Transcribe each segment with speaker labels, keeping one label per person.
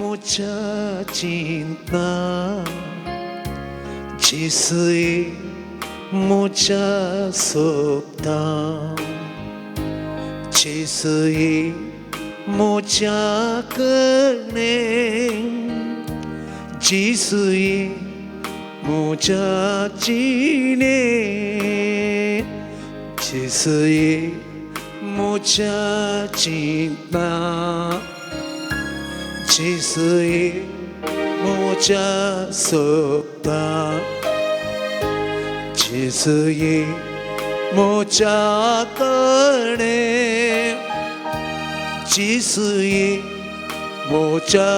Speaker 1: मोच्या चिंता जिसुए मोच्या सोपता जिसुए मोच्या करणे जिसुए मोच्या जीने जिसुए मोच्या चिंता जिसुए मोच्या सोपता जिसुए मोच्या करणे जिसुए मोच्या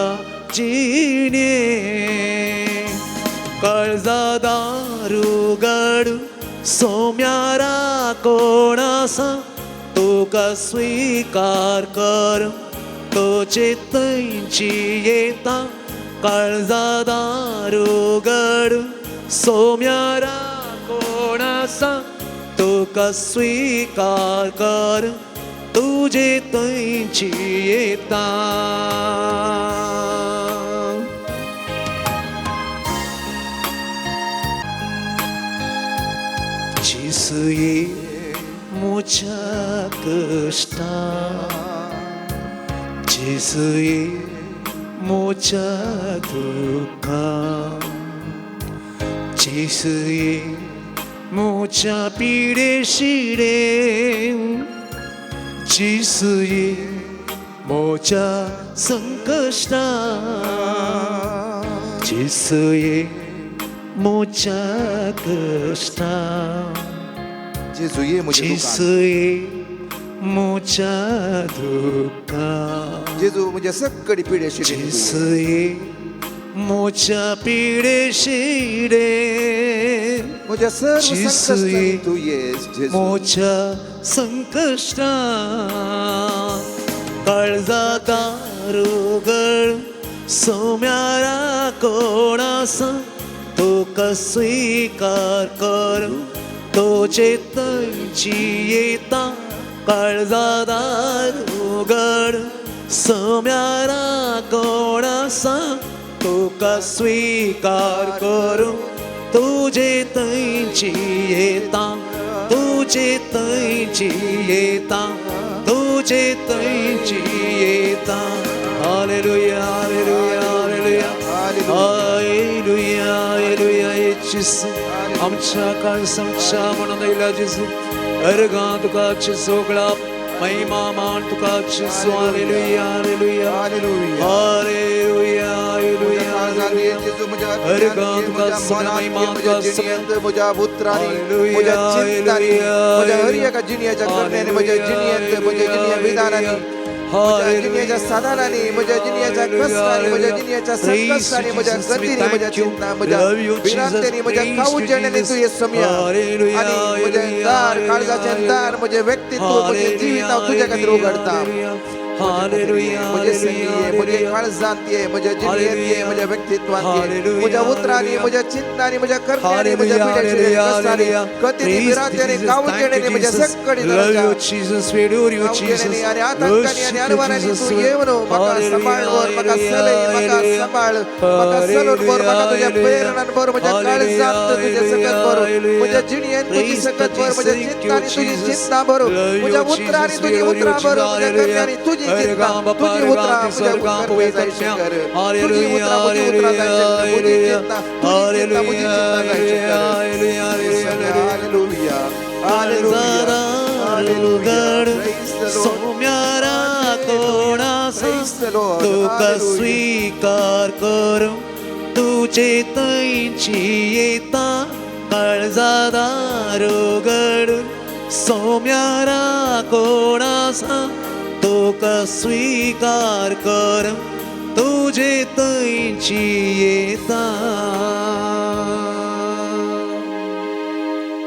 Speaker 1: जीने कर्जदार उघडू सोम्यारा कोणासा तुका स्वीकार कर तोचे तैंची येता कर्जदार उघडू सोम्यारा कोणासा तुका स्वीकार कर तुझे तैंची येता जिसुए मोच्या कष्टा जिसुए मोच्या दुःखा जिसुए मोच्या पीडेशिडे जिसुए मोच्या संकष्टा जिसुए मोच्या कष्टा जिसुए मोच्या दुःखा
Speaker 2: जेजू म्हणजे सगळी पिढेशी
Speaker 1: जिसुए मोच्या पीडेशिडे
Speaker 2: म्हणजे सर्व
Speaker 1: जिसुए
Speaker 2: संकष्ट तू येस जेजू
Speaker 1: मोच्या संकष्टा कर्जदार उघड सोम्यारा कोणासा तुका स्वीकार कर तोचे तैंची येता कर्जदार उघड सोम्यारा कोणासा तुका स्वीकार करू तुझे तैंची येता तुझे तैंची येता तुझे तैंची येता हालेलुया हालेलुया हालेलुया हालेलुया हालेलुया येशू आमच्या काळजाच्या मनाला जेजू अर्गा तुका सगळा महिमा मान तुका हालेलुया हालेलुया
Speaker 2: हालेलुया
Speaker 1: हालेलुया हालेलुया
Speaker 2: जेजू म्हणजे
Speaker 1: अर्गा तुका सगळा महिमा तुका
Speaker 2: माझ्या पुत्राने माझ्या चिंताने माझ्या हरिया जिनियाच्या करण्याने माझ्या जिनियात माझ्या जिनिया विधानाने माझ्या जिनियाच्या साधनाने माझ्या जिनियाच्या कष्टाने माझ्या जिनियाच्या संकष्टाने माझ्या गतीने माझ्या चिंता माझ्या विरांतेने माझ्या काउजण्याने तू येस समया आणि माझे दार काळजाचे दार माझे व्यक्तित्व माझे जीवित तुझ्या खातीर उघडता माझे संगीये माझे काळजांतीये माझ्या जिनियातीये माझ्या व्यक्तित्वांतीये माझ्या उतराने माझ्या चिंताने माझ्या करण्याने माझ्या पिढ्याचे कष्टाने गतीने विरांतेने काउजण्याने माझ्या सगळी दरजा काउजण्याने आणि आतंकाने आणि अनवाराने तू येवनो मका सांभाळवर मका सलई मका सांभाळ मका सलोनवर मका तुझ्या प्रेरणांवर माझ्या काळजात तुझे सकत भरो माझ्या जिनियात तुझी सकत भरो माझ्या चिंताने तुझी चिंता भरो माझ्या उतराने तुझी उतरा भरो माझ्या करण्याने तुझी चिंता तुझी उतरा माझ्या करणे जायचे कर तुझी उतरा तुझी उतरा जायचे तुझी चिंता तुझी चिंता हालेलुया हालेलुया
Speaker 1: सोम्यारा कोणासा तुका स्वीकार करू तुझे तैंची येता कर्जदार उघडून सोम्यारा कोणासा तुका स्वीकार कर तुझे तैंची येता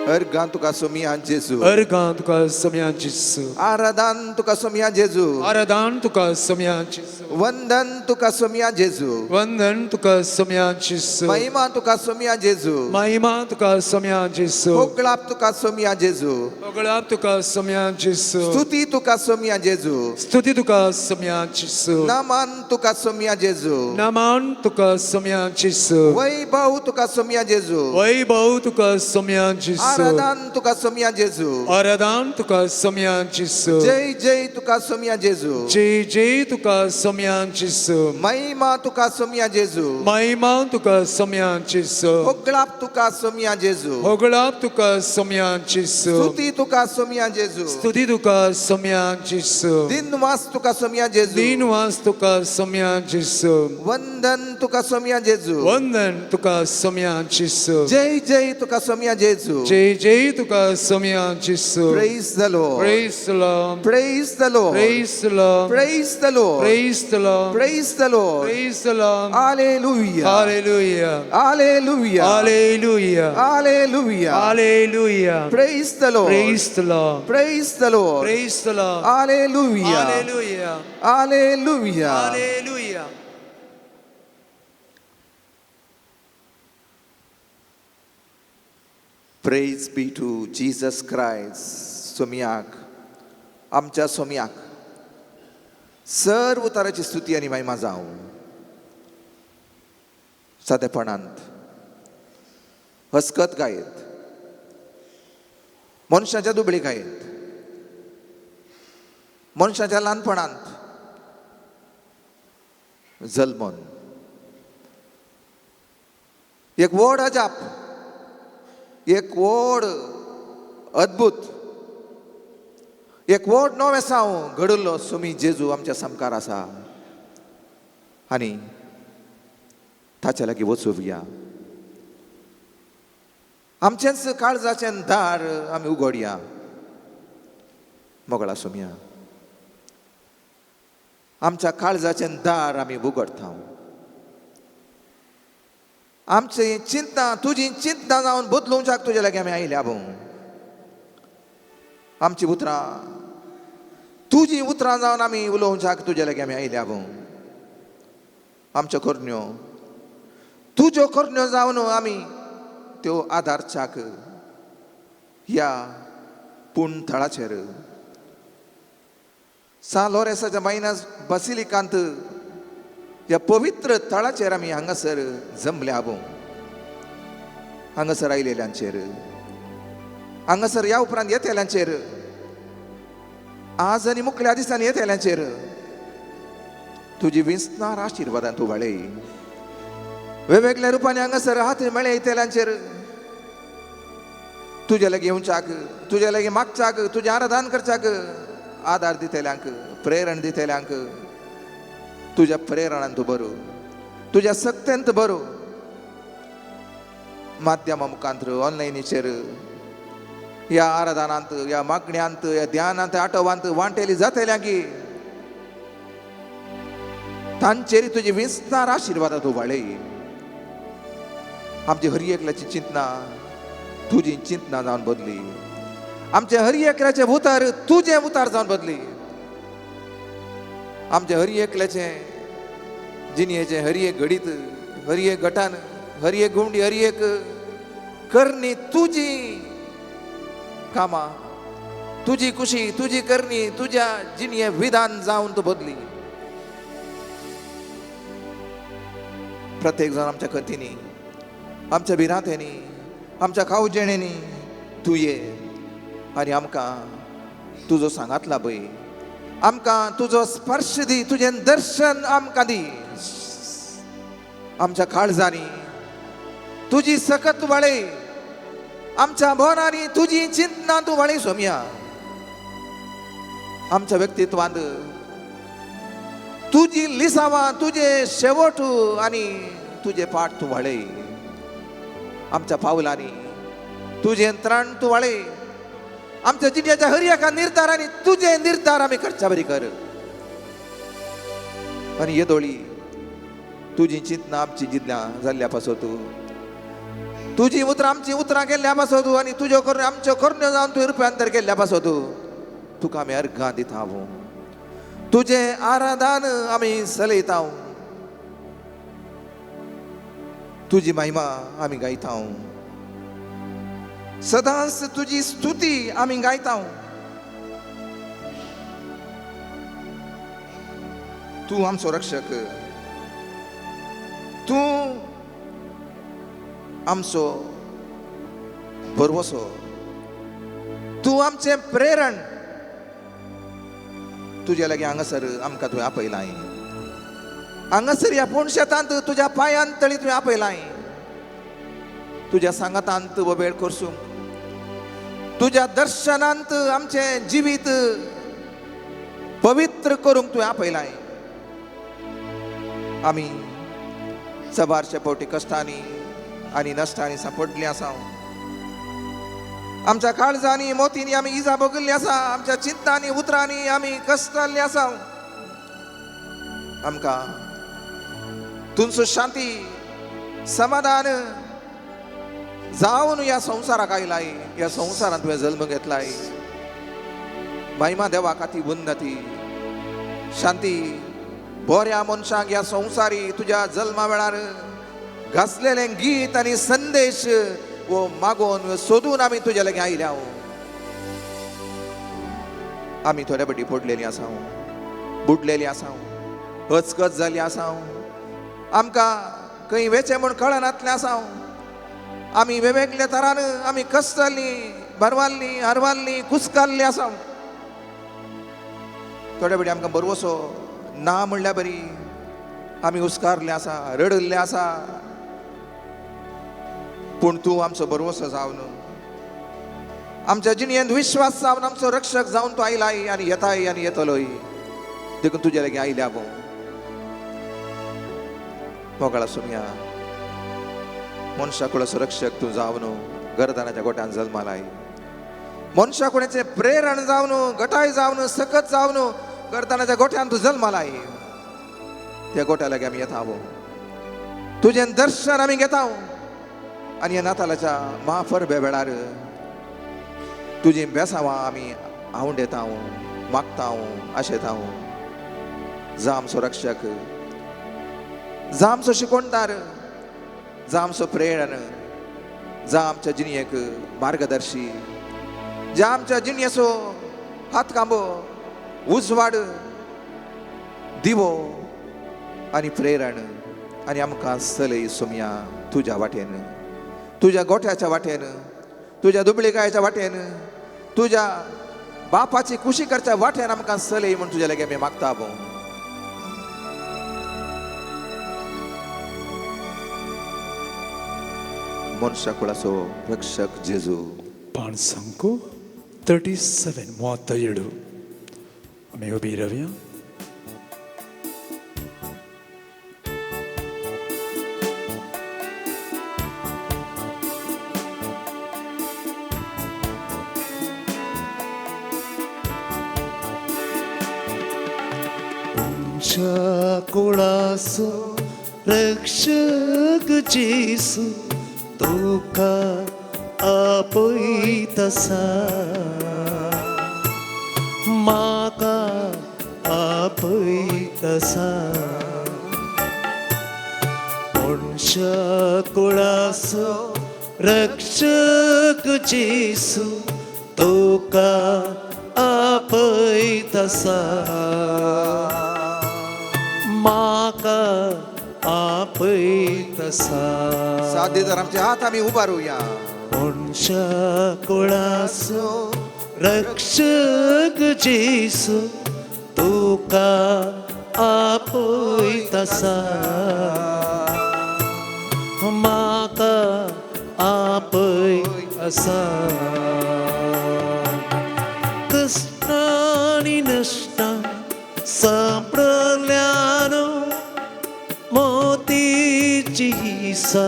Speaker 2: अर्गां तुका सोमिया जेजू
Speaker 1: Argan tuka samyan Jesu.
Speaker 2: आराधन तुका सोमिया जेजू
Speaker 1: Aradan tuka samyan Jesu.
Speaker 2: वंदन तुका सोमिया जेजू
Speaker 1: Vandan tuka samyan Jesu.
Speaker 2: महिमा तुका सोमिया जेजू
Speaker 1: Mahima tuka samyan Jesu.
Speaker 2: होकळाप तुका सोमिया जेजू
Speaker 1: Oglap tuka samyan Jesu.
Speaker 2: स्तुती तुका सोमिया जेजू
Speaker 1: Stuti tuka samyan Jesu.
Speaker 2: नामान तुका सोमिया जेजू
Speaker 1: Naman tuka samyan Jesu.
Speaker 2: वैभव तुका सोमिया जेजू
Speaker 1: Vaibhav tuka samyan Jesu.
Speaker 2: आराधन तुका सोमिया जेजू
Speaker 1: Aradan tuka samyan Jesu.
Speaker 2: जय जय तुका सोमिया जेजू
Speaker 1: Jai Jai tuka samyan Jesu.
Speaker 2: महिमा तुका सोमिया जेजू
Speaker 1: Mahima tuka samyan Jesu.
Speaker 2: होकळाप तुका सोमिया जेजू
Speaker 1: Oglap tuka samyan Jesu.
Speaker 2: स्तुती तुका सोमिया जेजू
Speaker 1: Stuti tuka samyan Jesu.
Speaker 2: दिनवास तुका सोमिया जेजू
Speaker 1: Dinwas tuka samyan Jesu.
Speaker 2: वंदन तुका सोमिया जेजू
Speaker 1: Vandan tuka samyan Jesu.
Speaker 2: जय जय तुका सोमिया जेजू
Speaker 1: Jai Jai tuka samyan Jesu.
Speaker 2: Praise the Lord.
Speaker 1: Praise the Lord.
Speaker 2: Praise the Lord.
Speaker 1: Praise the Lord.
Speaker 2: Praise the Lord.
Speaker 1: Praise the Lord.
Speaker 2: Praise the Lord.
Speaker 1: Praise the Lord.
Speaker 2: Hallelujah.
Speaker 1: Hallelujah.
Speaker 2: Hallelujah.
Speaker 1: Hallelujah.
Speaker 2: Hallelujah.
Speaker 1: Hallelujah.
Speaker 2: Praise the Lord.
Speaker 1: Praise the Lord.
Speaker 2: Praise the Lord.
Speaker 1: Praise the Lord.
Speaker 2: Hallelujah.
Speaker 1: Hallelujah.
Speaker 2: Hallelujah.
Speaker 1: Hallelujah.
Speaker 2: Praise be to Jesus Christ. सोमियाक आमच्या सोमियाक सर्व उताराची स्तुती आणि महिमा जावं. साधेपणांत हसकत गायत मनशाच्या दुबळी गायत मनशाच्या ल्हानपणांत जल्मोन एक व्हड अजाप एक व्हड अद्भुत एक व्हड नवें साव घडुल्लो सोमी जेजू आमच्या समकार आसा आनी ताचे लागीं वचूया. आमचेंच काळजाचें दार आमी उगडया. मोगळा सोमिया आमच्या काळजाचें दार आमी उगडता. आमची चिंता तुजी चिंता जावन बदलूंक तुजे लागीं आमी आयल्या भोव. आमची उतरां तुजी उतरां जावन आमी उलोवंक तुजे लागीं आमी आयल्या भोव. आमच्यो करण्यो तुज्यो करण्यो जावन आमी त्यो आदारच्याक ह्या पूण थळाचेर सान लॉरेन्साच्या मायनस बसिलिकांत ह्या पवित्र थळाचेर आमी हांगासर जमल्या भोव. हांगासर आयलेल्यांचेर हांगासर ह्या उपरांत येतेल्यांचेर आज आनी मुखल्या दिसांनी येतेल्यांचेर तुजी विस्तार आशिर्वादान तूं वाडय. वेगवेगळ्या रुपांनी हांगासर हात मेळे येतेल्यांचेर तुजे लागीं येवच्याक तुजे लागीं मागच्याक तुजें आराधन करच्याक आदार दितेल्यांक प्रेरण दितेल्यांक तुज्या प्रेरणांत तूं बरो तुज्या सक्तेंत बरो. माध्यमा मुखांतर ऑनलायनीचेर ह्या आराधनांत ह्या मागण्यांत ह्या ध्यानांत आठवांत वांटेली जातेल्यांक तांचेर तुजी विस्तार आशिर्वाद तूं वाडय. आमची हर एकल्याची चिंतना तुजी चिंतना जावन बदली. आमचे हर एकल्याचे उतार तुझे उतार जावन बदली. आमचे हर एकल्याचे जिणेचे हर एक घडीत हर एक गटान हर एक गुंडी हर एक करणी तुजी कामां तुजी खुशी तुजी करणी तुज्या जिणये विधान जावन तूं बदली. प्रत्येक जण आमच्या कथींनी आमच्या भिरांतेनी आमच्या खाऊ जेणेनी तूं ये आनी आमकां तुजो सांगात लाभय. आमकां तुजो स्पर्श दी तुजें दर्शन आमकां दी. आमच्या काळजांनी तुजी सकत वाडय. आमच्या भोवनांनी तुजी चिंतना तूं वाडय सोमिया. आमच्या व्यक्तित्वांत तुजी लिसावां तुजे शेवट आनी तुजे पाठ तूं वाडय. आमच्या पावलांनी तुजें त्राण तूं वाडय. आमच्या जिणेच्या हर एका निर्धारांनी तुजे निर्धार आमी करच्या बरी कर. आनी येदोळी तुजी चिंतना आमची जिज्ञा जाल्ल्या पासत तुझी उतरां आमची उतरां केल्ल्या पासोदू आनी तुज्यो करून आमच्यो करून जावन तुवें रुपयांतर केल्ल्या पासोदू तुका आमी अर्गां दिता तुझे आराधन आमी चलयता तुझी महिमा आमी गायता सदांच तुझी स्तुती आमी गायता तू आमचो रक्षक तू आमचो भरवसो तू आमचे प्रेरण तुझ्या लागी हांगासर आमकां तुवें आपयलाय हांगासर ह्या पूण शेतांत तुज्या पांयां तळी तुवें आपयलाय तुज्या सांगातांत वो वेळ करसूंक तुज्या दर्शनांत आमचें जिवीत पवित्र करूंक तुवें आपयलाय आमी सबारचे फावटी कश्टांनी आनी नश्टांनी सांपडलीं आसा आमच्या काळजांनी मोतींनी आमी इजा भोगिल्ली आसा आमच्या चिंतांनी उतरांनी आमी कश्टाल्लीं आसा आमकां तुमचो शांती समाधान जावन ह्या संवसाराक आयलाय ह्या संवसारांत तुवें जल्म घेतलाय महिमा देवा खाती उन्नती शांती बऱ्या मनशाक ह्या संवसारी तुज्या जल्मा वेळार घासलेलें गीत आनी संदेश वो मागोन सोदून आमी तुज्या लागीं आयल्या आमी थोड्या बटी पडलेलीं आसा बुडलेलीं आसा हचकच जाली आसा आमकां खंय वेचें म्हूण कळनातलें आसा आमी वेगवेगळ्या तरान आमी कश्टाल्लीं भरवाल्लीं हरवाल्लीं कुसकाल्लीं आसा थोड्या बटी आमकां बरवसो ना म्हणल्यार बरी आमी हुस्कारले आसा रडल्ले आसा पूण तूं आमचो बरवसो जावन आमच्या जिणेंत विश्वास जावन आमचो रक्षक जावन तूं आयलाय आनी येताय आनी येतलोय देखून तुज्या लागीं आयल्या गो मोगाळ सुमया मनशाकुळाचो रक्षक तूं जावन गर्दनाच्या गोट्यान जल्मालाय मनशाकुळेचें प्रेरण जावन गटाय जावन सकत जावन गर्दनाच्या गोट्यान तूं जल्मालाय त्या गोट्या लागीं आमी येता तुजें दर्शन आमी घेता आनी ह्या नातालाच्या महापर्वे वेळार तुजी बेसांवां आमी हांवूंड येता मागता आशेता जा आमचो रक्षक जा आमचो शिकोणदार जा आमचो प्रेरण जा आमच्या जिणयेक मार्गदर्शी जा आमच्या जिणयेचो हात खांबो उजवाड दिवो आनी प्रेरण आनी आमकां चलय सुमया तुज्या वाटेन तुज्या गोठ्याच्या वाटेन तुज्या दुबळिकायेच्या वाटेन तुज्या बापाची खुशी करच्या वाटेन आमकां चलय म्हूण तुज्या लागीं आमी मागता मनशाकुळाचो रक्षक जेजू
Speaker 3: पाण संको 37 37 आमी उबी रावया
Speaker 4: कुळासो रक्षक जेसू तुका आपयतसा म्हाका आपयतसा मनशा कुळासो रक्षक जेसू तुका आपयतसा म्हाका आपयतसा
Speaker 2: साध्य जर आमचे हात आमी उबारूया
Speaker 4: मनशा कुळासो रक्षक जेसू तुका आपयतसा म्हाका आपयतसा कष्टांनी नश्टां सांपडल्यानो मोतीची हिसा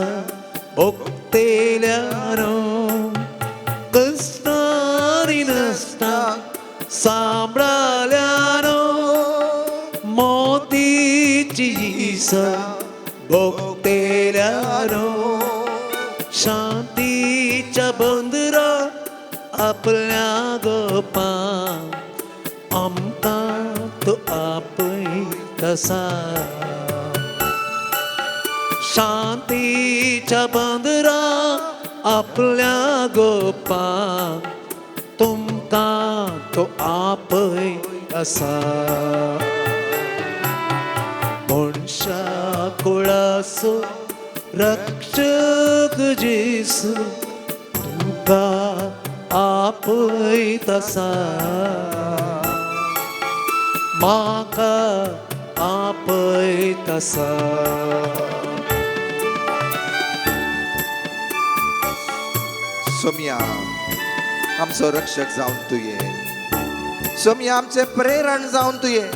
Speaker 4: भोगतेल्यानो कष्टांनी नश्टां सांपडल्यानो मोतीची हिसा भोगतेल्यानो शांतीच्या बंदरा आपल्या गोपा आमकां तो आपय तसा शांतीच्या बंदरा आपल्या गोपा तुमकां तो आपय असा मनशा कुळासो रक्षक जेसू तुका आपय तसा म्हाका आपय तसा
Speaker 2: सोम्या आमचो रक्षक जावन तुये सोम्या आमचे प्रेरण जावन तुये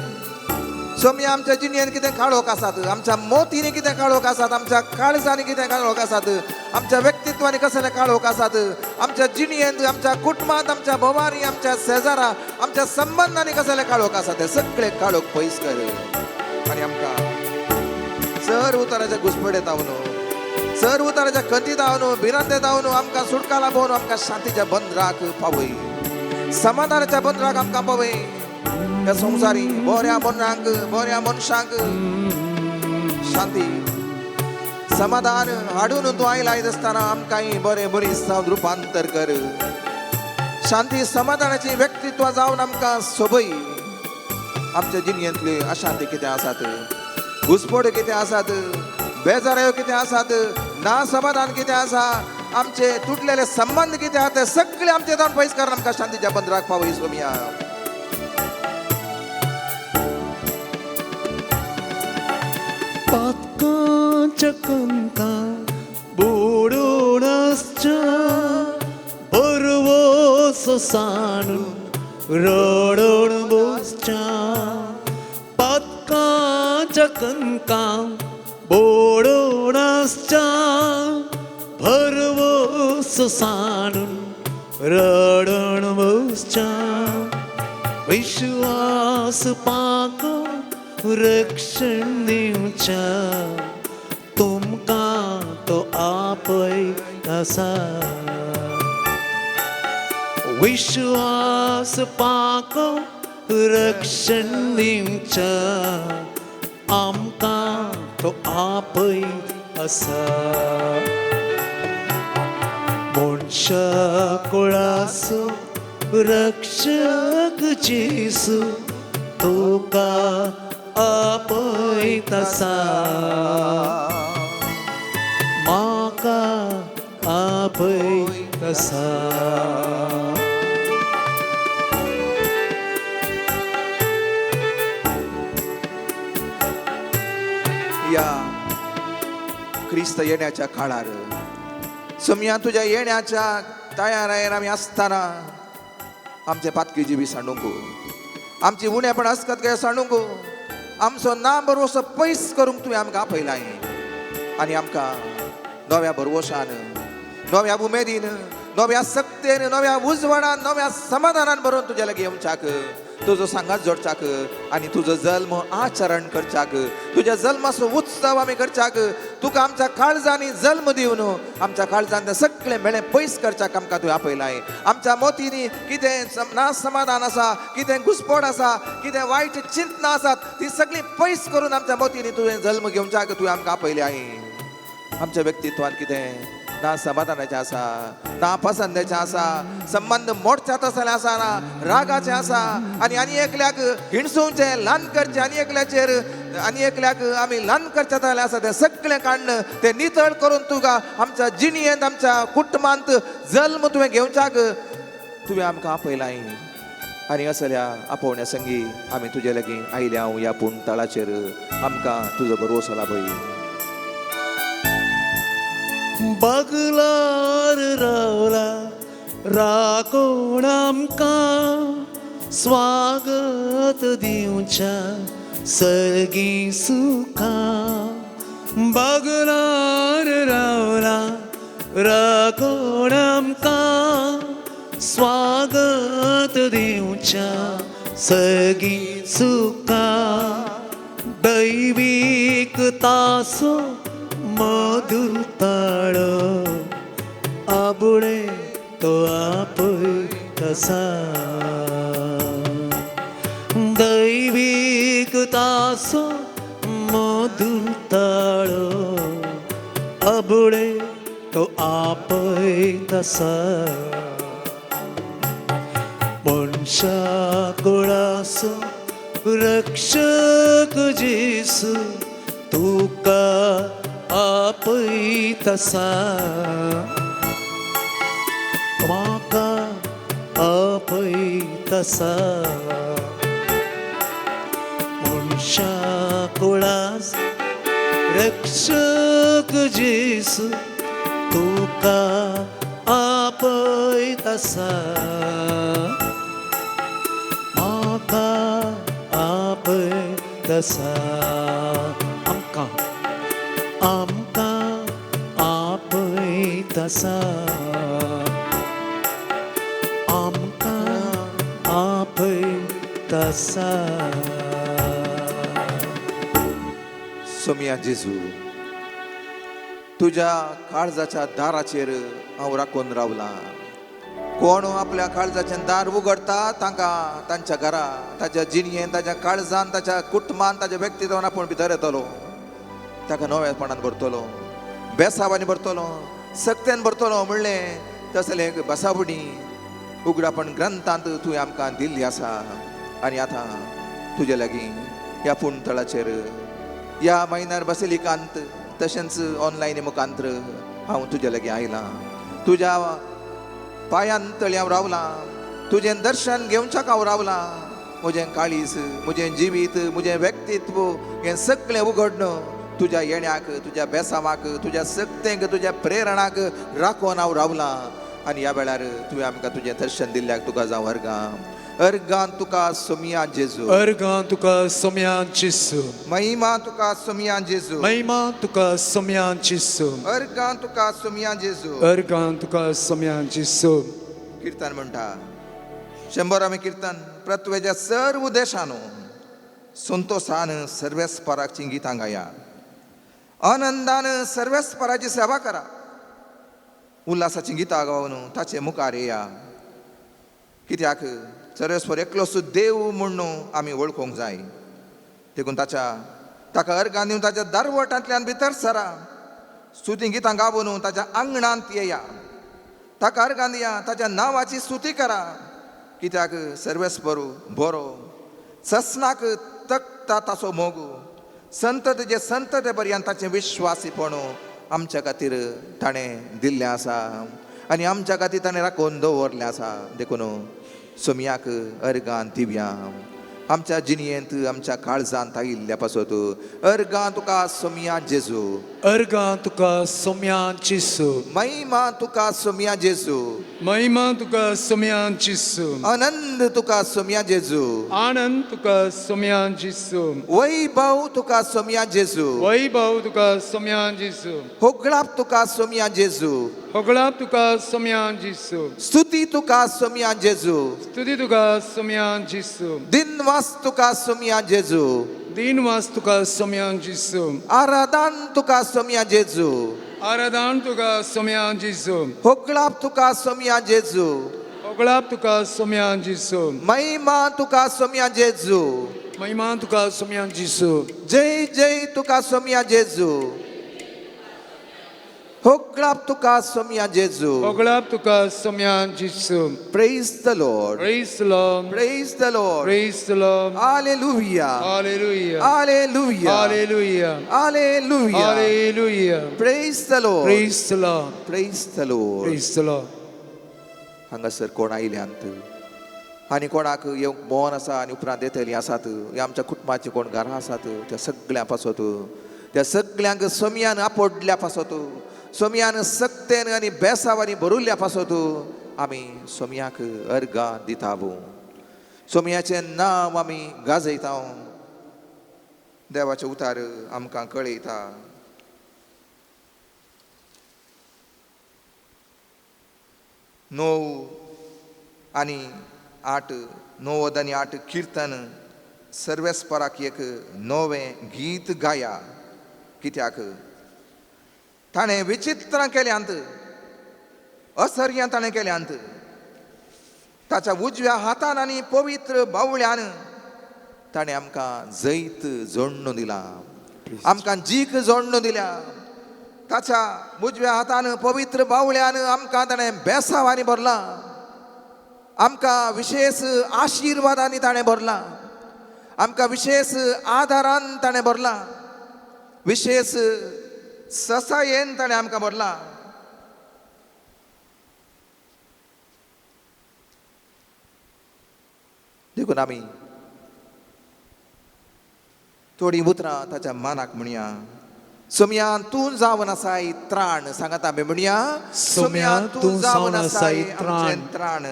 Speaker 2: सोम्या आमच्या जिणेन कितें काळोख आसात आमच्या मोतीनी कितें काळोख आसात आमच्या काळजांनी कितें काळोख आसात आमच्या व्यक्तित्वानी कसले काळोख आसात आमच्या जिणेंत आमच्या कुटुंबांत आमच्या भोवारी आमच्या शेजारा आमच्या संबंधांनी कसले काळोख आसात ते सगळे काळोख पयस कर आनी आमकां चर उताराच्या घुसपडेत न्हू चर उताराच्या खंतीत न्हू भिरांतेत न्हू आमकां सुटका लाभोवन आमकां शांतीच्या बंदराक पावय समाधानाच्या बंदराक आमकां पावय त्या संवसारी बऱ्या मनाक बऱ्या मनशांक शांती समाधान हाडून तूं आयलाय आसतना आमकांय बरें बरी रूपांतर कर शांती समाधानाची व्यक्तित्व जावन आमकां सोबय आमच्या जिणेंतली अशांती कितें आसात घुसपड कितें आसात बेजाऱ्यो कितें आसात ना समाधान कितें आसा आमचे तुटलेले संबंध कितें आसात ते सगळे आमचे जावन पयस कारण आमकां शांतीच्या बंदराक पावय सोम्या
Speaker 4: पातकांच्या कणकां बुडून आसच्या बरवोसो सांडून रडून बसच्या पातकांच्या कणकां बुडून आसच्या बरवोसो सांडून रडून बसच्या विश्वास पाको रक्षण दिवच्या तुमकां तो आपय आसा विश्वास पाको रक्षण दिवच्या आमकां तो आपय आसा मनशा कुळासो रक्षक जेसू तुका आपय तसा म्हाका आपय तसा
Speaker 2: या ख्रिस्त येण्याच्या काळार सोम्या तुझ्या येण्याच्या तयारेन आमी आसतना आमचे पातकी जिबी सांडूंक आमची उणेपण आसकत काय सांडूंक आमचो ना भरवोसो पयस करूंक तुवें आमकां आपयलाय आनी आमकां नव्या भरवोशान नव्या उमेदीन नव्या सक्तेन नव्या उजवाडान नव्या समाधानान भरून तुजे लागीं येवच्याक तुजो सांगात जोडच्याक आनी तुजो जल्म आचरण करच्याक तुज्या जल्माचो उत्सव आमी करच्याक तुका आमच्या काळजांनी जल्म दिवन आमच्या काळजान तें सगळें मेळें पयस करच्याक आमकां तुवें आपयलाय आमच्या मोतींनी कितें ना समाधान आसा कितें घुसपड आसा कितें वायट चिंतनां आसात ती सगळीं पयस करून आमच्या मोतींनी तुवें जल्म घेवच्याक तुवें आमकां आपयल्याय आमच्या व्यक्तित्वान कितें ना समाधानाचें आसा ना पसंदेचें आसा संबंध मोडच्यात आसले आसा ना रागाचें आसा आनी एकल्याक हिणसूंचें ल्हान करचें आनी एकल्याक आमी ल्हान करचें जालें आसा तें सगळें काडून तें नितळ करून तुका आमच्या जिणेंत आमच्या कुटुंबांत जल्म तुवें घेवच्याक तुवें आमकां आपयलाय आनी असल्या आपोवण्या संगी आमी तुजे लागीं आयल्या ह्या पूण तळाचेर आमकां तुजो भरवोसो लाभय
Speaker 4: बगलार रावला राखोण आमकां स्वागत दिवच्या सर्गी सुखां बगलार रावला राखोण आमकां स्वागत दिवच्या सर्गी सुखां दैवीक तासो मधुर ताळो आबुळे तो आपय तसा दैवीक तासो मधुर ताळो आबुळे तो आपय तसा मनशा कुळासो रक्षक जेसू तुका आपय तसा म्हाका आपय तसा मनशा कुळास रक्षक जेसू तुका आपय तसा म्हाका आपय तसा आमकां आपय तसा आमकां आपय तसा
Speaker 2: सोमिया जेजू तुझ्या काळजाच्या दाराचेर हांव राखून रावला कोण आपल्या काळजाचें दार उगडता तांकां तांच्या घरा ताच्या जिणयेन ताच्या काळजान ताच्या कुटुंबान ताच्या व्यक्तित्वान आपूण भितर येतलो ताका नव्यापणान भरतलो बेसावांनी भरतलो सक्तेन भरतलो म्हणलें तसलें बसावडी उगडापण ग्रंथांत तुवें आमकां दिल्ली आसा आनी आतां तुजे लागीं ह्या पुणतळाचेर ह्या मायनार बसिलिकांत तशेंच ऑनलायनी मुखांतर हांव तुजे लागीं आयलां तुज्या पांयां तळी हांव रावलां तुजें दर्शन घेवच्याक हांव रावलां म्हजें काळीज म्हजें जिवीत म्हजें व्यक्तित्व हें सगळें उगडन तुज्या येण्याक तुज्या बेसावाक तुज्या सक्तेक तुज्या प्रेरणाक राखून हांव रावलां आनी ह्या वेळार तुवें आमकां तुजें दर्शन दिल्ल्याक तुका जावं अर्गां तुका सोमिया जेजू
Speaker 3: अर्गां तुका सोम्या जेजू
Speaker 2: महिमा तुका सोमिया जेजू
Speaker 3: महिमा तुका सोम्या जेजू
Speaker 2: अर्गां तुका सोमिया जेजू
Speaker 3: अर्गां तुका सोम्या जेजू
Speaker 2: कीर्तन म्हणटा 100 कीर्तन प्रत्वेच्या सर्व देशांनो संतोषान सर्वेस्पराची गितां गाया आनंदान सर्वेस्पराची सेवा करा उल्हासाची गितां गावन ताचे मुखार येया कित्याक सर्वेस्पर एकलोच देव म्हणून आमी वळखूंक जाय देखून ताका अर्गां दिवन ताच्या दारवटांतल्यान भितर सरा स्तुती गितां गावन ताच्या आंगणांत येया ताका अर्गां दिया ताच्या नांवाची स्तुती करा कित्याक सर्वेस्पर बरो ससनाक तकता ताचो मोग संततेचे संतते पर्यंत ताचें विश्वासीपण आमच्या खातीर ताणें दिल्लें आसा आनी आमच्या खातीर ताणें राखून दवरलें आसा देखून सोमियाक अर्गां दिवया आमच्या जिणयेंत आमच्या काळजांत आयिल्ल्या पासत अर्गां तुका सोमिया जेजू
Speaker 3: अर्गां तुका सोम्या जेजू
Speaker 2: महिमा तुका सोमिया जेजू
Speaker 3: महिमा तुका सोम्या जेजू
Speaker 2: आनंद तुका सोमिया जेजू
Speaker 3: आनंद तुका सोम्या जेजू
Speaker 2: वैभव तुका सोमिया जेजू
Speaker 3: वैभव तुका सोम्या जेजू
Speaker 2: होगळाप तुका सोमिया जेजू
Speaker 3: होगळाप तुका सोम्या जेजू
Speaker 2: स्तुती तुका सोमिया जेजू
Speaker 3: स्तुती तुका सोम्या जेजू
Speaker 2: दिनवास तुका सोमिया जेजू
Speaker 3: दिनवास तुका सोम्या जेजू
Speaker 2: आराधन तुका सोमिया जेजू
Speaker 3: आराधन तुका सोम्या जेजू
Speaker 2: होगळाप तुका सोमिया जेजू
Speaker 3: होगळाप तुका सोम्या जेजू
Speaker 2: महिमा तुका सोमिया जेजू
Speaker 3: महिमा तुका सोम्या जेजू
Speaker 2: जय जय तुका सोमिया जेजू होगळाप तुका सोमिया जेजू
Speaker 3: होगळाप तुका सोम्या जेजू
Speaker 2: Praise the Lord.
Speaker 3: Praise the Lord.
Speaker 2: Praise the Lord.
Speaker 3: Praise the Lord.
Speaker 2: Hallelujah.
Speaker 3: Hallelujah.
Speaker 2: Hallelujah.
Speaker 3: Hallelujah.
Speaker 2: Hallelujah.
Speaker 3: Hallelujah.
Speaker 2: Praise the Lord.
Speaker 3: Praise the Lord.
Speaker 2: Praise the Lord.
Speaker 3: Praise the Lord.
Speaker 2: हांगासर कोण आयल्यांत आनी कोणाक येवंक बोन आसा आनी उपरांत येतलीं आसात ह्या आमच्या कुटुंबाची कोण घरां आसात त्या सगळ्यां पासत त्या सगळ्यांक सोमियान आपडल्या पासत सोमियान सक्तेन आनी बेसावांनी भरुल्ल्या पासत आमी सोमियाक अर्गां दिताबू सोमियाचें नांव आमी गाजयता देवाचें उतार आमकां कळयता णव आनी 8 कीर्तन सर्वेस्पराक एक नवें गीत गाया कित्याक ताणें विचित्रां केल्यांत असर्य ताणें केल्यांत ताच्या उजव्या हातान आनी पवित्र बावळ्यान ताणें आमकां जैत जोडून दिला, आमकां जीख जोडून दिल्या. ताच्या उजव्या हातान पवित्र बावळ्यान आमकां ताणें बेसांवांनी भरला, आमकां विशेष आशिर्वादांनी ताणें भरला, आमकां विशेष आदारान ताणें भरला, विशेष ससायेन ताणें आमकां भरला. देखून आमी थोडीं उतरां ताच्या मानाक म्हणया. सोम्यान तूं जावन आसाय त्राण. सांगात आमी म्हणया,
Speaker 4: सोम्यान तूं जावन आसाय त्राण.
Speaker 2: त्राण.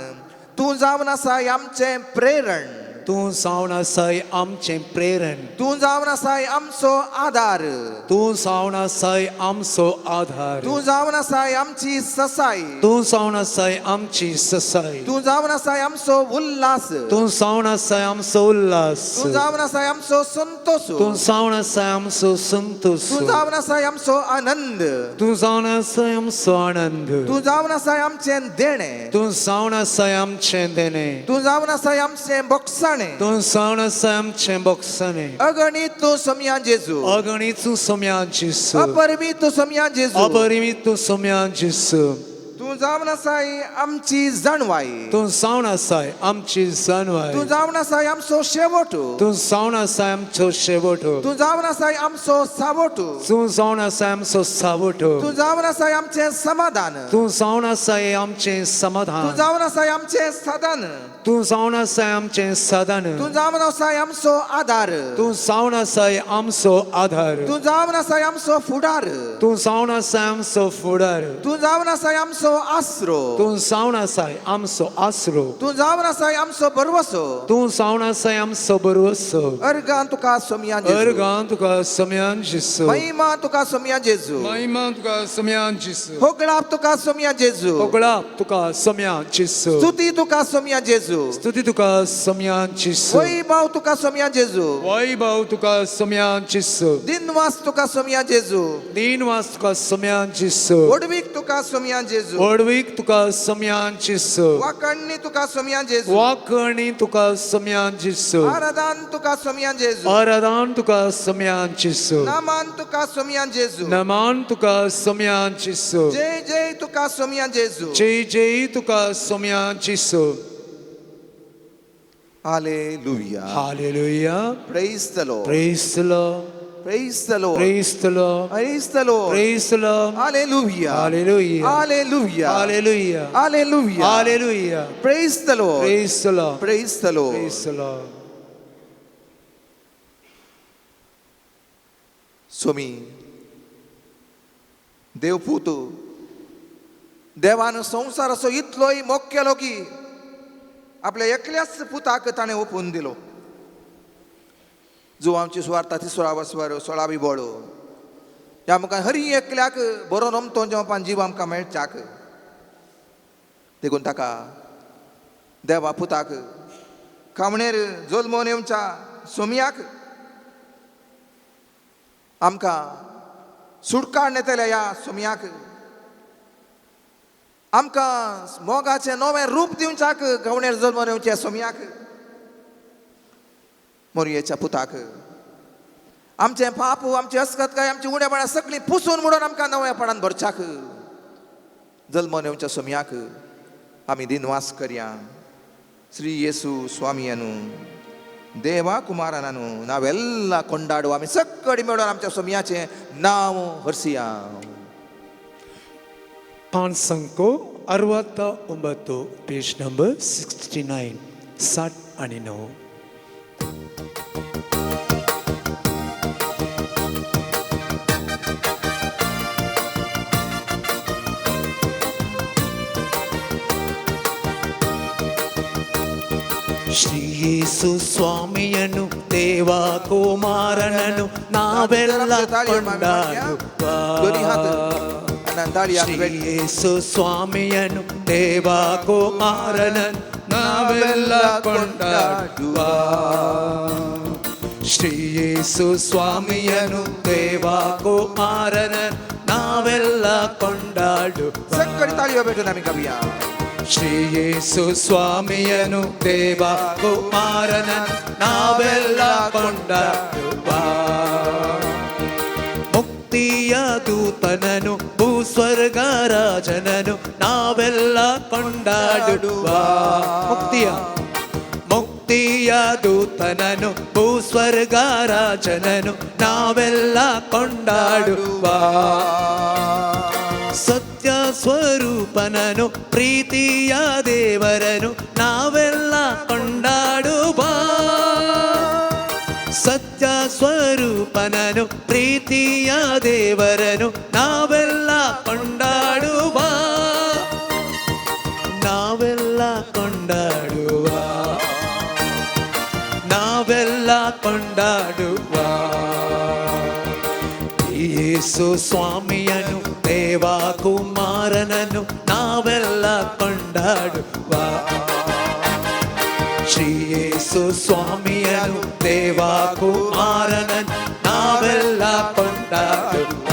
Speaker 2: तूं जावन आसाय आमचें प्रेरण.
Speaker 4: तूं जावन आसाय आमचें प्रेरण.
Speaker 2: तूं जावन आसाय आमचो आदार.
Speaker 4: तूं जावन आसाय आमचो आधार.
Speaker 2: तूं जावन आसाय आमची ससाय.
Speaker 4: तूं जावन आसाय आमची ससाय.
Speaker 2: तूं जावन आसाय आमचो उल्हास.
Speaker 4: तूं जावन आसाय आमचो उल्हास.
Speaker 2: तूं जावन आसाय आमचो संतोष.
Speaker 4: तूं जावन आसाय आमचो संतोष.
Speaker 2: तूं जावन आसाय आमचो आनंद.
Speaker 4: तूं जावन आसाय आमचो आनंद.
Speaker 2: तूं जावन आसाय आमचें देणें.
Speaker 4: तूं जावन आसाय आमचें देणें.
Speaker 2: तूं जावन आसाय आमचें बोगसाणें.
Speaker 4: तूं जावन आसाय आमचें बोगसाणें.
Speaker 2: अगणित तूं सोम्या जेजू.
Speaker 4: अगणित तूं सोम्या जेजू.
Speaker 2: अपरिमीत तूं सोम्या जेजू.
Speaker 4: अपरिमीत तूं सोम्या जेजू.
Speaker 2: तूं जावन आसाय आमची जाणवाय.
Speaker 4: तूं जावन आसाय आमची जाणवाय.
Speaker 2: तूं जावन आसाय आमचो शेवट.
Speaker 4: तूं जावन आसाय आमचो शेवट.
Speaker 2: तूं जावन आसाय आमचो सावट.
Speaker 4: तूं जावन आसाय आमचो सावट.
Speaker 2: तूं जावन आसाय आमचें समाधान.
Speaker 4: तूं जावन आसाय आमचें
Speaker 2: तूं
Speaker 4: समाधान.
Speaker 2: जावन आसाय आमचें सदान.
Speaker 4: तूं जावन आसाय आमचें सदान.
Speaker 2: तूं जावन आसाय आमचो आदार.
Speaker 4: तूं जावन आसाय आमचो आधार.
Speaker 2: तूं जावन आसाय आमचो फुडार.
Speaker 4: तूं जावन आसाय आमचो फुडार.
Speaker 2: तूं जावन आसाय आमचो आसरो.
Speaker 4: तूं जावन आसाय आमचो आसरो.
Speaker 2: तूं जावन आसाय आमचो बरवसो.
Speaker 4: तूं जावन आसाय आमचो बरवसो.
Speaker 2: अर्गान तुका सोम्या जेजू.
Speaker 4: अर्गान तुका सोम्यान जेजू.
Speaker 2: महिमा तुका सोम्या जेजू.
Speaker 3: महिमा तुका सोम्यान जेजू.
Speaker 2: होगळाप तुका सोम्या जेजू.
Speaker 4: होगळाप तुका सोम्यान जेजू.
Speaker 2: स्तुती तुका सोम्या जेजू.
Speaker 4: स्तुती तुका सोम्यान जेजू.
Speaker 2: वैभव तुका सोम्या जेजू.
Speaker 4: वैभव तुका सोम्यान जेजू.
Speaker 2: दिनवास तुका सोम्या जेजू.
Speaker 4: दिनवास तुका सोम्यान जेजू.
Speaker 2: ओडवीक तुका सोम्या जेजू.
Speaker 4: ओडवीक तुका सोम्यान जेजू.
Speaker 2: वाकणणी तुका सोम्या जेजू.
Speaker 4: वाकणी तुका सोम्यान जेजू.
Speaker 2: आराधन तुका सोम्या जेजू.
Speaker 4: आराधन तुका सोम्यान जेजू.
Speaker 2: नामान तुका सोम्या जेजू.
Speaker 4: नमान तुका सोम्यान जेजू.
Speaker 2: जय जय तुका सोम्या जेजू.
Speaker 4: जय जय तुका सोम्यान जेजू.
Speaker 2: Hallelujah.
Speaker 4: Hallelujah.
Speaker 2: Praise the Lord.
Speaker 4: Praise the Lord.
Speaker 2: Praise the Lord.
Speaker 4: Praise the Lord.
Speaker 2: Praise the Lord.
Speaker 4: Praise the Lord.
Speaker 2: Hallelujah.
Speaker 4: Hallelujah.
Speaker 2: Hallelujah.
Speaker 4: Hallelujah.
Speaker 2: Hallelujah.
Speaker 4: Hallelujah.
Speaker 2: Praise the Lord.
Speaker 4: Praise the Lord.
Speaker 2: Praise the Lord.
Speaker 4: Praise the Lord.
Speaker 2: सोमी देवपूत देवान संवसार असो इतलोय मोग केलो की आपल्या एकल्याच पुताक ताणें ओपून दिलो. जुवांची सुवार्ता 16 बोळो ह्या आमकां हरी एकल्याक बरो रमतो जेवपान जीव आमकां मेळच्याक देखून ताका देवा पुताक कामणेर जल्मोन येवच्या सोमयाक आमकां सुटकाळ नेतल्या ह्या सोमयाक आमकां मोगाचें नवें रूप दिवच्याक गवणेर जल्मोन येवच्या सोमयाक मोरयेच्या पुताक आमचें पाप आमची अस्कतकाय आमची उणेपणां सगळीं पुसून म्हणून आमकां नवेपणान भरच्याक जल्मोन येवच्या सोमयाक आमी दिनवास करया. श्री येसू स्वामियानु देवा कुमारानानु नावेल्ला ಕೊಂಡಾಡುವ आमी सगळीं मेळून आमच्या सोमयाचें नांव हरसिया.
Speaker 4: पानसंको 69 पेज नंबर 69 60 आणि 9. ಶ್ರೀ ಯೇಸು ಸ್ವಾಮಿಯನು ದೇವಾ ಕುಮಾರನನು ನಾವೆಲ್ಲ ಕೊಂಡಾಡುವ. ಶ್ರೀ ಯೇಸು ಸ್ವಾಮಿಯನು ದೇವಾ ಕುಮಾರನನು ನಾವೆಲ್ಲ ಕೊಂಡಾಡುವ. ಶ್ರೀ ಯೇಸು ಸ್ವಾಮಿಯನು ದೇವಾ ಕುಮಾರನನು ನಾವೆಲ್ಲ ಕೊಂಡಾಡುವ.
Speaker 2: सगळीं ಕಳಿಯುವ ಬೇಟು ನಮಗೆ ಕವಿಯ
Speaker 4: ಶ್ರೀ ಯೇಸು ಸ್ವಾಮಿಯನು ದೇವ ಕುಮಾರನ ನಾವೆಲ್ಲ ಕೊಂಡಾಡುವ ಮುಕ್ತಿಯ ದೂತನನು ಭೂಸ್ವರ್ಗ ರಾಜನನು ನಾವೆಲ್ಲ ಕೊಂಡಾಡುವ ಮುಕ್ತಿಯ ದೂತನನು ಭೂಸ್ವರ್ಗ ರಾಜನನು ನಾವೆಲ್ಲ ಕೊಂಡಾಡುವ ಸತ್ಯ ಸ್ವರೂಪನನು ಪ್ರೀತಿಯ ದೇವರನು ನಾವೆಲ್ಲ ಕೊಂಡಾಡುವ ಸತ್ಯ ಸ್ವರೂಪನನು ಪ್ರೀತಿಯ ದೇವರನು ನಾವೆಲ್ಲ ಕೊಂಡಾಡುವ ನಾವೆಲ್ಲ ಕೊಂಡಾಡುವ ನಾವೆಲ್ಲ ಕೊಂಡಾಡುವ ಯೇಸು ಸ್ವಾಮಿಯನು ದೇವ ಕುಮಾರನನು ನಾವೆಲ್ಲ ಕೊಂಡಾಡುವ ಶ್ರೀ ಯೇಸು ಸ್ವಾಮಿಯನು ದೇವ ಕುಮಾರನನು ನಾವೆಲ್ಲ ಕೊಂಡಾಡುವ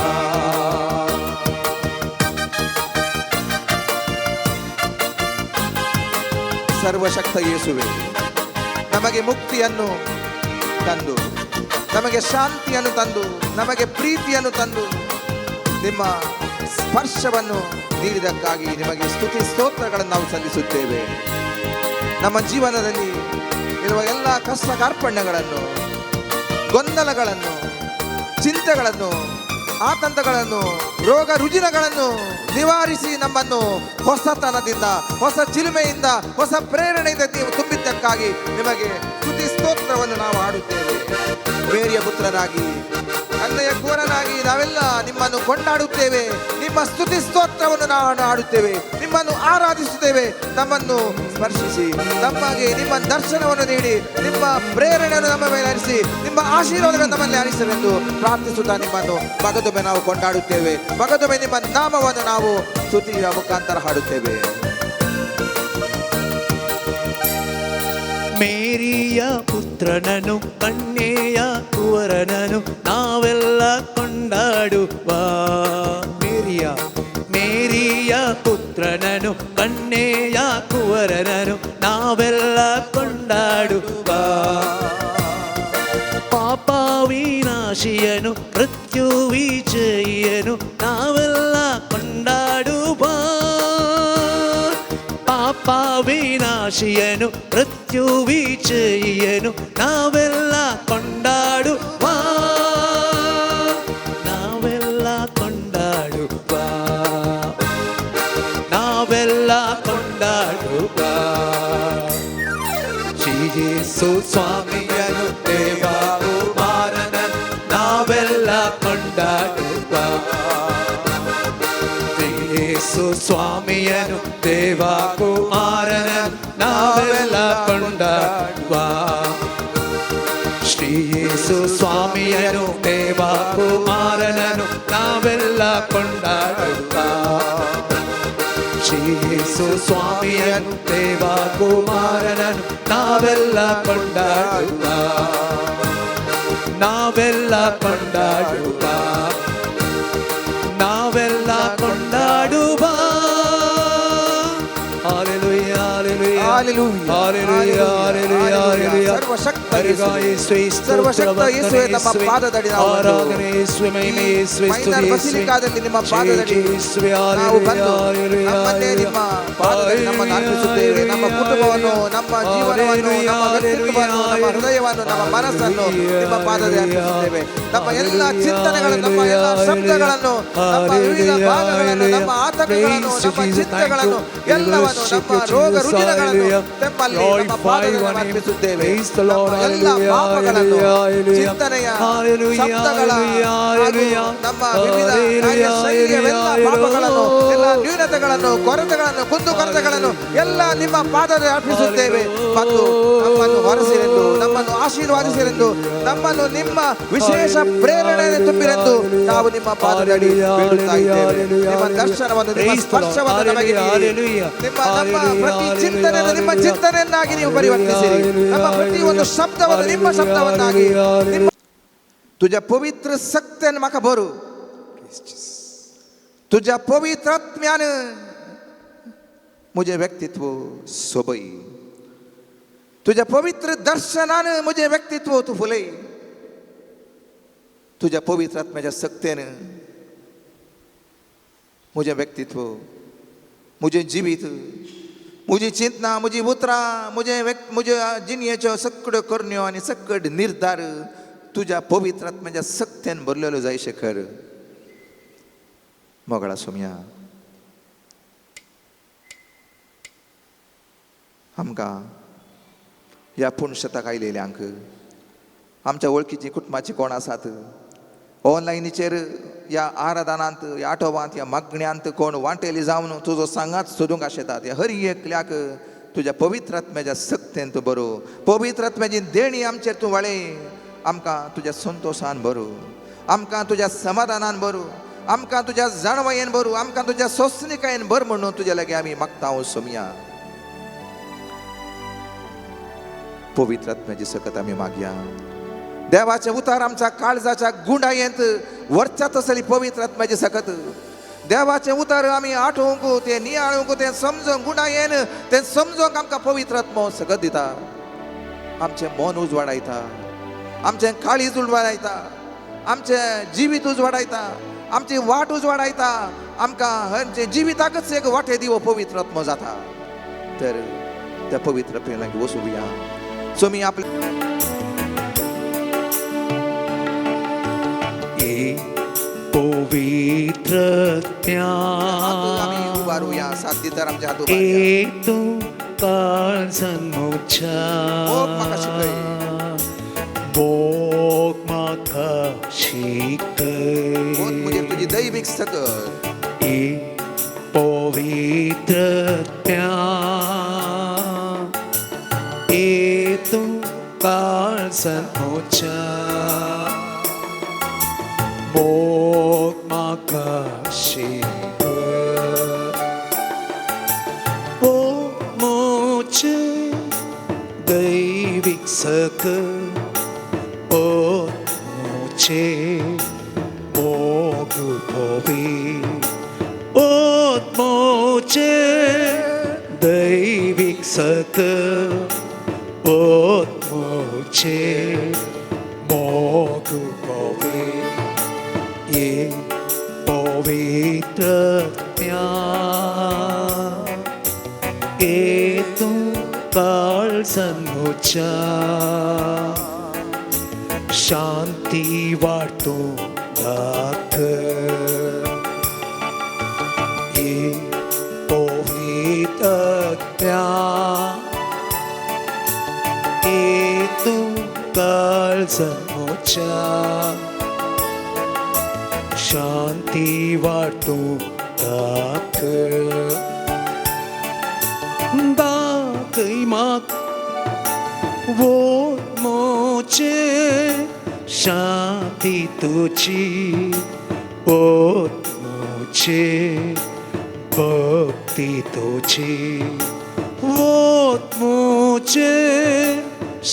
Speaker 2: ಸರ್ವಶಕ್ತ ಯೇಸುವೆ ನಮಗೆ ಮುಕ್ತಿಯನ್ನು ತಂದು ನಮಗೆ ಶಾಂತಿಯನ್ನು ತಂದು ನಮಗೆ ಪ್ರೀತಿಯನ್ನು ತಂದು ನಿಮ್ಮ ಸ್ಪರ್ಶವನ್ನು ನೀಡಿದಕ್ಕಾಗಿ ನಿಮಗೆ ಸ್ತುತಿ ಸ್ತೋತ್ರಗಳನ್ನು ನಾವು ಸಲ್ಲಿಸುತ್ತೇವೆ. ನಮ್ಮ ಜೀವನದಲ್ಲಿ ಇರುವ ಎಲ್ಲ ಕಷ್ಟ ಕಾರ್ಪಣ್ಯಗಳನ್ನು ಗೊಂದಲಗಳನ್ನು ಚಿಂತೆಗಳನ್ನು ಆತಂಕಗಳನ್ನು ರೋಗ ರುಜಿನಗಳನ್ನು ನಿವಾರಿಸಿ ನಮ್ಮನ್ನು ಹೊಸತನದಿಂದ ಹೊಸ ಚಿಲುಮೆಯಿಂದ ಹೊಸ ಪ್ರೇರಣೆಯಿಂದ ನೀವು ತುಂಬಿದ್ದಕ್ಕಾಗಿ ನಿಮಗೆ ಸ್ತುತಿ ಸ್ತೋತ್ರವನ್ನು ನಾವು ಹಾಡುತ್ತೇವೆ. ಮೇರಿಯ ಪುತ್ರನಾಗಿ ಕನ್ನೆಯ ಕುವರನಾಗಿ ನಾವೆಲ್ಲ ನಿಮ್ಮನ್ನು ಕೊಂಡಾಡುತ್ತೇವೆ. ನಿಮ್ಮ ಸ್ತುತಿ ಸ್ತೋತ್ರವನ್ನು ನಾವು ಹಾಡುತ್ತೇವೆ, ನಿಮ್ಮನ್ನು ಆರಾಧಿಸುತ್ತೇವೆ. ನಮ್ಮನ್ನು ಸ್ಪರ್ಶಿಸಿ ನಮಗೆ ನಿಮ್ಮ ದರ್ಶನವನ್ನು ನೀಡಿ ನಿಮ್ಮ ಪ್ರೇರಣೆಯನ್ನು ನಮ್ಮ ಮೇಲೆ ಹರಿಸಿ ನಿಮ್ಮ ಆಶೀರ್ವಾದಗಳನ್ನು ನಮ್ಮಲ್ಲಿ ಹರಿಸಲೆಂದು ಪ್ರಾರ್ಥಿಸುತ್ತಾ ನಿಮ್ಮನ್ನು ಮಗದೊಮ್ಮೆ ನಾವು ಕೊಂಡಾಡುತ್ತೇವೆ. ಮಗದೊಮ್ಮೆ ನಿಮ್ಮ ನಾಮವನ್ನು ನಾವು ಸ್ತುತಿಯ ಮುಖಾಂತರ ಹಾಡುತ್ತೇವೆ.
Speaker 4: ಮೇರಿಯ ಪುತ್ರನನು ಕನ್ಯೆಯ ಕುವರನನು ನಾವೆಲ್ಲ ಕೊಂಡಾಡುವ ಮೇರಿಯ ಪುತ್ರನನು ಕನ್ಯೆಯ ಕುವರನನು ನಾವೆಲ್ಲ ಕೊಂಡಾಡುವ ಪಾಪ ವಿನಾಶಿಯನು ಮೃತ್ಯು ವಿಜಯನು ನಾವೆಲ್ಲ ಕೊಂಡಾಡುವ ಪಾಪ ವಿನಾಶಿಯನು ಮೃತ್ಯು ವಿಜಯನು ನಾವೆಲ್ಲ ಕೊಂಡಾಡುವ ನಾವೆಲ್ಲ ಕೊಂಡಾಡುವ ನಾವೆಲ್ಲ ಕೊಂಡಾಡುವ ಶ್ರೀ ಯೇಸು ಸ್ವಾಮಿಯನು ದೇವ ಕುಮಾರನನು ನಾವೆಲ್ಲ ಕೊಂಡಾಡುವ ಯೇಸು ಸ್ವಾಮಿಯನು ದೇವ ಕುಮಾರನನು ನಾವೆಲ್ಲ ಕೊಂಡಾಡುವ ಶ್ರೀ ಯೇಸು ಸ್ವಾಮಿಯನು ದೇವ ಕುಮಾರನನು ನಾವೆಲ್ಲ ಕೊಂಡಾಡುವ ಶ್ರೀ ಯೇಸು ಸ್ವಾಮಿಯನು ದೇವ ಕುಮಾರನನು ನಾವೆಲ್ಲ ಕೊಂಡಾಡುವ ನಾವೆಲ್ಲ ಕೊಂಡಾಡುವ ನಾವೆಲ್ಲ ಕೊಂಡಾಡುವ Hallelujah, hallelujah, hallelujah, hallelujah, hallelujah.
Speaker 2: ಸರ್ವಶಕ್ತ ಯೇಸುವೇ ನಮ್ಮ ಪಾದದಡಿ ನಾವು
Speaker 4: ಆರಾಧನೆ ಯೇಸುವೇ ಮಹಿಮೆ ಯೇಸುವೇ ಸ್ತುತಿ
Speaker 2: ಬಸಿಲಿಕಾದಲ್ಲಿ ನಿಮ್ಮ ಪಾದದಡಿ ನಾವು ಬಂದು ನಮ್ಮನ್ನೇ ನಿಮ್ಮ ಪಾದದಲ್ಲಿ ನಮ್ಮನ್ನು ಅರ್ಪಿಸುತ್ತೇವೆ. ನಮ್ಮ ಕುಟುಂಬವನ್ನು ನಮ್ಮ ಜೀವನವನ್ನು ನಮ್ಮ ವ್ಯಕ್ತಿತ್ವವನ್ನು ನಮ್ಮ ಹೃದಯವನ್ನು ನಮ್ಮ ಮನಸ್ಸನ್ನು ನಿಮ್ಮ ಪಾದದಲ್ಲಿ ಅರ್ಪಿಸುತ್ತೇವೆ. ನಮ್ಮ ಎಲ್ಲ ಚಿಂತನೆಗಳನ್ನು ನಮ್ಮ ಎಲ್ಲ ಶಬ್ದಗಳನ್ನು ನಮ್ಮ ವಿವಿಧ ಭಾಗಗಳನ್ನು ನಮ್ಮ ಆತಂಕಗಳನ್ನು ನಮ್ಮ ಚಿಂತೆಗಳನ್ನು ಎಲ್ಲವನ್ನು ನಮ್ಮ ರೋಗ ರುಜಿನಗಳನ್ನು ತೆಮ್ಮಲ್ಲಿ ನಮ್ಮ ಪಾದದಲ್ಲಿ ಅರ್ಪಿಸುತ್ತೇವೆ. ಎಲ್ಲ ಪಾಪಗಳನ್ನು ಚಿಂತನೆಯ ಶಬ್ದಗಳ ನಮ್ಮ ವಿವಿಧ ಕಾರ್ಯಶೈಲಿಯ ಎಲ್ಲ ಪಾಪಗಳನ್ನು ಎಲ್ಲ ನ್ಯೂನತೆಗಳನ್ನು ಕೊರತೆಗಳನ್ನು ಕುಂದುಕೊರತೆಗಳನ್ನು ಎಲ್ಲ ನಿಮ್ಮ ಪಾದದಲ್ಲಿ ಅರ್ಪಿಸುತ್ತೇವೆ. ಮತ್ತು ನಮ್ಮನ್ನು ಹೊರಸಿರೆಂದು ನಮ್ಮನ್ನು ಆಶೀರ್ವಾದಿಸಿರೆಂದು ನಮ್ಮನ್ನು ನಿಮ್ಮ ವಿಶೇಷ ಪ್ರೇರಣೆಯನ್ನು ತುಂಬಿರೆಂದು ನಾವು ನಿಮ್ಮ ಪಾದದಲ್ಲಿ ಬೇಡುತ್ತಾ ಇದ್ದೇವೆ. ನಿಮ್ಮ ದರ್ಶನವನ್ನು ನಿಮ್ಮ ಸ್ಪರ್ಶವನ್ನು ನಮಗೆ ನೀಡಿ. ನಮ್ಮ ಪ್ರತಿ ಚಿಂತನೆಯನ್ನು ನಿಮ್ಮ ಚಿಂತನೆಯನ್ನಾಗಿ ನೀವು ಪರಿವರ್ತಿಸಿರಿ. ನಮ್ಮ ಪ್ರತಿಯೊಂದು ಶಬ್ದವನ್ನು ನಿಮ್ಮ ಶಬ್ದವನ್ನಾಗಿ तुझ्या पवित्र सत्यान म्हाका भरू तुझ्या पवित्र आत्म्यान मुझे व्यक्तित्व सोबई. तुझ्या पवित्र दर्शनानं मुझे व्यक्तित्व तू फुलई. तुझ्या पवित्र आत्म्याच्या सक्तेनं मुझे व्यक्तित्व, मुझे जीवित, मुझी चिंतना, मुझी उतरा, मुझे जिनियाच्या सगळं करण्यो आणि सगळं निर्धार तुझ्या पवित्र आत्म्याच्या सक्त्यान भरलेलो जाय शेखर. मोगळा सोम्या आमकां ह्या पुणशताक आयलेल्यांक आमच्या वळखीची कुटुंबाची कोण आसात, ऑनलायनीचेर ह्या आराधनांत, ह्या आठोबांत, ह्या मागण्यांत कोण वांटेली जावन तुजो सांगात सोदूंक आशेतात, ह्या हर एकल्याक तुज्या पवित्र आत्म्याच्या सक्तेन तूं बरो, पवित्र आत्म्याची देणी आमचेर तूं वाडय. आमकां तुज्या संतोशान भरो, आमकां तुज्या समाधानान भरो, आमकां तुज्या जाणवायेन भरो, आमकां तुज्या सोसणिकायेन भर म्हणून तुज्या लागीं आमी मागता सोमया. पवित्र आत्म्याची सकत आमी मागया. देवाचे उतार आमच्या काळजाच्या गुंडायेंत वरच्यात असली पवित्र आत्म्याची सकत. देवाचे उतार आमी आठवूंक, ते नियाळूंक, ते समजूंक गुंडायेन ते समजूंक आमकां पवित्र आत्मो सकत दिता. आमचें मन उजवाडायता, आमचें काळीज उजवाडायता, आमचें जिवीत उजवाडायता, आमची वाट उजवाडायता. आमकां आमचे जिविताकच एक वाटे दिवो पवित्र आत्मो जाता. तर त्या पवित्र प्रेमाक वसूया. सो मी आपल्या
Speaker 4: पवित्र
Speaker 2: आम्ही उभारूया. साथ दितार आमच्या हात उभारूया.
Speaker 4: तू काळजान मोच्या बोग म्हाका शिकय.
Speaker 2: म्हणजे तुझी दैविक सकत
Speaker 4: पवित्र तू काळजान मोच्या बोग म्हाका शिकय. मोचे दैविक सकत मोचे मोग भोवी मोचे दैविक सकत मोचे मोग भोवी. ये पवित्र तू काळजान मोच्या शांती वाटतो दाखय. ये पवित्र तू काळजान मोच्या शांती वाटतो दाखय. दाखय म्हाका वो मोचे शांती तुझी ओत मोचे भक्ती तुझी ओत मोचे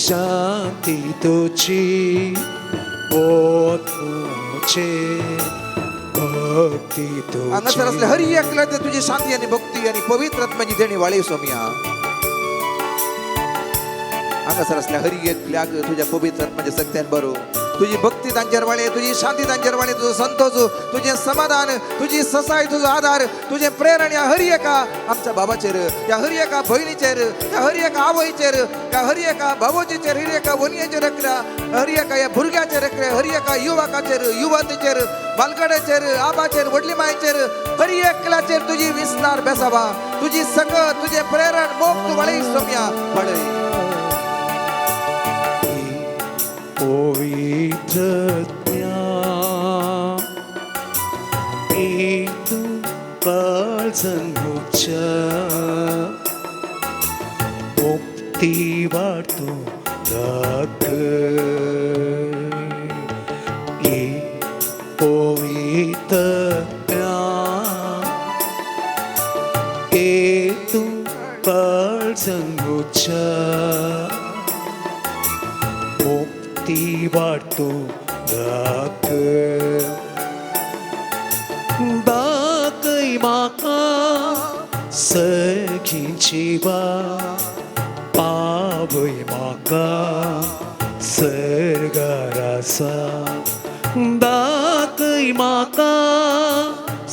Speaker 4: शांती तुझी ओत मोचे भक्ती
Speaker 2: हांगासर असले हर एकल्या ते तुझी शांती आणि भक्ती आणि पवित्र आत्म्याची देणी वाळी सोम्या. हांगासर असल्या हर एकल्याक तुझ्या पवित्र आत्म्याच्या सक्त्यान बरो, तुझी भक्ती तांचेर वाळे, तुझी शांती तांचेर वाळे, तुझो संतोष, तुझे समाधान, तुझी ससाय, तुझो आधार, तुझे प्रेरण या हर एका आमच्या बाबाचेर, या हर एका बहिणीचेर, या हर एका आवयचेर, या हर एका भावोजीचेर, हर एका वनयेचेर रखल्या, हर एका या भुरग्याचेर रखल्या, हर एका युवकाचेर, युवतीचेर, बालगड्याचेर, आबाचेर, वडली मायचेर, हर एकल्याचेर तुझी विस्तार बेसावा, तुझी सकत, तुझे प्रेरण मोग तू वळई सोम्या वळई.
Speaker 4: पवित्र तू काळजान मोच्या मुक्ती वाटतो दाखय. पवित्र तू काळजान मोच्या मुक्ती वाटतो दाखय. दाखय म्हाका सख्या सर्गींचीवा पावय म्हाका सर्गारासा दाखय म्हाका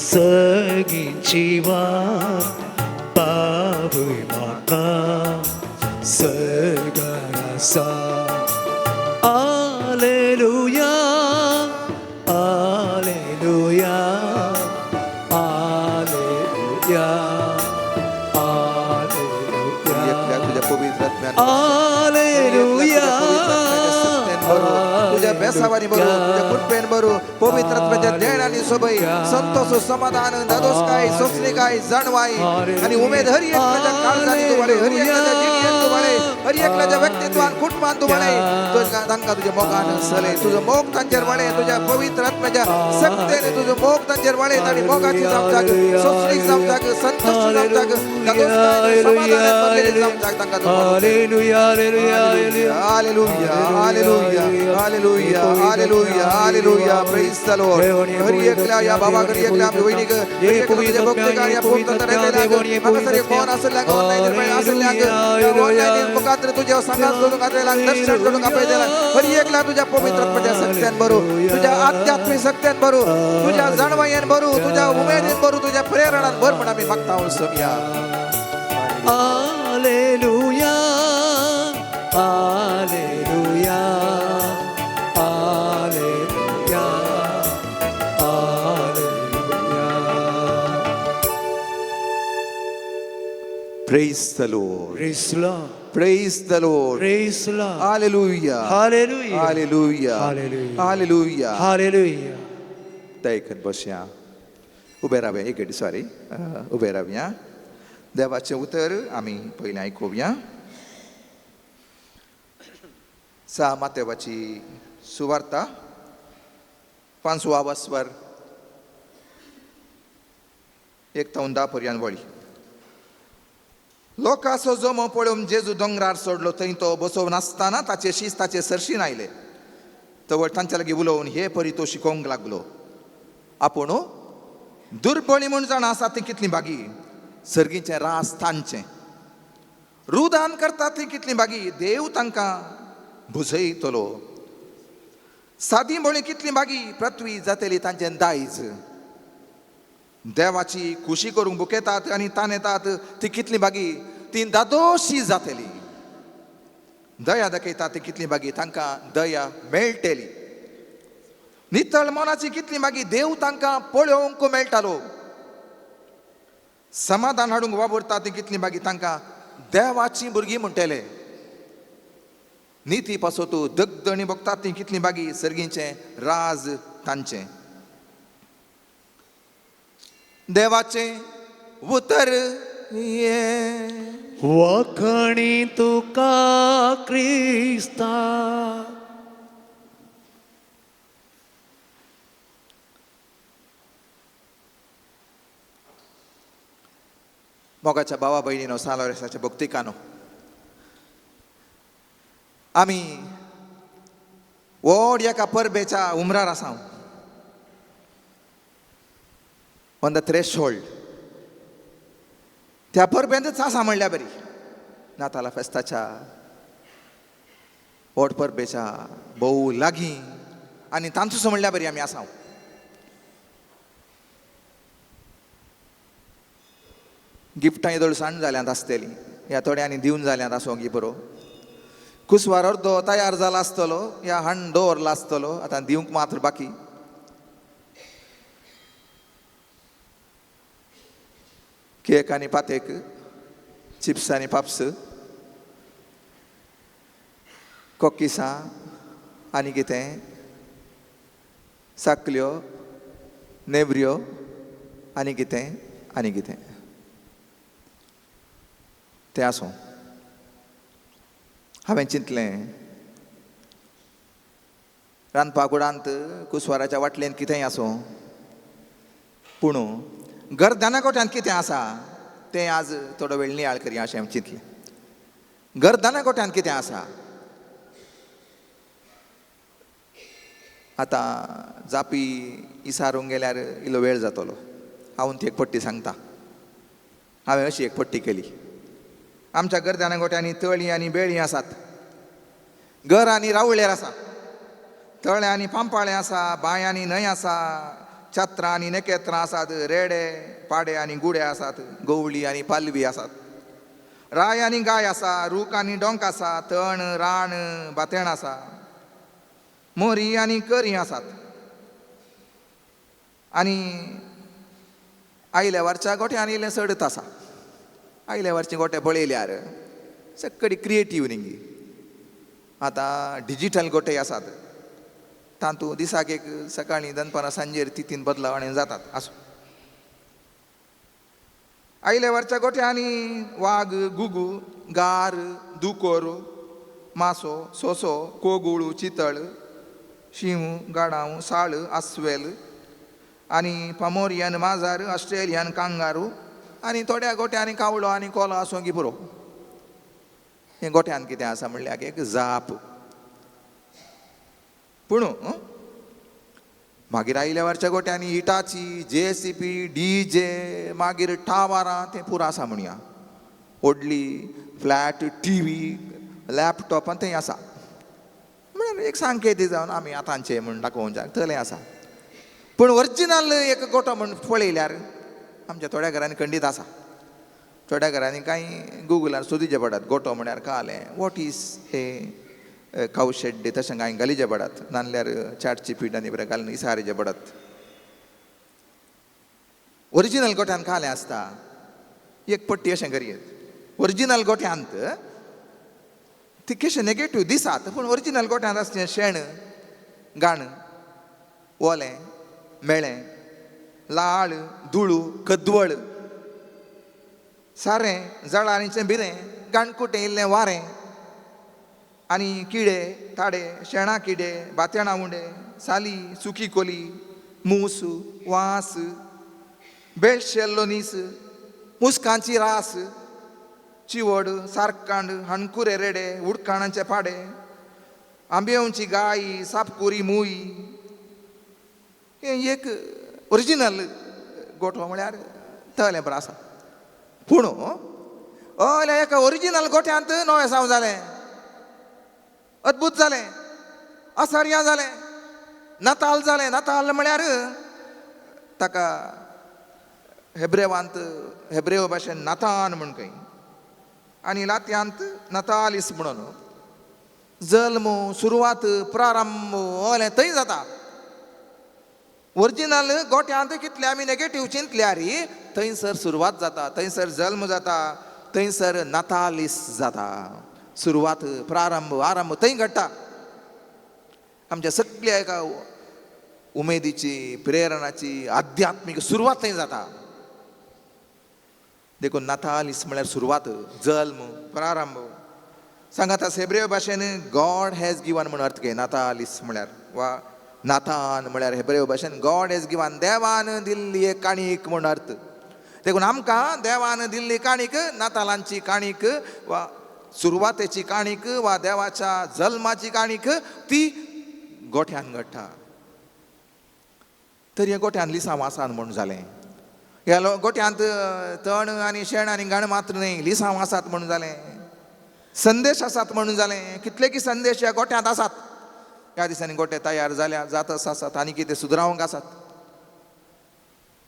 Speaker 4: सर्गींचीवा पावय म्हाका सर्गारासा Alleluia, Alleluia, Alleluia,
Speaker 2: तुझ्या पवित्र आत्म्याने
Speaker 4: Alleluia.
Speaker 2: तुझ्या बेसावानी बरो तुझ्या कृपेन बरो पवित्र आत्म्याच्या देण आणि सोबई संतोष समाधान दादोसकाय सोसणीकाय जाणवाई आणि उमेद हर एकल्याच्या काळजानी तू वाडे हर एकल्याच्या जिणेत तू वाडे हर एकल्याच्या व्यक्तित्वान कुटुंबान तू वाडे तुझ्या तांका तुझ्या मोगान सले तुझं मोग तांचेर वाडे तुझ्या पवित्र आत्म्याच्या शक्तीने तुझं मोग तांचेर वाडे आणि मोगाची जामजाग सोसणीक जामजाग संतोष जामजाग दादोसकाय समाधान भरलेली जामजाग तांका तू
Speaker 4: Alleluia, Alleluia, Alleluia.
Speaker 2: Hallelujah, hallelujah, hallelujah, hallelujah, hallelujah. Praise the Lord. घरी एकल्या या बाबा घरी एकल्या आम्ही वैनिक तुझ्या भक्तगार या पूर्ण तरेला म्हाका सरी फोन असल्या ऑनलाइन पण असल्या ऑनलाइन मुखात्र तुझ्या संघात करून काढलेला दर्शन करून आपल्याला घरी एकल्या तुझ्या पवित्र आत्म्याच्या शक्त्यान भरू तुझ्या आध्यात्मिक शक्त्यान भरू तुझ्या जाणवायेन भरू तुझ्या उमेदीन भरू तुझ्या प्रेरणान भर म्हणून आम्ही मागता आहोत सोमिया.
Speaker 4: Alleluia, Alleluia, Alleluia, Alleluia.
Speaker 2: Praise the Lord.
Speaker 4: Praise the Lord,
Speaker 2: Praise the Lord.
Speaker 4: praise the Lord.
Speaker 2: Hallelujah.
Speaker 4: Hallelujah,
Speaker 2: Hallelujah.
Speaker 4: Hallelujah.
Speaker 2: Hallelujah.
Speaker 4: Hallelujah.
Speaker 2: दयकन बसया उबे रावया एक घडी सॉरी उबे रावया देवाचे उतर आम्ही पहिले ऐकूया. सहा मातेवाची सुवार्ता 5वा वस्वर 1-10 पर्यंत वळी. लोकांचो जमो पळोवन जेजू दोंगरार सोडलो थंय तो बसोवन आसतना ताचे शिस्ताचे सरशीन आयले तवळ तांच्या लागीं उलोवन हे परी तो शिकोवंक लागलो. आपूण दुर्बळी म्हूण जाणा आसा ती कितली बागी सर्गीचें रास तांचें रुदान करता ती कितली बागी देव तांकां बुजयतलो. सादी बोळी कितली बागी पृथ्वी जातली तांचें दायज. देवाची खुशी करूंक बुकेतात आनी तानेतात ती कितली बागी ती दादोशी जातली. दया दाखयता ती कितली बागी तांकां दया मेळटली. नितळ मनाची कितली बागी देव तांकां पळोवंक मेळटालो. समाधान हाडूंक वावरता ती कितली बागी तांकां देवाची भुरगीं म्हणटले. नीती पासो तूं दगदणी बगतात ती कितली बागी सर्गीचें राज तांचें. देवाचें उतर ये
Speaker 4: वखणी तुका क्रिस्ता
Speaker 2: मोगाच्या भावा भयणीनो सालोरेसाच्या भक्तिकानो आमी व्हड एका परबेच्या उमरार आसा ऑन द थ्रेशोल्ड. त्या परबेंतच आसा म्हणल्यार बरी. नाताला फेस्ताच्या व्हड परबेच्या भोव लागीं आनी तांचो म्हणल्यार बरी आमी आसा. गिफ्टां येदोळसाण जाल्यांत आसतली ह्या थोड्यांनी दिवन जाल्यांत आसूंक बरो. कुसवार अर्दो तयार जाला आसतलो या हांड दवरला आसतलो आतां दिवंक मात्र बाकी. केक आनी पातेक चिप्स आनी पाप्स कोकिसां आनी कितें साकल्यो नेवऱ्यो आनी कितें तें आसूं. हांवें चिंतलें रांदपा कुडांत कुसवाराच्या वाटलेंत कितेंय आसूं पूण गर्दाना कोट्यांत कितें आसा तें आज थोडो वेळ नियाळ करया अशें हांवें चिंतलें. गर्दाना कोट्यांत कितें आसा आतां जापी इसारूंक गेल्यार इल्लो वेळ जातलो. हांव ती एक पट्टी सांगता. हांवें अशी एक पट्टी केली. आमच्या गर्द्याना गोट्यांनी तळी आनी बेळी आसात, घर आनी रावळेर आसा, तळे आनी पांपाळे आसा, बांय आनी न्हंय आसा, छत्रां आनी नखेत्रां आसात, रेडे पाडे आनी गुडे आसात, गवळी आनी पालवी आसात, राय आनी गाय आसा, रूख आनी डोंक आसा, तण रान बातेण आसा, मोरी आनी करी आसात. आनी आयल्या वरच्या गोठ्यान इल्लें सडत आसा. आयल्या वरचे गोठे पळयल्यार सक्कडी क्रिएटीव न्ही. आतां डिजिटल गोठे आसात, तातूंत दिसाक एक सकाळीं दनपारां सांजेर तितीन बदलावणे जातात. आसूं, आयल्या वरच्या गोठ्यांनी वाग, गुगू, गार, दुकोर, मासो, सोसो, कोगुळ, चितळ, शिंव, गाडाव, साळ, आस्वेल आनी पामोरियन माजर, ऑस्ट्रेलियन कांगारू आनी थोड्या गोठ्यांनी कावळो आनी कोलो आसूं की पुरो. हे गोठ्यान कितें आसा म्हणल्यार एक जाप. पूण मागीर आयल्या वरच्या गोठ्यांनी इटाची, JCB, DJ, मागीर टावरां तें पुरो आसा म्हणया. व्हडली फ्लॅट TV, लॅपटॉप थंय आसा. म्हळ्यार एक सांकेती जावन आमी आतांचे म्हण दाखोवंक थंय आसा. पूण ओरिजिनल एक गोठो म्हण पळयल्यार आमच्या थोड्या घरांनी खंडीत आसा. थोड्या घरांनी कांय गुगलार सोदिचें पडत. गोठो म्हळ्यार कळलें, वॉट इज हे काव शेड तशें कांय घालिचें पडत. नाजाल्यार ChatGPT आनी बरें घालून विचारचें पडत. ओरिजिनल गोठ्यान कळलें आसता. एक पट्टी अशें करीत. ओरिजिनल गोठ्यांत ती कशें नेगेटीव दिसात, पूण ओरिजिनल गोठ्यांत आसचें शेण, गाण, ओलें, मेळें, लाळ, धुळू, कद्वळ, सारें, जळारीचें बिरें, गाणकुटें इल्लें वारें आनी किडे, ताडे, शेणा किडे, बातेणां उंडे, साली, सुकी कोली, मूस, वास, बेळशेल्लो नीस, मुस्कांची रास, चिवड, सारकांड, हणकुरे रेडे, उडकाणांचे पाडे, आंब्योंची गाय, सापकुरी मूय. हें एक ओरिजिनल गोठो म्हळ्यार थंय बरो आसा. पूण हय एका ओरिजिनल गोठ्यांत नवें साव जालें, अद्भुत जालें, आसार्या जालें, नाताल जालें. नाताल म्हळ्यार ताका हेब्रेव भाशेन नातान म्हण खंय आनी लात्यांत नातालिस म्हणून. जल्म, सुरवात, प्रारंभ हय थंय जाता. ओरिजिनल गोठ्यांत कितले आमी नेगेटीव चिंतल्यार थंयसर सुरवात जाता, थंयसर जल्म जाता, थंयसर नातालिस जाता. सुरवात, प्रारंभ, आरंभ थंय घडटा. आमच्या सगळ्या एका उमेदीची, प्रेरणाची, आध्यात्मीक सुरवात थंय जाता. देखून नातालिस म्हळ्यार सुरवात, जल्म, प्रारंभ. सांगात हेब्रेव भाशेन गॉड हॅज गिवन म्हण अर्थ घे. नातालिस म्हळ्यार वा नातान म्हळ्यार हेब्रेव भाशेन गॉड हॅज गिवन, देवान दिल्ली एक काणीक म्हण अर्थ. देखून आमकां देवान दिल्ली काणीक, नातालांची काणीक वा सुरवातेची काणीक वा देवाच्या जल्माची काणीक ती गोठ्यान घडटा. तरी ह्या गोठ्यान लिसांव आसात म्हूण जालें. ह्या गोठ्यांत तण आनी शेण आनी गाण मात्र न्ही, लिसांव आसात म्हणून जालें. संदेश आसात म्हणून जालें. कितले की संदेश ह्या गोठ्यांत आसात. ह्या दिसांनी गोठे तयार जाल्या जातच आसात आनी कितें सुदरावंक आसात.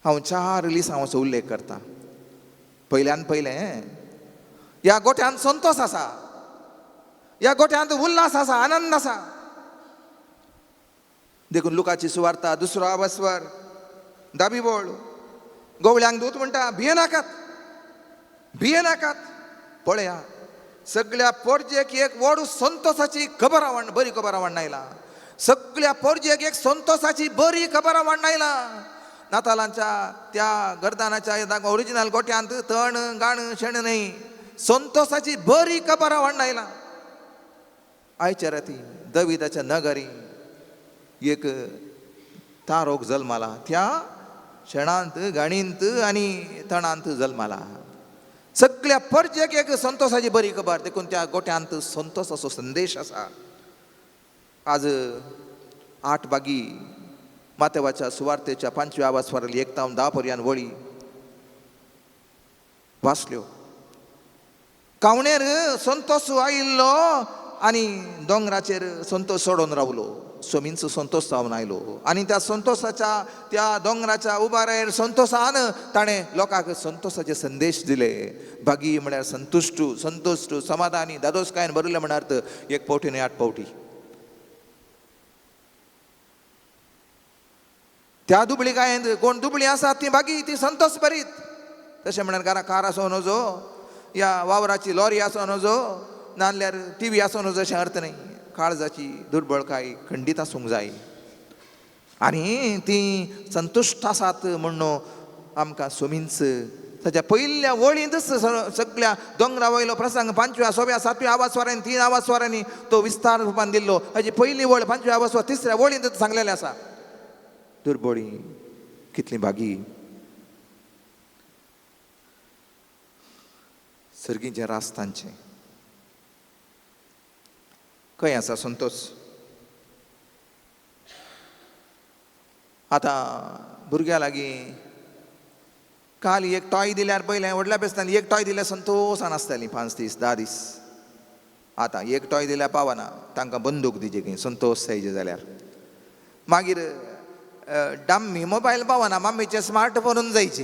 Speaker 2: हांव 4 लिसांवाचो उल्लेख करतां. पयल्यान पयलें ह्या गोठ्यांत संतोश आसा. ह्या गोठ्यांत उल्हास आसा, आनंद आसा. देखून लुकाची सुवार्ता 2 अवस्वर 10 बोळ गवळ्यांक दूत म्हणटा, भियेनाकात, भियेनाकात. पळया सगळ्या पोरजेक एक व्हड संतोषाची खबर बरी खबर आवडनायला. सगळ्या पोरजेक एक संतोषाची बरी खबर आवडनायला. नातालांच्या त्या गर्दानाच्या ओरिजिनल गोठ्यांत तण गाण शेण न्ही, संतोषाची बरी खबर आवडनायला. आयच्या राती दविदाच्या नगरी एक तारोक जल्माला. त्या शेणांत, गाणींत आनी तणांत जल्माला. सगळ्या परजेक एक संतोषाची बरी खबर. देखून त्या गोठ्यांत संतोषाचो संदेश आसा. आज 8 बागी मातेवाच्या सुवार्तेच्या 5व्या अवस्वराली 1 ते 10 पर्यंत वळी वाचल्यो. कावणेर संतोष आयिल्लो आनी दोंगराचेर संतोष सोडून रावलो. स्वामींचो संतोष जावन आयलो आनी त्या संतोषाच्या त्या दोंगराच्या उबारेर संतोषान ताणें लोकांक संतोषाचे संदेश दिले. भागी म्हळ्यार संतुष्ट समाधानी दादोसकायेन बरयलें म्हणात एक पावटी न्हय 8 पावटी. त्या दुबळी गायेंत कोण दुबळी आसात ती भागी ती संतोष बरीत. तशें म्हळ्यार घरा कार आसो नजो या वावराची लॉरी आसो नजो नाल्यार टीव्ही आसो नजो अशें अर्थ न्हय. काळजाची दुर्बळकाय खंडीत आसूंक जाय आनी ती संतुश्ट आसात म्हणून आमकां स्वामींच ताच्या पयल्या वळींतच सगळ्या दोंगरा वयलो प्रसंग 5व्या 6व्या 7व्या आवास्वारांनी 3 आवास्वारांनी तो विस्तार रुपान दिल्लो. हाजी पयली वळ 5व्या आवास्वार 3ऱ्या वळींतच सांगलेलें आसा. दुर्बळी कितली भागी सर्गीचें रास तांचें खंय आसा संतोष. आतां भुरग्यां लागीं काल एक टॉय दिल्यार पयलें व्हडल्या बेस्तांनी एक टॉय दिल्यार संतोशान आसतालीं 5 दीस 10 दीस. आतां एक टॉय दिल्यार पावना तांकां बंदूक दिजे खंय संतोश जायचे जाल्यार. मागीर डाम्मी मोबायल पावना मम्मीचे स्मार्टफोनूच जायचे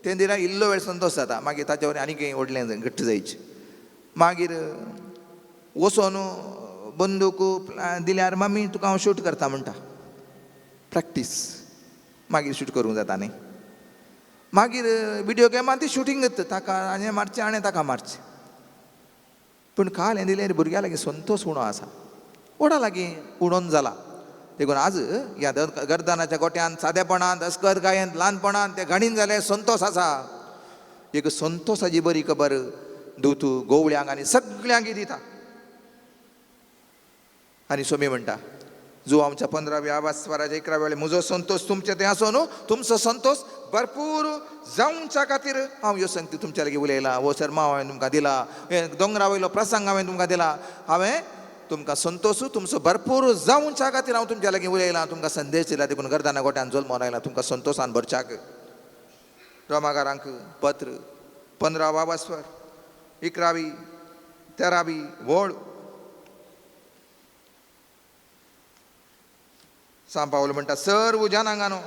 Speaker 2: तें दिल्यार इल्लो वेळ संतोश जाता. मागीर ताचे वरें आनी खंय व्हडलें घट्ट जायचें. मागीर वचोन बंदूक दिल्यार मम्मी तुका हांव शूट करता म्हणटा. प्रॅक्टीस मागीर शूट करूंक जाता न्ही. मागीर विडियो गेमान ती शुटींग ताका आनी मारचें आनी ताका मारचें. पूण काल हें दिलें भुरग्यां लागीं संतोष उणो आसा. कोणा लागीं उणोवन जाला देखून आज ह्या गर्दनाच्या गोट्यान सादेपणांत अस्कर गायेंत ल्हानपणांत ते घाणीन जाले संतोष आसा. एक संतोषाची बरी खबर दोतू गोवळ्यांक आनी सगळ्यांक दिता. आनी स्वामी म्हणटा जो आमच्या 15व्या आवास्वाराच्या 11 वेळे म्हजो संतोष तुमचे ते आसो न्हू तुमचो संतोष भरपूर जावच्या खातीर हांव ह्यो संगती तुमच्या लागीं उलयला. हो शर्मा हांवें तुमकां दिला. दोंगरा वयलो प्रसंग हांवें तुमकां दिला. हांवें तुमकां संतोश तुमचो भरपूर जावच्या खातीर हांव तुमच्या लागीं उलयलां. तुमकां संदेश दिला देखून गर्दाना गोट्यान जल्मोन आयला. तुमकां संतोशान भरच्याक. रोमाकारांक पत्र 15वा आवास्वार 11वी 13वी वळ सांब पावलो म्हणटा सर्व जानांगानो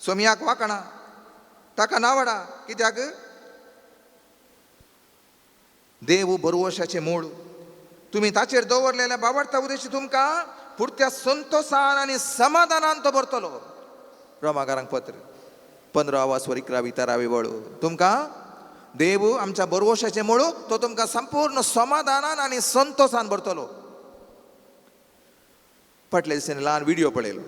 Speaker 2: स्वामियाक वाकणा ताका नावडा. कित्याक देव भरवशाचें मूळ तुमी ताचेर दवरलेल्या बावडता उद्देश तुमकां पुरत्या संतोशान आनी समाधानान तो भरतलो. रोमाकारांक पत्र 15वा आवास्वार 11वी 13वी वळ तुमकां देव आमच्या भरवशाचें मूळ तो तुमकां संपूर्ण समाधानान आनी संतोशान भरतलो. फाटल्या दिसांनी ल्हान व्हिडिओ पळयलो.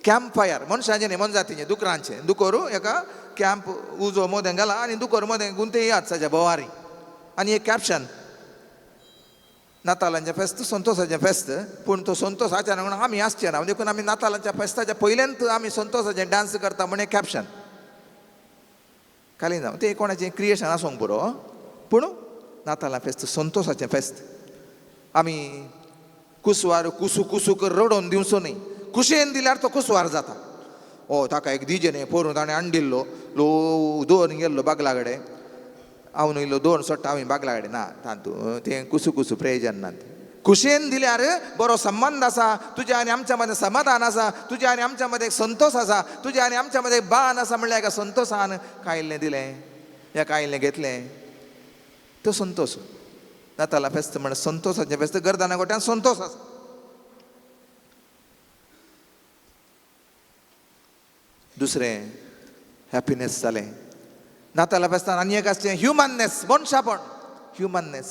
Speaker 2: कॅम्प फायर मनशांचें न्ही मनजातीचें दुकरांचें. दुकोर एका कॅम्प उजो मदें गेला आनी दुकोर मदें गुंते येयात साच्या भोवारी. आनी एक कॅप्शन नातालांचें फेस्त संतोशाचें फेस्त पूण तो संतोशाच्या म्हणून आमी आसचे ना देखून आमी नातालांच्या फेस्ताच्या पयल्यांत आमी संतोशाचें डान्स करता म्हण एक कॅप्शन खाली जावं तें कोणाचें क्रिएशन आसूंक पुरो. पूण नातालां फेस्त संतोशाचें फेस्त. आमी कुसवार कुसू कुसू कर रडोवन दिवचो न्ही. कुशेन दिल्यार तो कुसवार जाता. ताका एक दिजे न्ही पोरून ताणें हाडिल्लो लो दोन गेल्लो बागला कडेन हांव न्हयलो 2 सोडटा हांवें बागला कडेन ना तातूं तें कुसू कुसू प्रयोजन ना. कुशेन दिल्यार बरो संबंध आसा. तुज्या आनी आमच्या मदें समाधान आसा. तुज्या आनी आमच्या मदें संतोष आसा. तुज्या आनी आमच्या मदें बान आसा म्हणल्यार एका संतोशान कायल्लें दिलें या कायल्लें घेतलें तो संतोष. नाताला फेस्त म्हण संतोशाचें फेस्त गर्दाना गोट्यान संतोष आसा. दुसरें हॅपिनेस जालें. नाताला फेस्तान आनी एक आसचें ह्युमननेस मनशापण. ह्युमननेस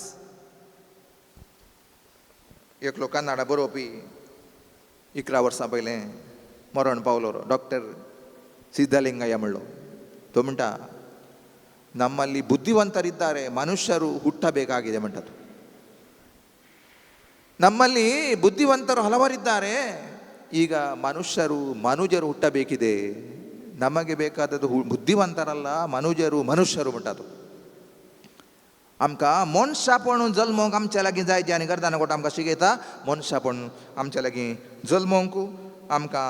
Speaker 2: एकलो कन्नाडा बरोवपी 11 वर्सां पयलें मरण पावलो डॉक्टर ಸಿದ್ಧಲಿಂಗಯ್ಯ म्हणलो. तो म्हणटा ನಮ್ಮಲ್ಲಿ ಬುದ್ಧಿವಂತರಿದ್ದಾರೆ ಮನುಷ್ಯರು ಹುಟ್ಟಬೇಕಾಗಿದೆ म्हणतात. ನಮ್ಮಲ್ಲಿ ಬುದ್ಧಿವಂತರು ಹಲವರಿದ್ದಾರೆ ಈಗ ಮನುಜರು ಹುಟ್ಟಬೇಕಿದೆ. ನಮಗೆ ಬೇಕಾದದ್ದು ಬುದ್ಧಿವಂತರಲ್ಲ ಮನುಜರು ಮನುಷ್ಯರು म्हणतात. आमकां मनशापण जल्मोंक आमच्या लागीं जाय जें आनी गर्दाना गोठ आमकां शिकयता. मनशापण आमच्या लागीं जल्मोंक आमकां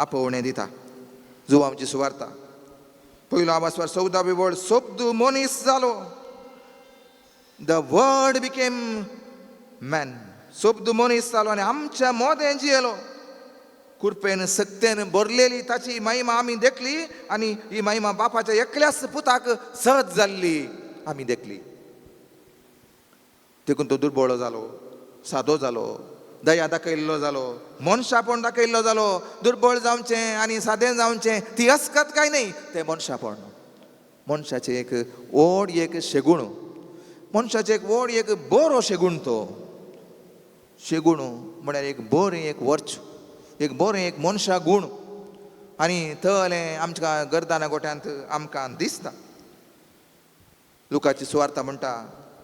Speaker 2: आपोवणें दिता. जुवांवची सुवार्ता 1 आवास्वार 14वी वळ सोबदू मनीस जालो. The word became man. सोबत मनीस जालो आनी आमच्या मोदें जियेलो. कृपेन सक्तेन भरलेली ताची महिमा आमी देखली आनी ही महिमा बापाच्या एकल्याच पुताक सहज जाल्ली आमी देखली. देखून तो दुर्बळ जालो, सादो जालो, दया दाखयल्लो जालो, मनशापण दाखयल्लो जालो. दुर्बळ जावचें आनी सादें जावचें ती अस्कत काय न्ही, तें मनशापण. मनशाचें एक व्हड एक शेगूण, मनशाचें एक व्हड एक बरो शेगूण. तो शेगूण म्हळ्यार एक बरें एक वर्च, एक बरें एक मनशा गूण. आनी थंय आमच्या गर्दाना गोठ्यांत आमकां दिसता. लुकाची सुवार्ता म्हणटा,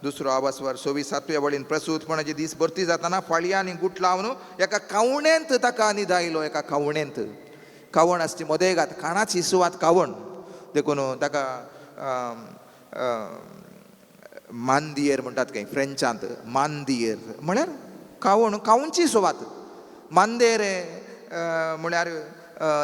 Speaker 2: दुसरो आवास्वर 26 वळीन प्रसूतपणाचे दीस भरती जाताना फाळयां आनी गुट लावन एका कावणेंत ताका न्हिदायलो. एका कावणेंत, कावण आसची मदेगात, काणाची सुवात कावण. देखून ताका मांदियेर म्हणटात काय फ्रेंचांत. मांदियेर म्हळ्यार कावण, कावूंची सुवात. मांदेर म्हळ्यार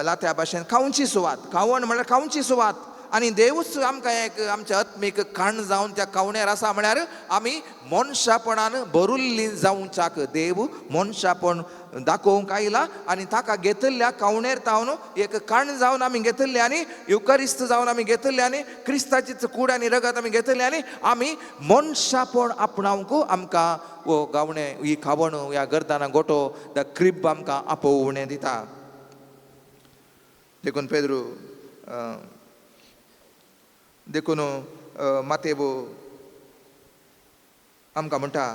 Speaker 2: लाथ्या भाशेन कावूंची सुवात. कावण म्हळ्यार कावूंची सुवात. आनी देवूच आमकां एक आमचे आत्मीक खाण जावन त्या कावण्यार आसा. म्हळ्यार आमी मनशापणान भरुल्ली जावच्याक देव मनशापण दाखोवंक आयला आनी ताका घेतल्ल्या कावण्यार तावन एक खाण जावन आमी घेतल्ले आनी युकरिस्त जावन आमी घेतल्ले आनी क्रिस्ताचीच कूड आनी रगत आमी घेतले आनी आमी मनशापण आपणावंक आमकां वो गावणे ही खावण ह्या गर्दाना गोठो द क्रिब आमकां आपोवणें दिता. देखून पेद्रू देखून मातेवो आमकां म्हणटा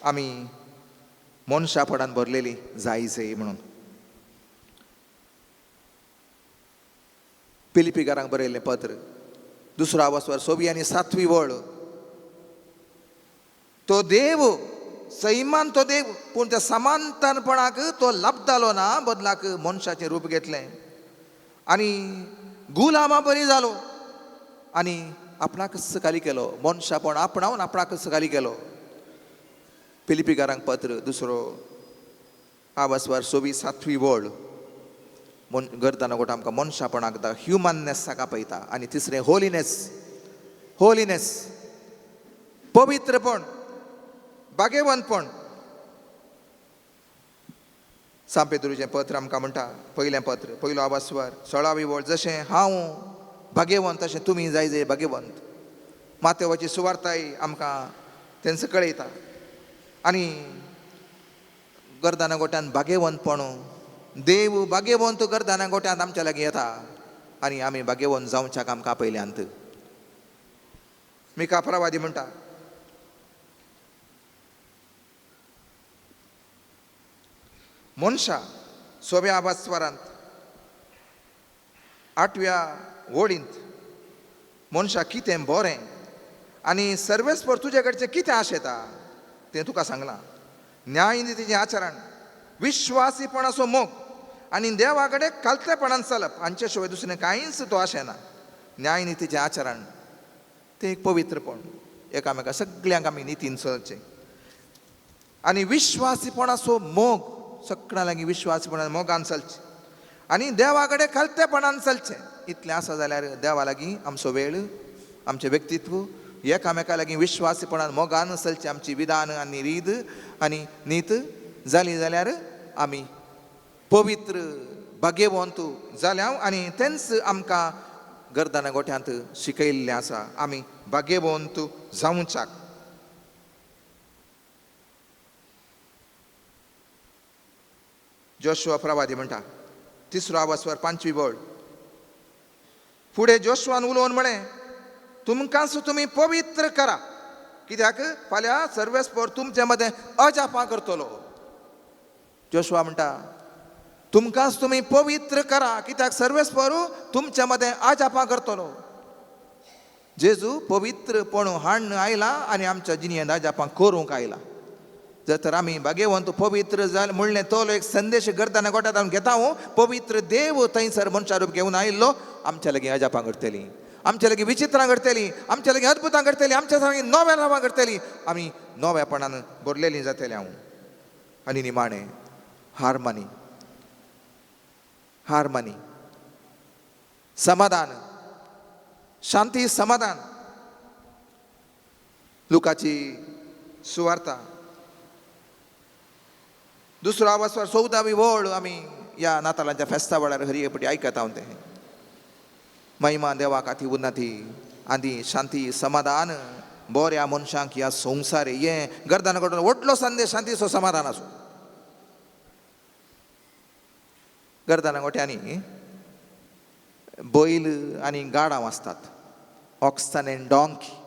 Speaker 2: आमी मनशापणान भरलेली जायचे म्हणून. पिलिपिकारांक बरयल्लें पत्र, दुसरो आवास्वर 26 आनी 7 वळ. तो देव सैमान, तो देव, पूण त्या समांतरपणाक तो लाभतालो ना, बदलाक मनशाचें रूप घेतलें आनी गुलामा बरी जालो आनी आपणाकच खाली केलो. मनशापण आपणावन आपणाकच खाली केलो. पिलिपिकारांक पत्र दुसरो आवास्वर 26 वळ. गर्दाना गोठ आमकां मनशापणाक ह्युमननेसाक आपयता. आनी तिसरें होलिनेस. होलिनेस पवित्रपण, बागेवंतपण. सांपेद्रूचें पत्र आमकां म्हणटा, पयलें पत्र, पयलो आवास्वर 16 वळ. जशें हांव भाग्यवंत तशें तुमी जाय भाग्यवंत. मातेवाची सुवार्ताय आमकां तेंच कळयता. आनी गर्दाना गोठ्यान भाग्यवंतपण, देव भाग्यवंत गर्दाना गोठ्यांत आमच्या लागीं येता आनी आमी भाग्यवंत जावच्याक आमकां आपयल्यांत. मिका प्रवादी म्हणटा, मनशा 6व्या आवास्वरांत 8व्या वळींत मनशा कितें बरें आनी सर्वेस्पर तुजे कडचें कितें आशेता तें तुका सांगलां. न्यायनितीचें आचरण, विश्वासीपणाचो मोग आनी देवा कडेन कालतेपणान चलप हांचे शिवाय दुसरें कांयच तो आशेना. न्यायनितीचें आचरण तें एक पवित्रपण, एकामेका सगळ्यांक आमी नितीन चलचें. आनी विश्वासीपणाचो मोग, सगळ्यां लागीं विश्वासीपणान मोगान चलचें आनी देवा कडेन कालतेपणान चलचें. इतलें आसा जाल्यार देवा लागीं आमचो वेळ, आमचें व्यक्तित्व एकामेका लागीं विश्वासीपणान मोगान चलचें. आमची विधान आनी रीत आनी नीत जाली जाल्यार आमी पवित्र भाग्यवंत जाल्या. आनी तेंच आमकां गर्दाना गोठ्यांत शिकयल्लें आसा, आमी भाग्यवंत जावच्याक. जोशुआ प्रवादी म्हणटा, तिसरो आवास्वर 5 वळ. फुडें जोशुआन उलोवन म्हळें, तुमकांच तुमी पवित्र करा, कित्याक फाल्यां सर्वेस्पर तुमचे मदें अजापां करतलो. जोशुआ म्हणटा, तुमकांच तुमी पवित्र करा, कित्याक सर्वेस्पर तुमचे मदें अजापां करतलो. जेजू पवित्रपण हाडून आयला आनी आमच्या जिणेंत अजापां करूंक आयला. जर तर आमी भाग्यवंत पवित्र जाल म्हणलें तो एक संदेश गर्दाना गोठ्यांत हांव घेता. पवित्र देव थंयसर मनशा रूप घेवन आयिल्लो आमच्या लागीं अजापां करतली, आमच्या लागीं विचित्रां करतली, आमच्या लागीं अद्भुतां करतली, आमच्या लागीं नव्या नांवां करतली. आमी नव्यापणान भरलेलीं जातलीं. हांव आनी निमाणें हार्मनी, हार्मनी, समाधान, शांती, समाधान. लुकाची सुवार्ता 2रा आवाजवर 14वी वळ आमी या नातालांच्या फेस्ता वेळार हरियेपटी आयकत हांव तें महिमा देवा खाती उन्नती आनी शांती समाधान बऱ्या मनशांक ह्या संवसार हे गर्दान कडून व्हडलो संदेश शांतीचो समाधानाचो गर्दाना गोट्यांनी बैल आनी गाडां आसतात ऑक्सन एंड डॉंकी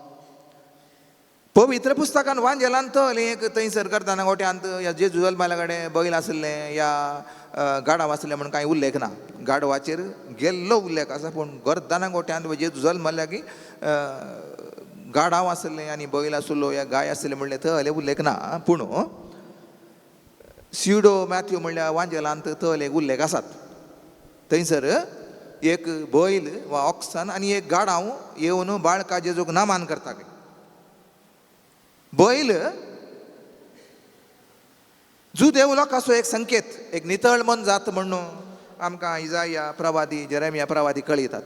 Speaker 2: पवित्र पुस्तकान वांजेलांत एक थंयसर करताना गोट्यांत या जेजू जल्माल्या कडेन बैल आसले या गाडाव आसले म्हणून कांय उल्लेख ना गाडवाचेर गेल्लो उल्लेख आसा पूण गर्दाना गोट्यांत जेजू जल्माल्या की गाडाव आसले आनी बैल आसलो या गाय आसले म्हणले थंय उल्लेख ना पूण सिडो मॅथ्यू म्हणल्यार वांजेलांत थंय एक उल्लेख आसात थंयसर एक बैल वा ऑक्सन आनी एक गाडाव येवन बाळका जेजूक नामान करता बैल जुदेव लोकांचो एक संकेत एक नितळ मन जात म्हणून आमकां इजाया प्रवादी जेरेमिया प्रवादी कळयतात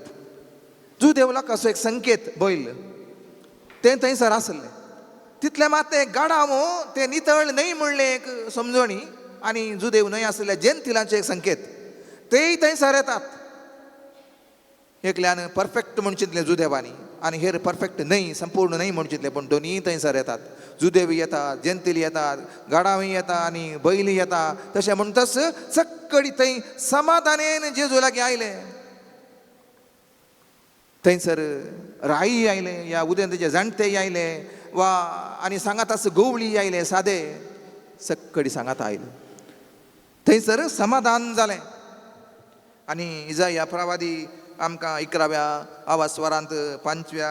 Speaker 2: जुदेव लोकांचो एक संकेत बैल तें थंयसर आसलें तितले मात ते गाडाव ते नितळ न्हय म्हणले एक समजणी आनी जुदेव न्हय आसले जेन्तिलांचे एक संकेत तेय थंयसर येतात एकल्यान परफेक्ट म्हूण चिंतलें जुदेवानी आनी हेर परफेक्ट न्हय संपूर्ण न्हय म्हूण चिंतलें पूण दोनीय थंयसर येतात जुदेवी येतात जेन्तिली येतात गाडावय येता आनी बैली येता तशें म्हणटच सक्कडी थंय समाधानेन जेजू लागीं आयले थंयसर राई आयले या उदेंतेचे जाणटेय आयले वा आनी सांगात आस गवळी आयले सादे सक्कडी सांगात आयले थंयसर समाधान जालें आनी इजाया प्रवादी आमकां 11व्या आवास्वरांत 5व्या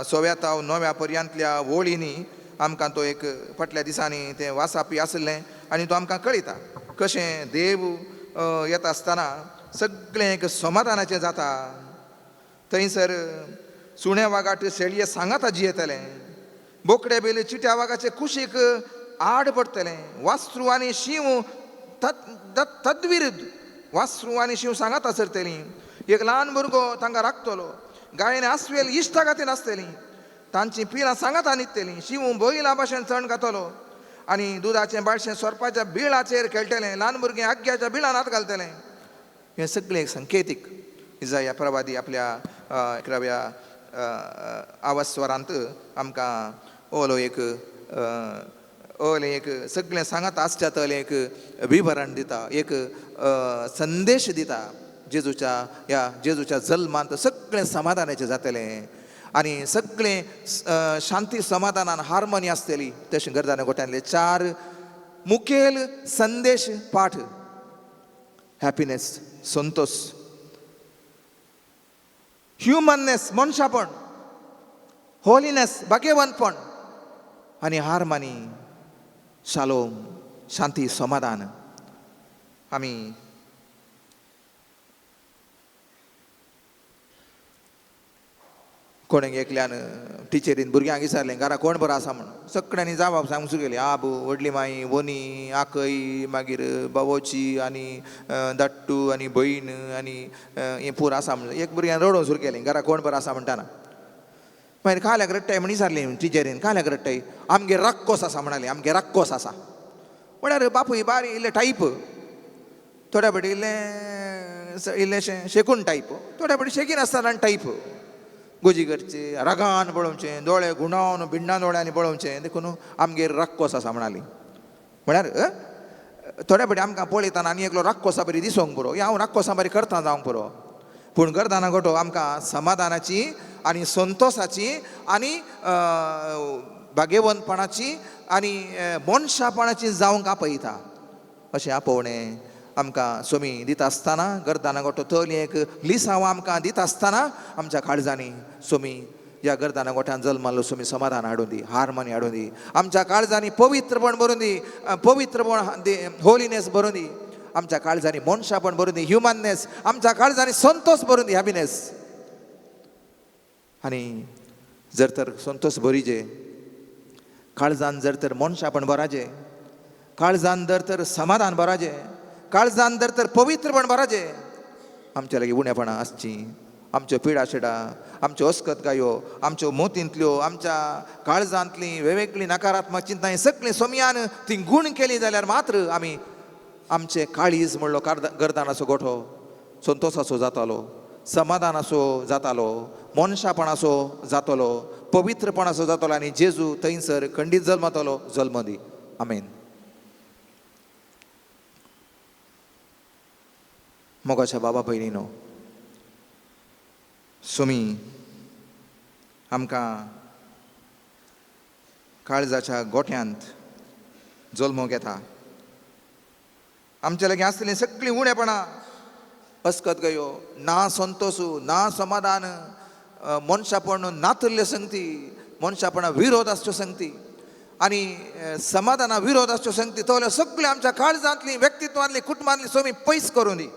Speaker 2: 6व्या ताव 9व्या पर्यंतल्या वळींनी आमकां तो एक फाटल्या दिसांनी तें वाचापी आसलें आनी तो आमकां कळयता कशें देव येता आसतना सगळें एक समाधानाचें जाता थंयसर सुण्या वागाट शेळये सांगाता जियेतलें बोकडे बेले चिट्या वागाचे कुशीक आड पडटलें वास्रू आनी शिव तद्विरुद्ध वास्रू आनी शिव सांगाता सरतलीं एक ल्हान भुरगो तांकां राखतलो गायेन आसवेल इश्टा खातीर आसतलीं तांचीं पिलां सांगाता न्हिदतलीं शिव बैला भाशेन चण घातलो आनी दुदाचें बाळशें सोरपाच्या बिळाचेर खेळटलें ल्हान भुरगें आग्याच्या बिळान हात घालतलें हें सगळें एक संकेतीक इजाया प्रवादी आपल्या 11व्या आवास्वरांत आमकां ओलो एक सगळें सांगात आसच्यातलें एक विवरण दिता एक संदेश दिता जेजूच्या जल्मांत सगळें समाधानाचें जातलें आनी सगळें शांती समाधानान हार्मोनी आसतली तशें गर्दाना गोट्यांतले 4 मुखेल संदेश पाठ हॅपिनेस संतोष ह्युमननेस मनशापण होलिनेस भाग्यवंतपण आनी हार्मनी शालोम शांती समाधान आमी कोणें एकल्यान टिचरीन भुरग्यांक विचारलें घरा कोण बरो आसा म्हणून सगळ्यांनी जबाब सांगूंक सुरू केली आबू व्हडली माई वोनी आकय मागीर बावोची आनी धाट्टू आनी भयण आनी हें पूर आसा म्हणून एक भुरग्यान रडोवंक सुरू केलें घरा कोण बरो आसा म्हणटाना मागीर काल्याक रडटाय म्हण विचारलें टिचरीन काल्याक रडटाय आमगे राक्कोस आसा म्हणाले आमगे राक्कोस आसा म्हळ्यार बापूय बारी इल्लें टायप थोड्या फावटी इल्लेशें शेकून टायप थोड्या फावटी शेकीन आसतना टायप गोजी करचे रागान पळोवचें दोळे गुणावन भिंडा दोळ्यांनी पळोवचें देखून आमगेर राक्कोस आसा म्हणाली म्हळ्यार थोड्या फावटी आमकां पळयतना आनी एकलो राक्कोसा बरी दिसोंक पुरो हांव राक्कोसा बरी करता जावंक पुरो पूण गर्दाना गोठो आमकां समाधानाची आनी संतोशाची आनी भाग्यवंतपणाची आनी मनशापणाची जावंक आपयता अशें आपोवणें आमकां सोमी दिता आसतना गर्दाना गोठो तोली एक लिसांव आमकां दिता आसतना आमच्या काळजांनी सोमी ह्या गर्दाना गोठ्यान जल्मालो सोमी समाधान हाडून दी हार्मनी हाडून दी आमच्या काळजांनी पवित्रपण भरून दी पवित्रपण होलिनेस भरून दी आमच्या काळजांनी मनशापण भरून दी ह्युमननेस आमच्या काळजांनी संतोष भरून दी हॅपिनेस आनी जर तर संतोष भरिजे काळजान जर तर मनशापण भराजे काळजान जर तर समाधान भराजे काळजान जर तर पवित्रपण भराजे आमच्या लागीं उणेपणां आसची आमच्यो पिडा शिडा, आमच्यो अस्कतकायो, आमच्यो मोतींतल्यो, आमच्या काळजांतली वेगवेगळी नकारात्मक चिंता ही सगळी सोमयान ती गूण केली जाल्यार मात्र आमी आमचे काळीज म्हणलो गर्दानाचो गोठो संतोषाचो जातालो, समाधानाचो जातालो, मनशापणाचो जातलो, पवित्रपणाचो जातलो आनी जेजू थंयसर खंडीत जल्मतलो जल्म दी. आमेन. मोगाच्या बाबा भयणीनो, सुमी आमकां काळजाच्या गोठ्यांत जल्म घेता. आमचे लागीं आसतलीं सगळीं उणेपणां, अस्कतकायो, ना संतोषू, ना समाधान, मनशापण नातल्ल्यो संगती, मनशापणा विरोध आसच्यो संगती आनी समाधाना विरोध आसच्यो संगती तो सगळ्यो आमच्या काळजांतली, व्यक्तित्वांतली, कुटुंबांतली सोमी पयस करून दी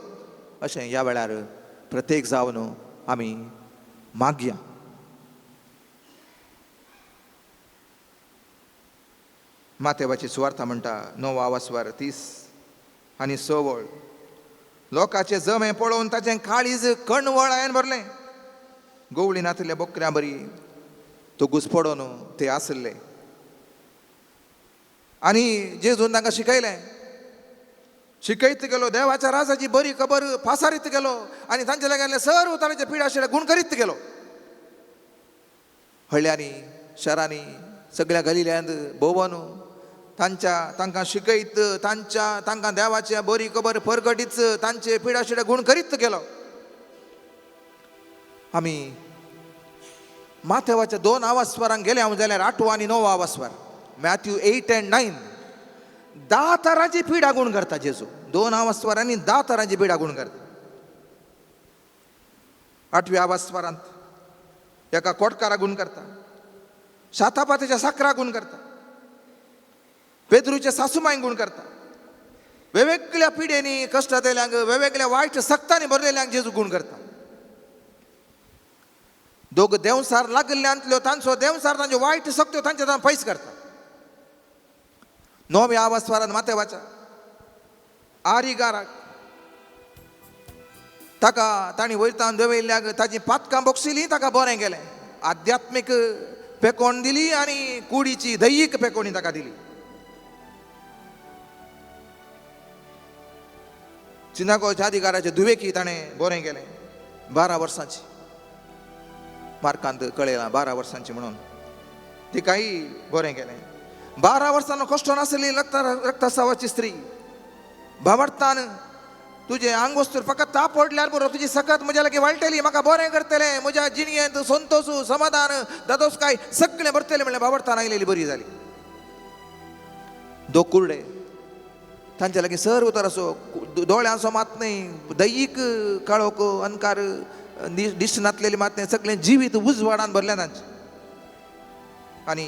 Speaker 2: अशें ह्या वेळार प्रत्येक जावन आमी मागया. मातेवाची सुवार्ता म्हणटा 9 वासवार 30 आनी 6 वळ. लोकांचे जमे पळोवन ताचें काळीज कणवळ हांवें भरलें. गवळी नातल्या बोकऱ्यां बरी तो घुसपडोन ते आसले आनी जेजून तांकां शिकयलें. शिकयत गेलो, देवाच्या राजाची बरी खबर फासारीत गेलो आनी तांचे लागीं सर्व तरेचे पिडा शिडा गुण करीत गेलो. हळ्यांनी शहरांनी सगळ्या गलिल्यांत भोंवन तांकां शिकयत, तांकां देवाची बरी खबर परगटीत तांचे पिडा शिडा गुण करीत गेलो. आमी माथेवाच्या 2 आवास्वरांक गेले हांव जाल्यार 8 आनी 9 आवास्वर, मॅथ्यू 8 and 9 10 तरांची पिडा गुण करता जेजू. 2 आवास्वरांनी 10 तरांची पिडा गुण करता. 8व्या आवास्वरांत एका कोटकारा गुण करता, शातापातीच्या साकरा गुण करता, पेद्रूच्या सासूमांक गुण करता. वेगवेगळ्या पिडेनी कश्टांत येयल्यांक, वेगवेगळ्या वायट सक्तांनी भरलेल्यांक जेजू गुण करता. दोग देवसार लागल्ल्यांतल्यो तांचो देवसार तांच्यो वायट सक्त्यो तांचे पयस करता. 9व्या आवास्वरांत मातेवाच्या आरिगाराक ताका तांणी वयरतावन देंवयल्ल्याक ताची पातकां बोगशिलीं ताका बरें गेलें. आध्यात्मीक पेकोण दिली आनी कुडीची दैहीक पेकोणी ताका दिली. सिनागोगाच्या अधिकाराचे दुवेकी ताणें बरें गेलें. 12 वर्सांची मार्कांत कळयलां 12 वर्सांची म्हणून तिकाय बरें गेलें. 12 वर्सांनी कश्ट नासली रक्तस्रावाची स्त्री भावार्थान तुजे आंग वस्तूर फकत ताप पडल्यार बरो तुजी सकत म्हज्या लागीं वाळटली, म्हाका बरें करतलें, म्हज्या जिणयेंत संतोषू, समाधान, दादोसकाय सगळें भरतलें म्हणलें भावार्थान आयलेली बरी जाली. दोग कुर्डे तांचे लागीं सर्व तरासो दोळ्यांचो मात न्हय, दैहीक काळोख अंधकार दिश्ट नातलेली मात न्हय, सगळें जिवीत उजवाडान भरलें तांचें. आनी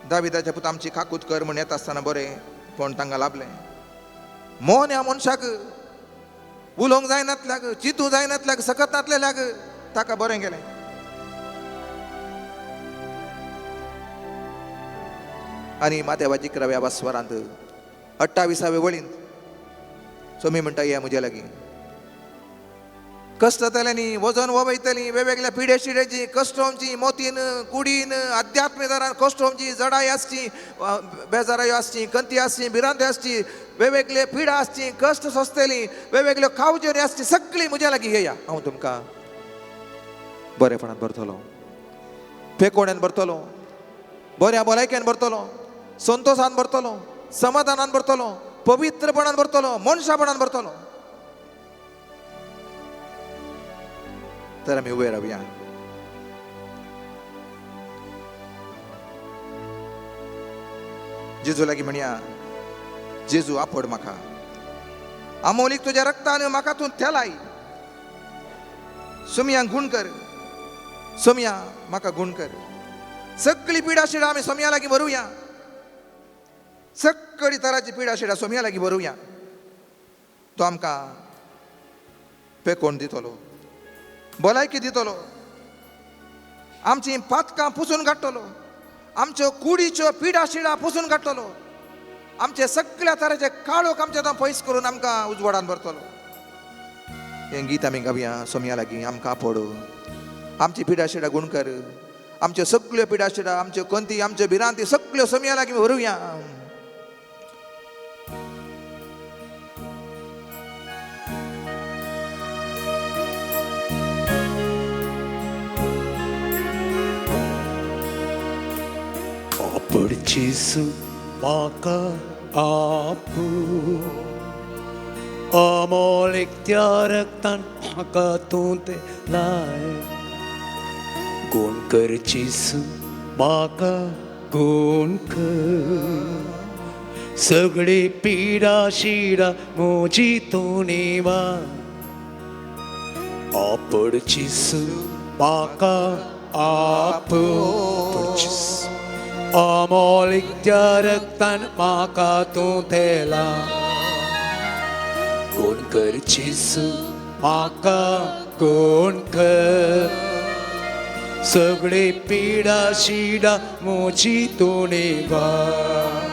Speaker 2: दाविदाच्या पुत आमची काकूत कर म्हण येता आसतना बरें पण तांकां लाभलें. मोन ह्या मनशाक उलोवंक जायनातल्याक, चिंतूंक जायनातल्याक, सकत नातलेल्याक ताका बरें गेलें. आनी माथेवाची 11व्या आवास्वरांत 28व्या वळींत सोमी म्हणटा या म्हज्या लागीं कश्ट जातलें, वजन वयतलीं, वेगवेगळ्या पिडे शिडेची कश्टोमची, मोतीन कुडीन आध्यात्मीक दरान कश्टोमची, जडाय आसची, बेजारायो आसची, कंती आसची, भिरांती आसची, वेगवेगळे पिडा आसची, कश्ट सोंसतलीं, वेगवेगळ्यो खावजेरी आसची, सगळीं म्हज्या लागीं येया. हांव तुमकां बरेपणान भरतलो, फेकोण्यान भरतलो, बऱ्या भलायकेन भरतलो, संतोषान भरतलो, समाधानान भरतलो, पवित्रपणान भरतलो, मनशापणान भरतलो. तर आमी उबे रावया. जेजू लागीं म्हणया, जेजू आपड म्हाका, आमोलीक तुज्या रक्तान म्हाका तूं तेलाय. सोमयांक गुण कर, सोमया म्हाका गुण कर. सगळी पिडा शिडा आमी सोमया लागीं भरुया, सगळी तराची पिडा शिडा सोमया लागीं भरुया. तो आमकां पेकोण दितलो, भलायकी दितलो, आमची पातकां पुसून काडटलो, आमच्यो कुडीच्यो पिडा शिडा पुसून काडटलो. आमचे सगळ्या तराचे काळोख आमच्या पयस करून आमकां उजवाडान भरतलो. हें गीत आमी गावया सोम्या लागीं. आमकां आपड आमची पिडा शिडा गुण कर. आमच्यो सगळ्यो पिडा शिडा आमच्यो कंती आमच्यो भिरांती सगळ्यो सोम्या लागीं व्हरुया.
Speaker 4: आपड जेसू म्हाका आपू अमोल त्या रक्तान म्हाका तूं ते लाय. गुण कर जेसू म्हाका गुण कर. सगळी पिडा शिडा म्हजी तूं निवार. आपड जेसू म्हाका आपू अमोल त्या रक्तान म्हाका तूं तेला. गुण कर जेसू म्हाका गुण कर. सगळी पिडा शिडा म्हजी तूं निवार.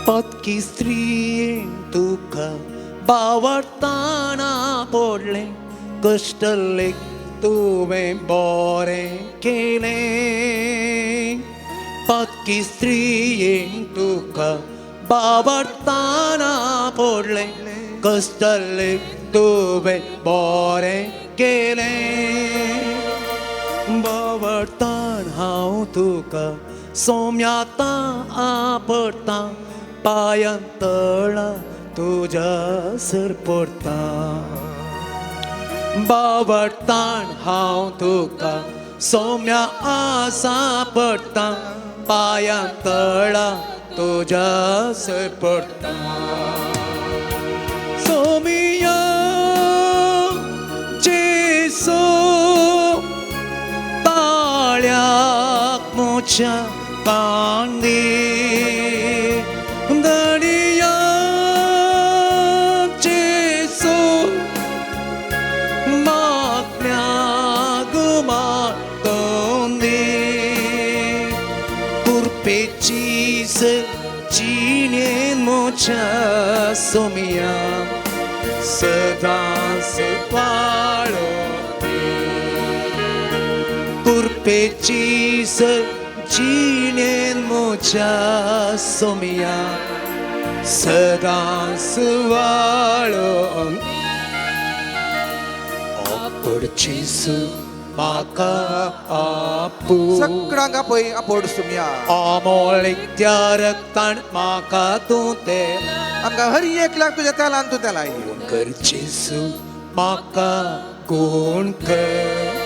Speaker 4: पत्की स्त्रीयेन तुका बावरताना पडले. कश्टले तुवें बरें केलें. पत्की स्त्रीयेन तुका बावरताना पडले. कश्टले तुवें बरें केलें. बावरतान हांव तुका सोम्याता आपडटा. पायांतळा तुज्या सर पडटा. बावरतान हांव तुका सोम्या आसा पडटा. पायांतळा तुज्या सर पडटा. सोमिया जेसू ताळ्याक म्हज्या कांदी. दडिया जेसू मागण्याक मागतोंदी. कुरपेची जिणेन म्हज्या सोमिया सदांच पाळो. कुरपेची जिणेन म्हज्या सोमिया सदांच वाळो. आपड जेसू म्हाका आपू
Speaker 2: सगळ्यांक आपय आपड सोम्या.
Speaker 4: अमोल त्या रक्तान म्हाका तूं ते.
Speaker 2: आमकां हर एकल्याक तुज्या तेलान तूं तेलाय.
Speaker 4: गुण कर जेसू म्हाका गुण कर.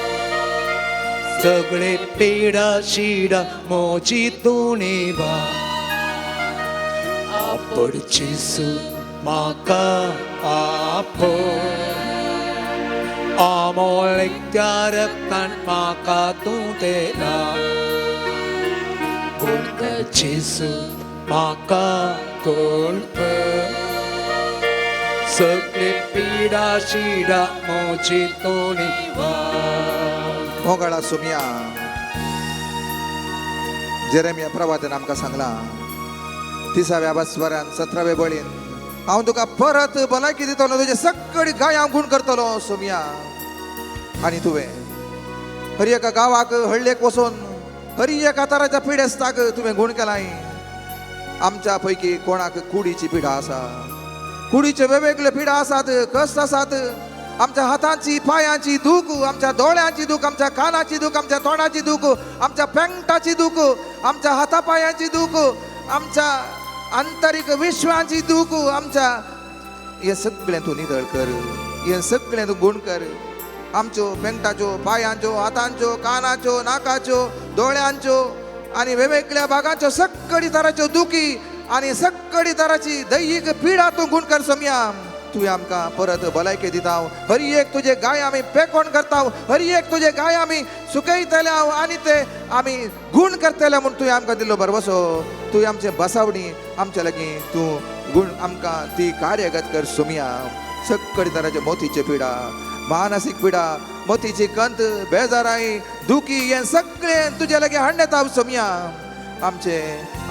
Speaker 4: सगळे पिडा शिडा म्हजी तूं निवार. आपड जेसू म्हाका आपड. अमोल त्या रक्तान म्हाका तूं तेला. गुण कर जेसू म्हाका गुण कर. सगळे पिडा शिडा म्हजी तूं निवार.
Speaker 2: मोगाळा सोम्या. जेरेमिया प्रवादन आमकां सांगला 30व्या बसवरान 17व्या बळीन हांव तुका परत भलायकी दितलो. तुजे सगळी गाय हांव गुण करतलो सोम्या. आनी तुवें हर एका गांवाक हळ्ळेक वचून हर एका तराच्या पिडेस्ताक तुवें गुण केलाय. आमच्या पैकी कोणाक कुडीची पिडा आसा. कुडीचे वेगवेगळे पिडा आसात. कश्ट आसात. आमच्या हातांची पायांची दूख. आमच्या दोळ्यांची दूख. आमच्या कानाची दूख. आमच्या तोंडाची दूख. आमच्या पेंगटाची दूख. आमच्या हातापायांची दूख. आमच्या आंतरिक विश्वाची दूख. आमच्या हे सगळें तूं नितळ कर. हे सगळें तूं गुण कर. आमच्यो पेंगटाच्यो पायांच्यो हातांच्यो कानाच्यो नाकाच्यो दोळ्यांच्यो आनी वेगवेगळ्या भागांच्यो सगळी तराच्यो दुखी आनी सगळी तराची दैहिक पिडा तूं गुण कर सोम्या. तुवें आमकां परत भलायकी दिता हर एक तुजे गाय आमी पेकोण करता हर एक तुजे गाय आमी सुकयतले आनी ते आमी गूण करतले म्हूण तुवें आमकां दिल्लो बरवसो तुवें आमचे बसावणी आमच्या लागीं तूं गूण आमकां ती कार्यगत कर सुमिया सक्कडी तराचे मोतीचे पिडा मानसीक पिडा मोतीची कंत बेजाराई दुखी हे सगळें तुजे लागीं हाडण्यात हांव सुमिया आमचे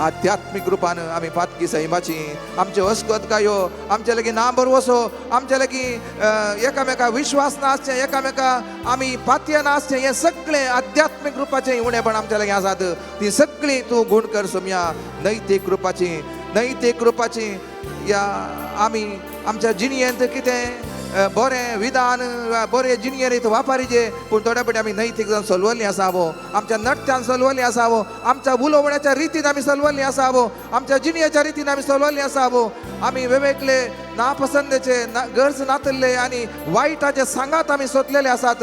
Speaker 2: आध्यात्मिक रूपान आमी पातकी सैमाची आमचे अस्कोतकायो आमचे लागीं ना बरवसो आमचे लागीं एकामेका विश्वास नासचें एकामेका आमी पातये नासचें हें सगळें आध्यात्मिक रूपाचें उणेपण आमच्या लागीं आसात ती सगळीं तूं गूण कर सुमिया नैतीक रूपाची या आमी आमच्या जिणयेंत कितें बरें विधान बरें जिणयेरीत वापरीचे पूण थोड्या फावटी आमी नैतीक जावन चलवल्लीं आसावो आमच्या नट्यान चलवल्लीं आसावो आमच्या उलोवण्याच्या रितीन आमी चलवल्लीं आसावो आमच्या जिणयेच्या रितीन आमी चलवल्लीं आसावो आमी वेगवेगळे नापसंदेचे गरज नातल्ले आनी वायटाचे सांगात आमी सोदलेले आसात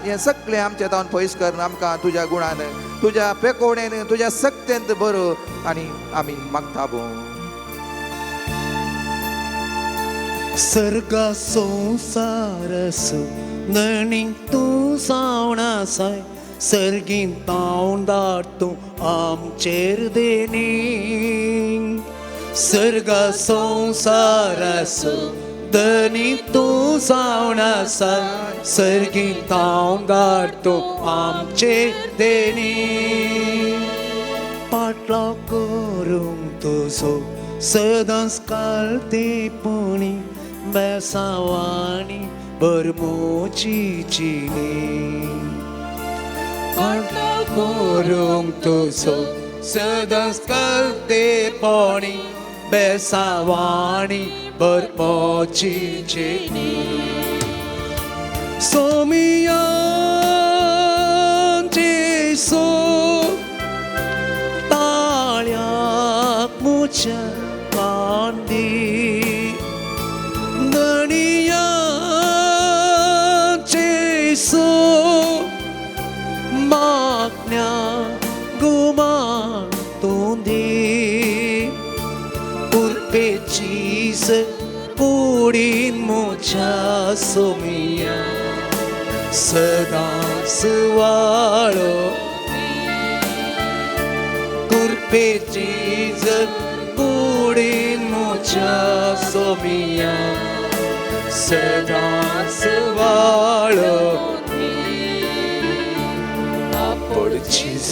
Speaker 2: हें सगळें आमचें जावन पयस कर आमकां तुज्या गुणान तुज्या पेकोवणेन तुज्या सक्तेंत बरो आनी आमी मागता भो
Speaker 4: सर्गा संसारस नणी तूं सावणासाय सर्गीन तावन दाट तूं आमचेर देणी सर्गा संसारस दनी तूं सावणासाय सर्गीन तावन दाट तूं आमचेर देणी पाटलो करूंक तुजो सदांच कालतेपणी बेसावाणी बरमोचीची फाटलो करूंक तुजो सदांच कालतेपणी बेसावाणी बरमोचीची सोमिया जेसो ताळ्याक मुच्या नणिया जेसो मागण्या गुमान तोंदी उर्पेचीस कुडीन मोच्या सोमिया सदांच वाळो कुर्पेचीस कुडीन मोच्या सोमिया सदांच वाळो आपडचीच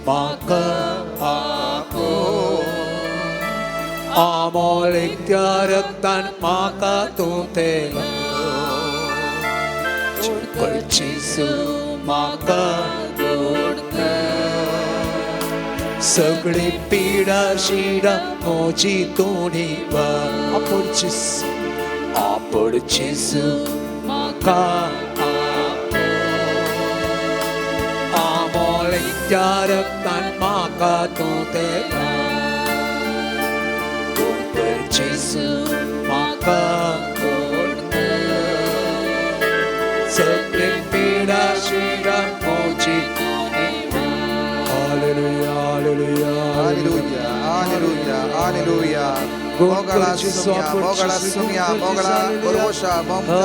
Speaker 4: म्हाका आको आमोल एकट्या रक्तान म्हाका तूं तेला आपडचीच म्हाका सगळी पिडा शिडा मोची तोणी आपडचीस म्हाका आमोल एकट्या रक्तान म्हाका तूं तेला आपडचीस म्हाका सगळी पिडा शिडा मोची
Speaker 2: Hallelujah, hallelujah, hallelujah. Mogala sumia, mogala borosha, momta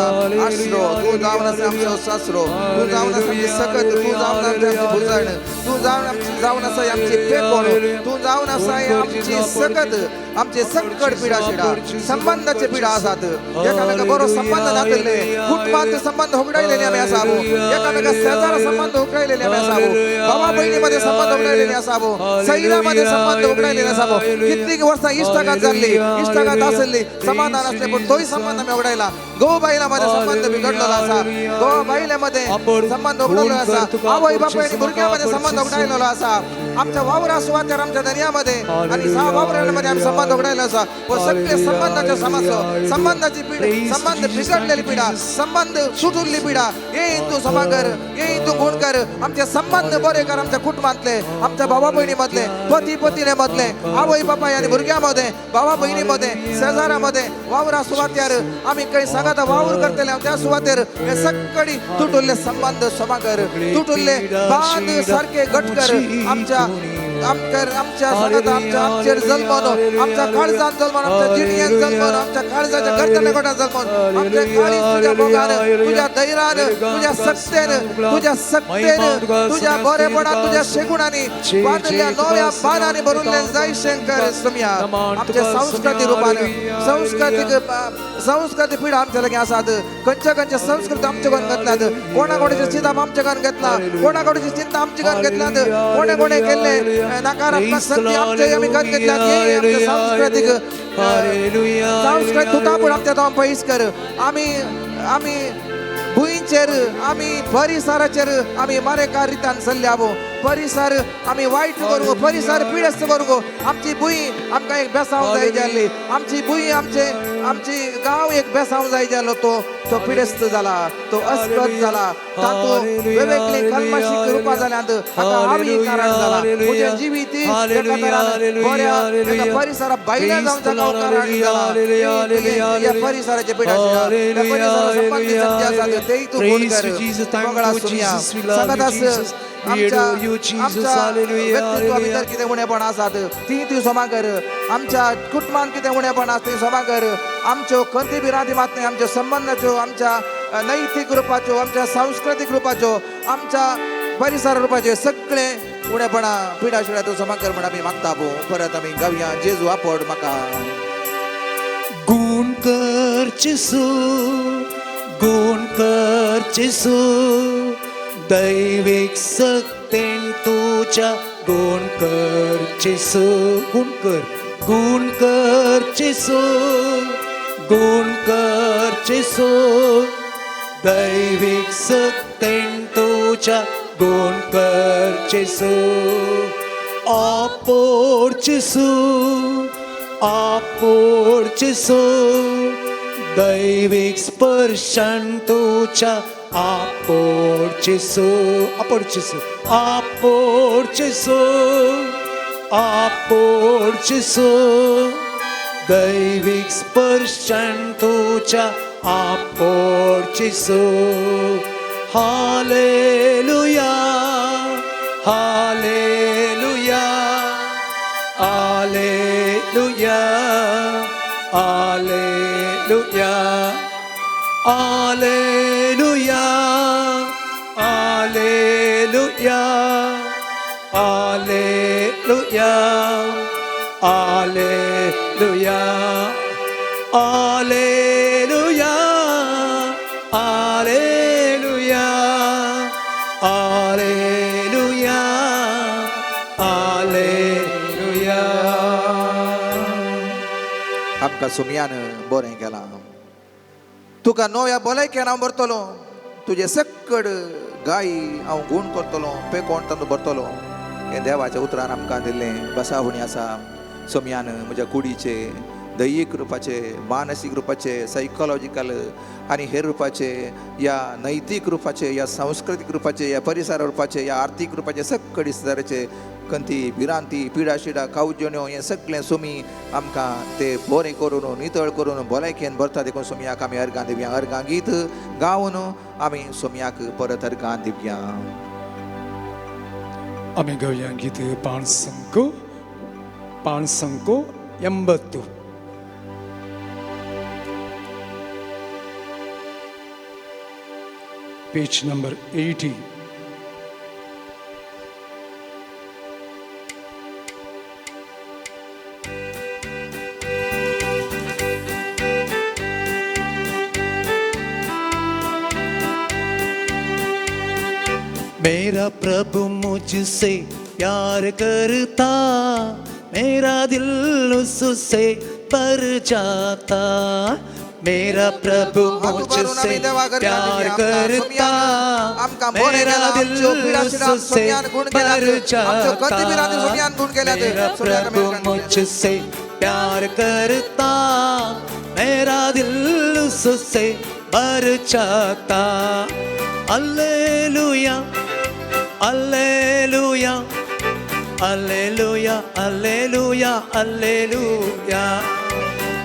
Speaker 2: asro. Tu जाऊन आमचो सासरो, तू जाऊन आमची सकत, तू जाऊन आमची भुजण, तू जाऊन आमची पेकोण, तू जाऊन आमची सकत, आमचे संकट पिडा शिडा, संबंधाचे पिडा आसात. एकामेका बरो संबंध नातले, कुटुंबात संबंध होगडायलेले आमी आसावो, एकामेका शेजारा संबंध होगडायलेले आमी आसावो, भावा बहिणीमध्ये संबंध होगडायलेले आसावो, सैरामध्ये संबंध होगडायलेले आसावो. कित्येक वर्सां इश्टाघात जाल्ली, इश्टाघात आसली, समाधान असले पण तोही संबंध आमी होगडायला. गो बायलामध्ये संबंध बिघडलेला असा, गो बायलेमध्ये संबंध होगडलेला असा, आवय बापाय आणि भुरग्यामध्ये संबंध होगडायलेलो असा. आमच्या वावरा सुवातेर आमच्या दर्यामध्ये आणि सहा वावरांमध्ये आम्ही संबंध होगडायला असा. व सगळे संबंधाच्या समस्या, संबंधाची पिढा, संबंध बिघडलेली पिढा, संबंध सुटुरली पिढा, येईन तू समागर, येईन तू गुण कर. आमचे संबंध बरे कर, आमच्या कुटुंबातले, आमच्या भावा बहिणी मधले, पती पत्नी मधले, आवय बापाय आणि भुरग्यामध्ये, भावा बहिणीमध्ये, शेजारामध्ये, वावरा सुवातेर आम्ही काही सांगात वावर करतले त्या सुवातेर हे सगळी तुटुल्ले संबंध समागर, तुटुल्ले बांध सारखे गट कर. आमच्या आमच्या सगळ्यात आमचेर जल्मोन आमच्या काळजात जल्मोन आमच्या जिणयेत जल्मोन आमच्या काळजाच्या गर्दनेकोटात जल्मोन आमच्या काळीज तुझ्या मोगान तुझ्या धैर्यान तुझ्या सक्तेन तुझ्या बरेपणान तुझ्या शेगुणांनी बांधलेल्या नव्या बाणांनी भरूनले जय शंकर सुम्या आमच्या संस्कृती रूपान संस्कृती पिढा आमच्या लगे आसात खंयच्या संस्कृती आमच्या कडून घेतल्यात कोणाकोणाची चिंता आमच्या कडून घेतला कोणाकोणाची चिंता आमच्या कडून घेतल्यात कोणे केले नकारात्मक शक्ती आमच्या आम्ही घात घेतल्यात सांस्कृतिक तुटापूड आमच्या तो पयस कर आम्ही भुईंचेर आम्ही परिसराचेर आम्ही मारेकार रित्यान चल्ल्यावो परिसर आम्ही वाईट करू परिसर पिडस्त करू आमची भुई आमकां एक बेसांव जाय जाल्ली आमची भुई आमची गांव एक बेसांव जाय जाल्लो तो पिडस्त जाला तो अस्पद जाला तातूंत वेगवेगळी कल्मशीक रुपां जाल्यांत हाका हावी कारण जाला म्हजें जिवीत एका तरान बऱ्या परिसरा भायल्या जावंच्या कारण जाला ह्या परिसराचे पिडा ह्या परिसरा संबंधी शक्ती आसा तेय तूं गुण कर मोगळा सुम्या सगळ्यात आमच्या व्यक्तित्वा भितर कितें उणेपण आसात ती तूं क्षमा कर आमच्या कुटुंबान कितें उणेपण आसा ती क्षमा कर आमच्यो खंती बिरांती मात न्ही आमच्यो संबंधाच्यो आमच्या नैतीक रुपाच्यो आमच्या सांस्कृतीक रुपाच्यो आमच्या परिसर रुपाच्यो सगळे उणेपणां पिडा शिडा तूं क्षमा कर म्हण आमी मागता पळय परत आमी गावया जेजू आपड म्हाका
Speaker 4: गुण करचेसू दैविक सक्तेन तुझ्या गुण करचेसू गुण करचेसू दैविक सक्तेन तुझ्या गुण करचेसू आपोडचेसू दैविक स्पर्शन तुझ्या आपोडचेसू दैविक स्पर्शन तुझ्या आपोडचेसू हालेलुया हालेलुया हालेलुया हालेलुया Alleluia, Alleluia, Alleluia, Alleluia, Alleluia, Alleluia, Alleluia, Alleluia.
Speaker 2: आमकां सुमयान बरें केलां तुका नव्या भलायकेन हांव भरतलो तुजे सक्कड गायी हांव गुण करतलो पेकोण तांदूळ भरतलो हें देवाच्या उतरान आमकां दिल्लें बसावणी आसा सोम्यान म्हज्या कुडीचे दैहीक रुपाचे मानसीक रुपाचे सायकोलॉजिकल आनी हेर रुपाचे या नैतीक रुपाचे या सांस्कृतीक रुपाचे या परिसर रुपाचे या आर्थीक रुपाचे सक्कड इस्ताराचे खंती भिरांती पिडा शिडा कावज्योन्यो हें सगळें सोमी आमकां ते बरें करून नितळ करून भलायकेन भरता देखून सोमयाक आमी अर्गां दिवया अर्गां गीत गावन आमी सोमयाक परत अर्गां दिवया
Speaker 3: आमी गावया गीत पाण संको 80 पेज नंबर 80
Speaker 4: मेरा प्रभु मुझसे प्यार करता मेरा दिल उससे भर जाता मेरा प्रभु मुझसे प्यार करता मेरा दिल उससे भर जाता मेरा प्रभु मुझसे प्यार करता मेरा दिल उससे भर जाता Alleluia Alleluia Alleluia Alleluia Alleluia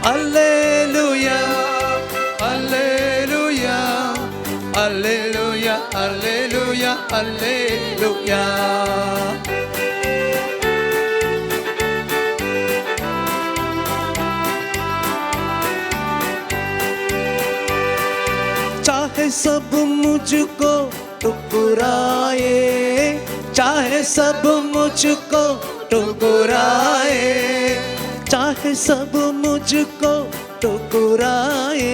Speaker 4: Alleluia Alleluia Alleluia Alleluia Alleluia चाहे सब मुझको ठुकराए, चाहे सब मुझको ठुकराए, चाहे सब मुझको ठुकराए,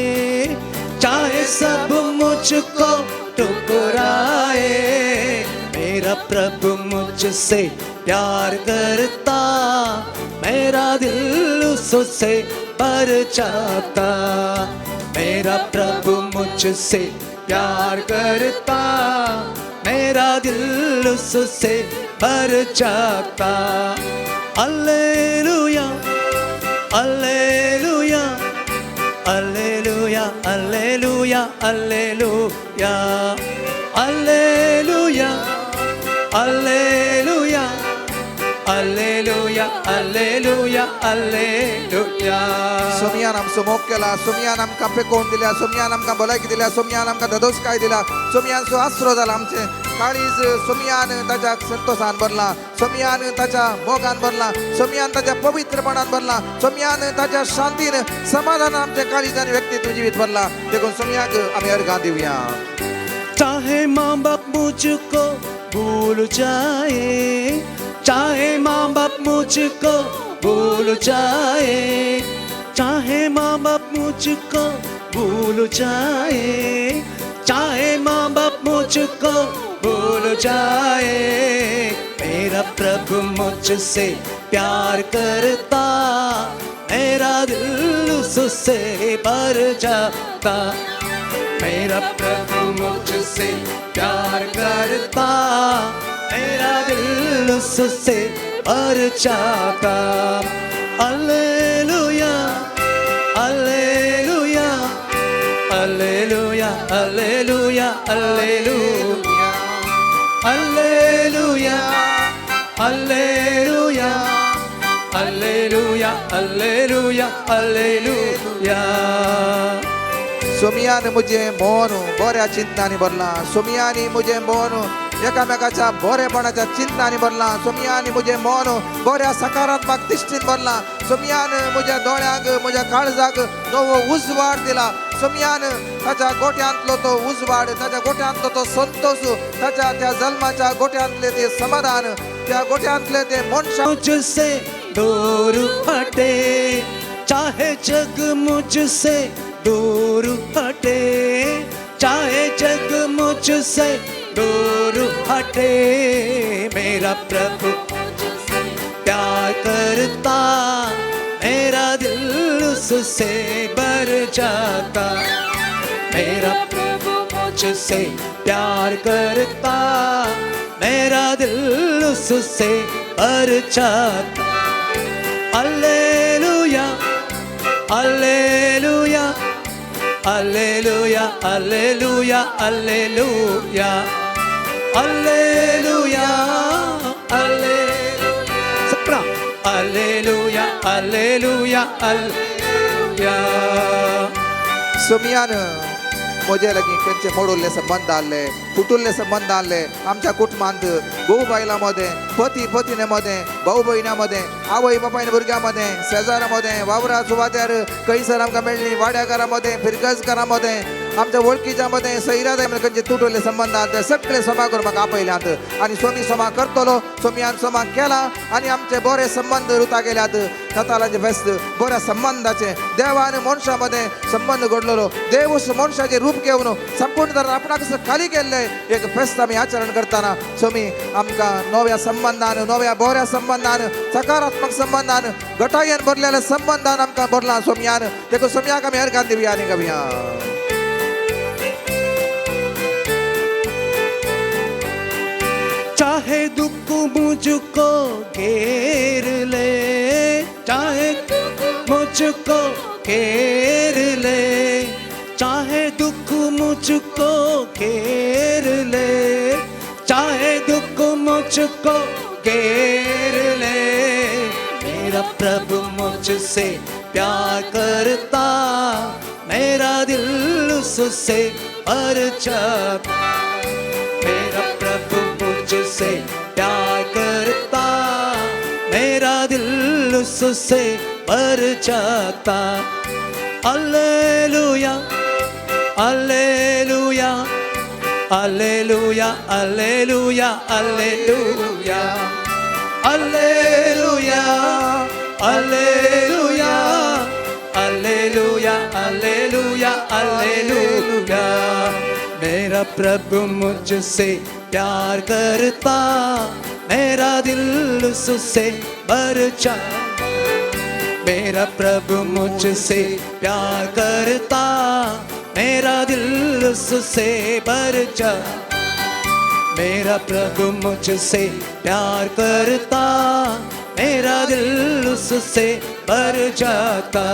Speaker 4: चाहे सब मुझको ठुकराए, मेरा प्रभु मुझसे प्यार करता, मेरा दिल उससे भर जाता, मेरा प्रभु मुझसे प्यार करता, मेरा दिल उससे भर जाता। हालेलुया हालेलुया हालेलुया हालेलुया हालेलुया हालेलुया हालेलुया हालेलुया हालेलुया हालेलुया.
Speaker 2: सोमयान आमचो मोग केला, सोमयान आमकां पेकोवन दिल्या, सोमयान आमकां भलायकी दिल्या, सोमयान आमकां धदोसकाय दिला, सोमयानचो आसरो जाला आमचे काळीज, सोमयान ताच्या संतोषान भरला, सोमयान ताच्या मोगान भरला, सोमयान ताच्या पवित्रपणान भरला, सोमयान ताच्या शांतीन समाधान आमच्या काळीजान व्यक्तित्व जिवीत भरला. देखून सोमयाक आमी अर्घां दिवया.
Speaker 4: चाहे माँ बाप मुझको भूल जाए, चाहे माँ बाप मुझको भूल जाए, चाहे माँ बाप मुझको भूल जाए, चाहे माँ बाप मुझको भूल जाए, मेरा प्रभु मुझसे प्यार करता, मेरा दिल उससे भर जाता, मेरा प्रभु मुझसे प्यार करता, मेरा दिल उससे भर जाता. हालेलुया हालेलुया हालेलुया हालेलुया हालेलुया हालेलुया हालेलुया हालेलुया हालेलुया हालेलुया.
Speaker 2: सोमयान मुझे मोन बऱ्या चिंतांनी भरला, सोमयानी मुझे मोन एकामेकाच्या बरेपणाच्या चिंतांनी भरला, सोमयानी मुझे मोन बऱ्या सकारात्मक दिश्टीन भरला, सोमयान म्हज्या दोळ्यांक म्हज्या काळजाक नवो उजवाड दिला, सोमयान ताच्या गोट्यांतलो तो उजवाड, ताच्या गोट्यांतलो तो संतोष, ताच्या त्या जल्माच्या गोट्यांतले ते समाधान, त्या गोट्यांतले ते मनशा
Speaker 4: मुझसे दूर हटे, चाहे जग मुझसे दूर हटे, चाहे जग मुझसे दूर हटे, मेरा प्रभु प्यार करता, मेरा दिल उससे भर जाता, मेरा प्रभु मुझसे प्यार करता, मेरा दिल उससे भर जाता. हालेलुया हालेलुया हालेलुया हालेलुया हालेलुया हालेलुया हालेलुया सप्रा हालेलुया हालेलुया हालेलुया.
Speaker 2: सोमयान म्हजे लागीं खंयचे मोडुल्ले संबंध आसले, तुटुल्ले संबंध आसले आमच्या कुटुंबांत, घोव बायलां मध्ये, पती पत्नी मध्ये, भाऊ भयणां मध्ये, आवय बापायन भुरग्यां मध्ये, शेजारा मध्ये, वावरा सुवात्यार खंयसर आमकां मेळ्ळी, वाड्याकारा मध्ये, फिरगजकारा मध्ये, आमच्या वळखीच्या मध्ये, सैरादाय मध्ये खंयचे तुटुल्ले संबंध आसात ते सगळे सभा करून म्हाका आपयल्यात आनी सोमी सभा करतलो. सोमयान सभा केला आनी आमचे बरे संबंध रुता गेल्यात. नातालांचे फेस्त बऱ्या संबंधाचे देवान मनशा मध्ये संबंध घडलेलो, देव मनशाचे रूप घेवन संपूर्ण तरेन आपणाक खाली केल्ले एक फेस्त आमी आचरण करताना सोमी आमकां नव्या संबंधान, नव्या बऱ्या संबंधान, सकारात्मक संबंधान, घटायेन भरलेल्या संबंधान आमकां भरला सोमयान. देखून सोमयाक आमी अर्घां दिवया आनी गावया.
Speaker 4: चाहे दुख मुझको घेर ले, चाहे मुझको घेर ले, चाहे दुख मुझको घेर ले, चाहे दुख मुझको घेर ले, मेरा प्रभु मुझसे प्यार करता, मेरा दिल उससे भर जाता, मेरा प्रभु मुझसे प्यार करता, मेरा दिल उससे भर जाता. Hallelujah Alleluia, Alleluia, Alleluia, Alleluia, Alleluia, Alleluia, Alleluia, Alleluia, Alleluia. मेरा प्रभु मुझसे प्यार करता, मेरा दिल उससे भर जाता. मेरा प्रभु मुझसे प्यार करता, मेरा दिल उससे भर जाता. मेरा प्रभु मुझसे प्यार करता, मेरा दिल उससे भर जाता.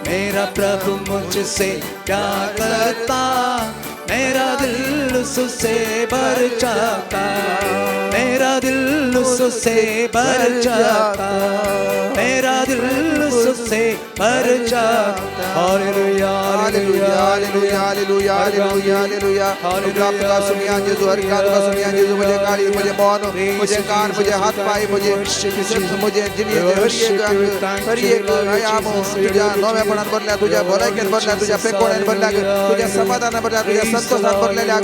Speaker 4: मेरा प्रभु मुझसे प्यार करता, मेरा दिल उससे भर जाता. मेरा दिल उससे भर जाता. मेरा दिल उससे भर जाता. हालेलुया,
Speaker 2: हालेलुया, हालेलुया, हालेलुया, हालेलुया, हालेलुया. आपका सुनिया यीशु, हर कान का सुनिया यीशु. मुझे काली, मुझे मौन, मुझे कान, मुझे हाथ पाए, मुझे मुझे जिन्हें हर एक आयाम तुझ्या नव्या पणात भरल्या, तुझ्या भलायकेत भरल्या, तुझ्या पेकोण्यात भरल्या, तुझ्या समाधानात भरल्या, तुझ्या संतोषात भरलेल्या,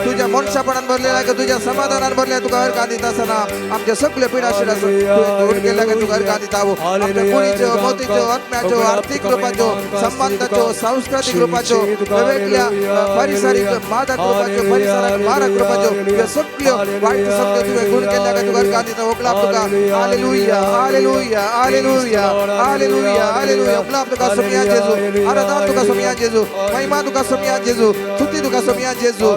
Speaker 2: तुझ्या मनशापणात भरलेल्या, तुझ्या समाधानात भरल्या. तुका हर कांदीत असताना आमच्या सगळे पिढाशील दूर केल्या, तुका हर कांदीत आहो. आमच्या मुलीचो, मोतीचो, आत्म्याचो, आर्थिक रूपाचो, संबंधाचो, सांस्कृतिक रूपाचो, वेगवेगळ्या पारिसारिक मादक रूपाचो, पारिसारिक मारक रूपाचो, या सगळ्यो वाईट सगळे तुवें गुण केल्या, तुका हर कांदीत ओकलाप तुका. हालेलुया, हालेलुया, हालेलुया, हालेलुया, हालेलुया. ओकलाप तुका सोमिया जेजू, आराधना तुका सोमिया जेजू, महिमा तुका सोमिया जेजू, स्तुती तुका सोमिया जेजू,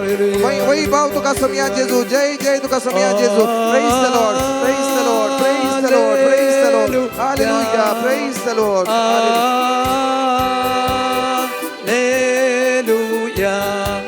Speaker 2: वैभव तुका सोमिया जेजू. जय जय तुका सोमिया जेजू. Praise the Lord, praise the Lord, praise the Lord, praise the Lord. Hallelujah, praise the Lord.
Speaker 4: Hallelujah.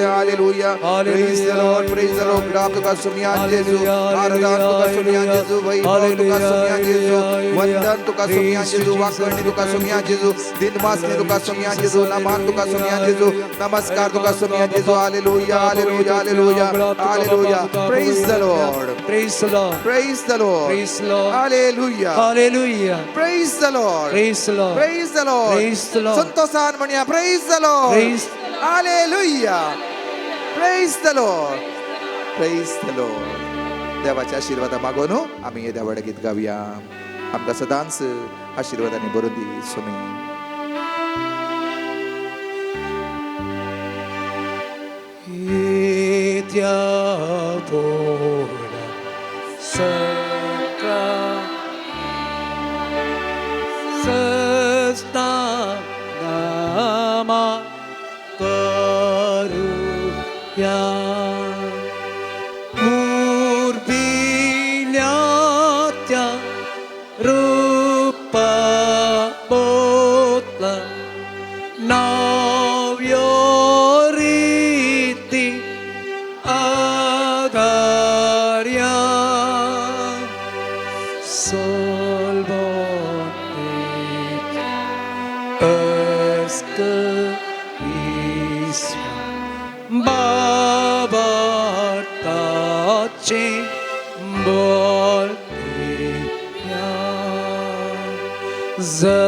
Speaker 4: Hallelujah.
Speaker 2: Praise the Lord, praise the Lord. Gulab tuka sumyan Jesu, Aradhan tuka sumyan Jesu, Vaibhav tuka sumyan Jesu, Vandan tuka sumyan Jesu, Vakarni tuka sumyan Jesu, Dinmasni tuka sumyan Jesu, Naman tuka sumyan Jesu, Namaskar tuka sumyan Jesu. Hallelujah, hallelujah, hallelujah, hallelujah. Praise the Lord,
Speaker 4: Praise the Lord.
Speaker 2: praise the Lord,
Speaker 4: Praise the Lord.
Speaker 2: hallelujah,
Speaker 4: Hallelujah.
Speaker 2: praise the Lord,
Speaker 4: Praise the Lord.
Speaker 2: praise the Lord,
Speaker 4: Praise the Lord.
Speaker 2: Santosan mania, praise the Lord,
Speaker 4: Praise.
Speaker 2: hallelujah. Praise the Lord. Praise the Lord. देवाच्या आशीर्वादा मागोनो आम्ही हे देवाडे गीत गावया. आमकां सदांच आशीर्वादांनी भरून दी स्वामी.
Speaker 4: Ityavoda Satra Sastama Karuya Urbilyatya Rupa Botla Navyoriti Adarya Solvonit Escarisya Babatachi Boltiya Zasema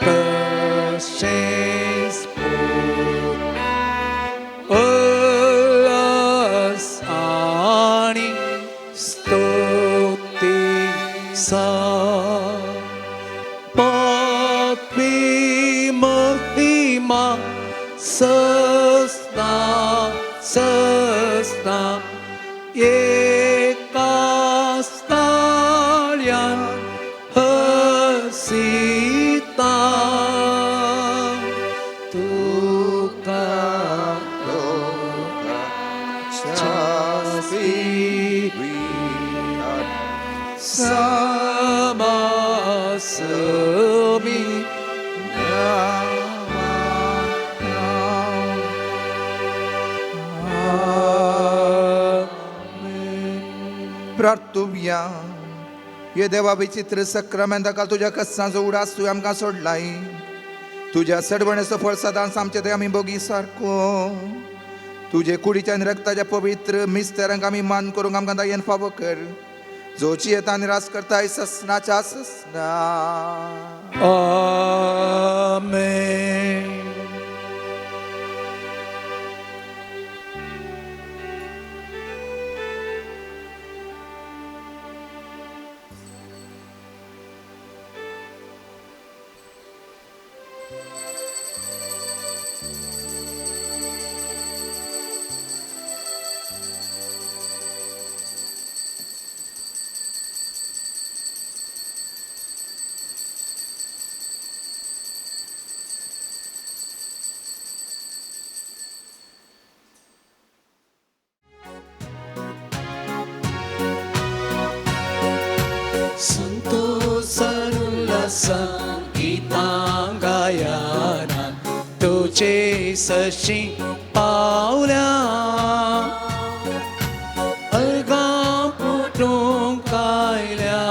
Speaker 4: Prashes Ulasani Stuti Sa Papi Mahima Sasna Sasna Ekastalyan Hasita Tuka
Speaker 2: Chasti
Speaker 4: Sa
Speaker 1: Somi
Speaker 2: प्रार्थुया ये देवा विचित्र सक्रामेंताकाल तुझ्या कसांचो उडास तुवें आमकां सोडलाय तुझ्या सडवण्याचो फळ सदांच आमचे थंय आमी बोगी सारको तुझे कुडीच्या आनी रक्ताच्या पवित्र मिस्तेरांक आमी मान करूंक आमकां दायेन फावो कर जोची येता आनी रास करताय ससनाच्या ससना
Speaker 1: आमेन
Speaker 4: संगायाना तुझे सशी पावल्या अलगा पुटून कायल्या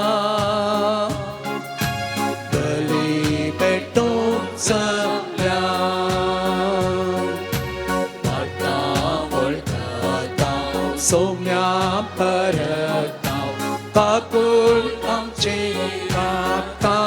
Speaker 4: बली पेटून सगळ्या आता वळखता सोम्या परता काकूळ आमचे राखता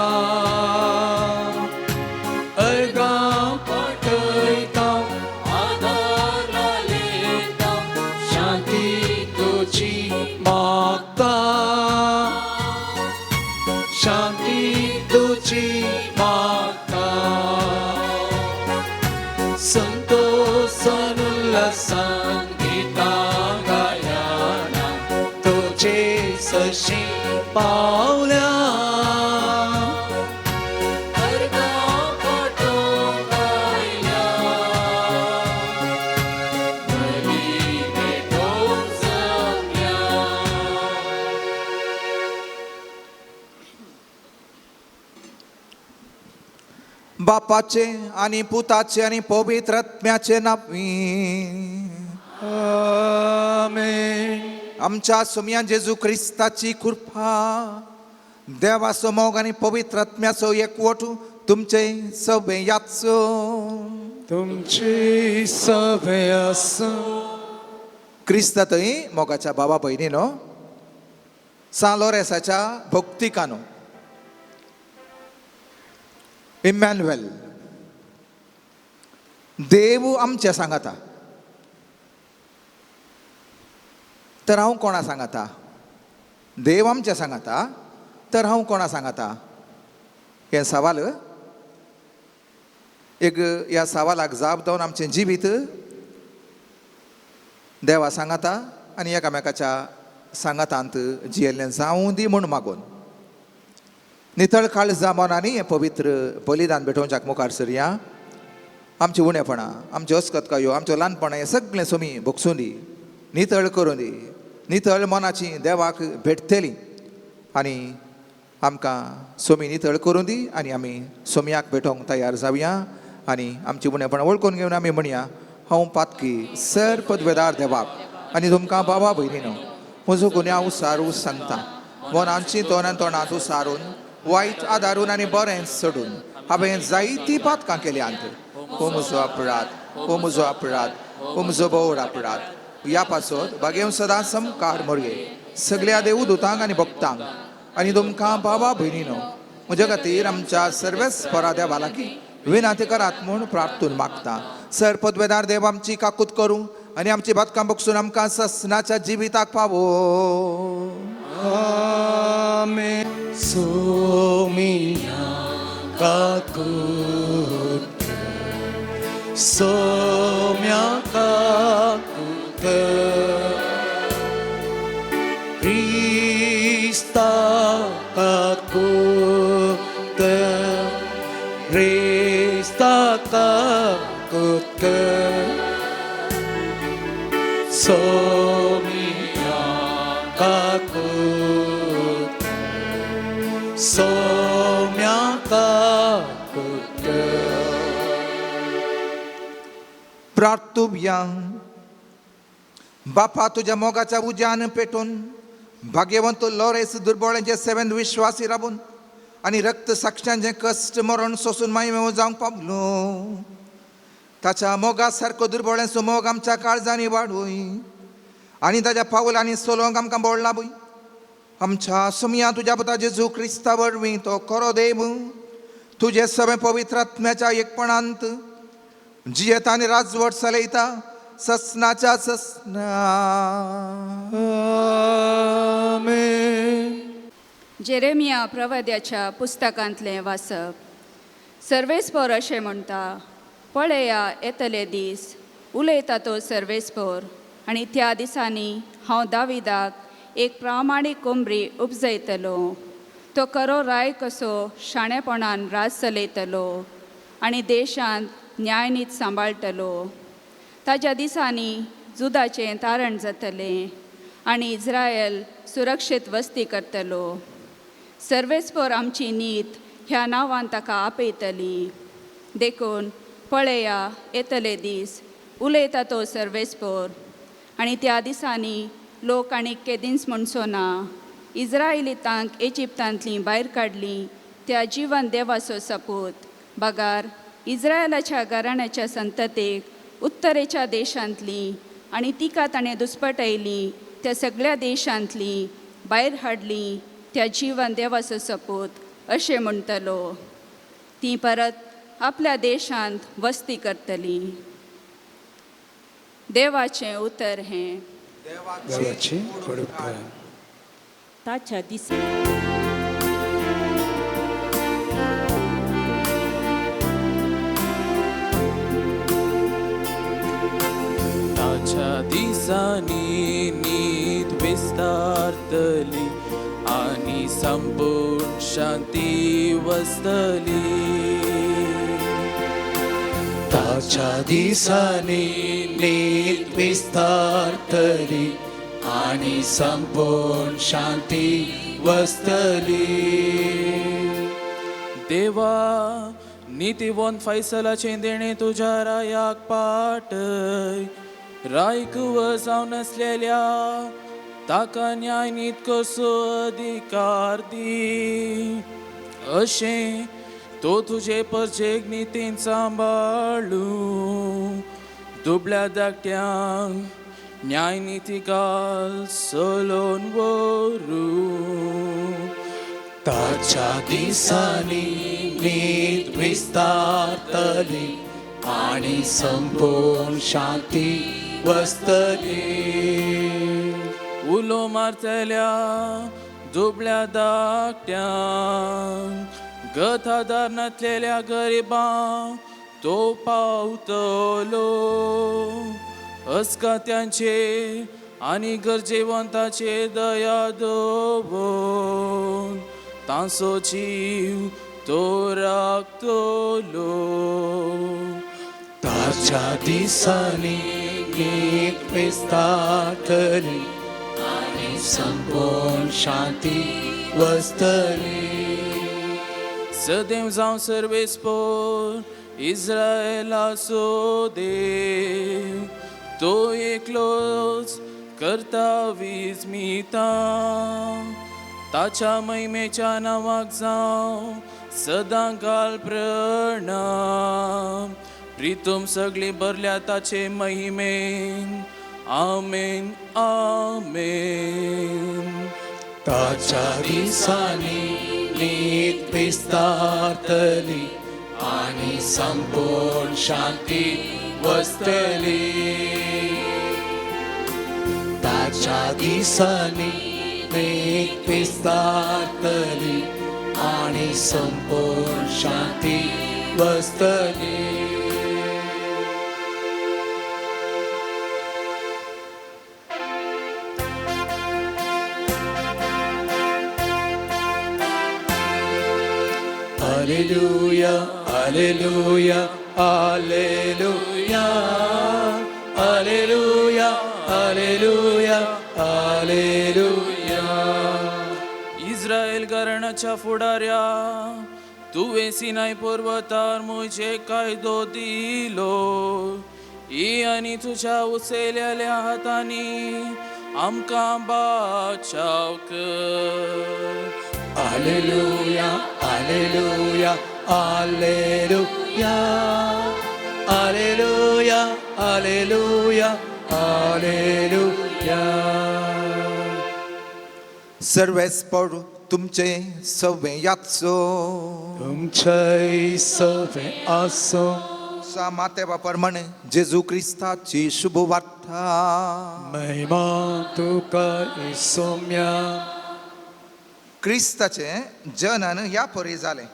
Speaker 4: सशी पावल्या
Speaker 2: बापाचे आणि पुताचे आणि पवित्र आत्म्याचे नावी
Speaker 1: आमेन
Speaker 2: आमच्या सोम्या जेजू ख्रिस्ताची कृपा देवाचो मोग आणि पवित्र आत्म्याचो एकवट तुमचे सगळे याचो
Speaker 1: तुमची सभे असो
Speaker 2: क्रिस्तातय मोगाच्या बाबा भयणीनो सालोरेसाच्या भक्तिकानो इमॅन्युएल देव आमचे सांगता तर हांव कोणा सांगता देव आमचे सांगता तर हांव कोणा सांगता हे सवाल एक ह्या सवालाक जाप दिवन आमचें जिवीत देवा सांगता आनी एकामेकाच्या सांगतांत जियेल्लें जावं दी म्हूण मागून नितळ काळजा मनांनी हें पवित्र बलिदान भेटोवच्याक मुखार सरया आमची उणेपणां आमच्यो अस्कतकायो आमच्यो ल्हानपणां हें सगळें सोमी भोगसून दी नितळ करून दी नितळ मनाची देवाक भेटतली आनी आमकां सोमी नितळ करून दी आनी आमी सोमयाक भेटोवंक तयार जावया आनी आमची उणेपणां वळखून घेवन आमी म्हणया हांव पातकी सर पदवेदार देवाक आनी तुमकां बाबा भयणीनो म्हजो गुन्यांव उसारू सांगता मनांची तोंडांत उसारून वायट आदारून आनी बरें सोडून हांवें जायतीं पातकां केल्यांत हो म्हजो अपराध हो म्हजो अपराध हो म्हजो बोड अपराध ह्या पासत बागेव सदां समकार मोरये सगळ्या देवदूतांक आनी भक्तांक आनी तुमकां बाबा भयणीनो म्हजे खातीर आमच्या सर्वेस्परा देवा लागीं विनंती करात म्हूण प्रार्थून मागता सर पदवेदार देव आमची काकूत करूं आनी आमची बातकां बगसून आमकां ससनाच्या जिविताक पावो
Speaker 1: आमेन
Speaker 4: सोमिया काकूत सोम्या काकूत क्रिस्ता काकूत क्रिस्ता काकूत सोमिया काकूत सोम्या
Speaker 2: प्रार्थुभया. बापा, तुझ्या मोगाच्या उजान पेटून भाग्यवंत लॉरेस दुर्बळांचे सेवेंत विश्वासी राबून आणि रक्त साक्षांचे कष्ट मरण सोसून माहिमे जावंक पावलो. ताच्या मोगा सारको दुर्बळांचो मोग आमच्या काळजांनी वाडूय आणि ताच्या पावलांनी सोलोंक आमकां बळ लाभूय. आमच्या सुमया तुझ्या पुता जेजू क्रिस्ता वरवीं तो खरो देव तुझे सगळे पवित्र आत्म्याच्या एकपणांत जियेता आनी राजवट चलयता ससनाच्या ससना.
Speaker 1: आमेन.
Speaker 5: जेरेमिया प्रवाद्याच्या पुस्तकांतलें वाचप. सर्वेस्पर अशें म्हणटा, पळया येतले दीस, उलयता तो सर्वेस्पर, आनी त्या दिसांनी हांव दाविदाक एक प्रामाणीक कोंबरी उपजयतलो. तो खरो राय कसो शाणेपणान राज चलयतलो आनी देशांत न्यायनीत सांबाळटलो. ताच्या दिसांनी जुदाचें तारण जातलें आनी इस्रायल सुरक्षीत वस्ती करतलो. सर्वेस्पर आमची नीत ह्या नांवान ताका आपयतली. देखून पळया येतले दीस, उलयता तो सर्वेस्पर, आनी त्या दिसांनी लोक आनीक केदींच म्हणचो ना. इस्रायलितांक इजिप्तांतलीं भायर काडलीं त्या जिवन देवाचो सपूत. बागार इस्रायलाच्या घराण्याच्या संततेक उत्तरेच्या देशांतलीं आनी तिका ताणें दुस्पटयलीं त्या सगळ्या देशांतलीं भायर हाडलीं त्या जिवन देवाचो सपूत अशें म्हणटलो. ती परत आपल्या देशांत वस्ती करतली. देवाचें उतर हें.
Speaker 3: देवाची पडपय.
Speaker 6: ताच्या दिस
Speaker 7: ताच्या दिसांनी नीत विस्तारतली आणि संपूर्ण शांती वसतली.
Speaker 4: ताच्या दिसांनी नीत विस्तारतली आणि संपूर्ण शांती वसतली.
Speaker 7: देवा, नितीवंत फैसलाचें देणे तुज्या रायाक पाटय. रायक जावन नसलेल्या ताका न्याय नीत कसो अधिकार दी. अशें तो तुजे परजेक नितीन सांबाळू. दुबळ्या धाकट्यांक न्याय नीती घाल सोलोन व्हरू.
Speaker 4: ताच्या दिसांनी नीत विस्तारतली आणि संपूर्ण शांती वसतली.
Speaker 7: उलो मारतल्या दुबळ्या धाकट्यांक, गथादार नसलेल्या गरिबांक तो पावतलो. अस्कात्यांचेर आनी गरजेवंतांचेर दया दवरून तांचो जीव तो राखतलो.
Speaker 4: ताच्या दिसांनी नीत विस्तारतली आणि संपूर्ण शांती वसतली.
Speaker 7: सदैव जावं सर्वेस्पर इस्रायलाचो देव, तो एकलोच करता विस्मिता. ताच्या महिमेच्या नावाक जावं सदां घाल प्रणाम. प्रितूम सगळी भरल्या ताचे महिमेन. आमेन आमेन.
Speaker 4: ताच्या दिसांनी नीत विस्तारतली आणि संपूर्ण शांती वसतली. ताच्या दिसांनी नीत विस्तारतली आणि संपूर्ण शांती वसतली. Alleluia, Alleluia, Alleluia, Alleluia, Alleluia, Alleluia.
Speaker 7: Israel घराण्याच्या फुडाऱ्या, तुवें सिनाय पर्वतार मुझे कायदो दिलो ई आनी तुझ्या उचेलेल्या हातांनी आमकां बाचाव कर.
Speaker 4: Alleluia, Alleluia, Alleluia, Alleluia, Alleluia, Alleluia.
Speaker 2: सर्वेस्पर तुमचे सवे याचो
Speaker 1: तुमचे सवे आसो
Speaker 2: सा मातेवा प्रमाणे जेजू क्रिस्ताची शुभ वार्ता.
Speaker 1: महिमा तुका इसोम्या.
Speaker 2: क्रिस्ताचे जनन ह्या परी जालें.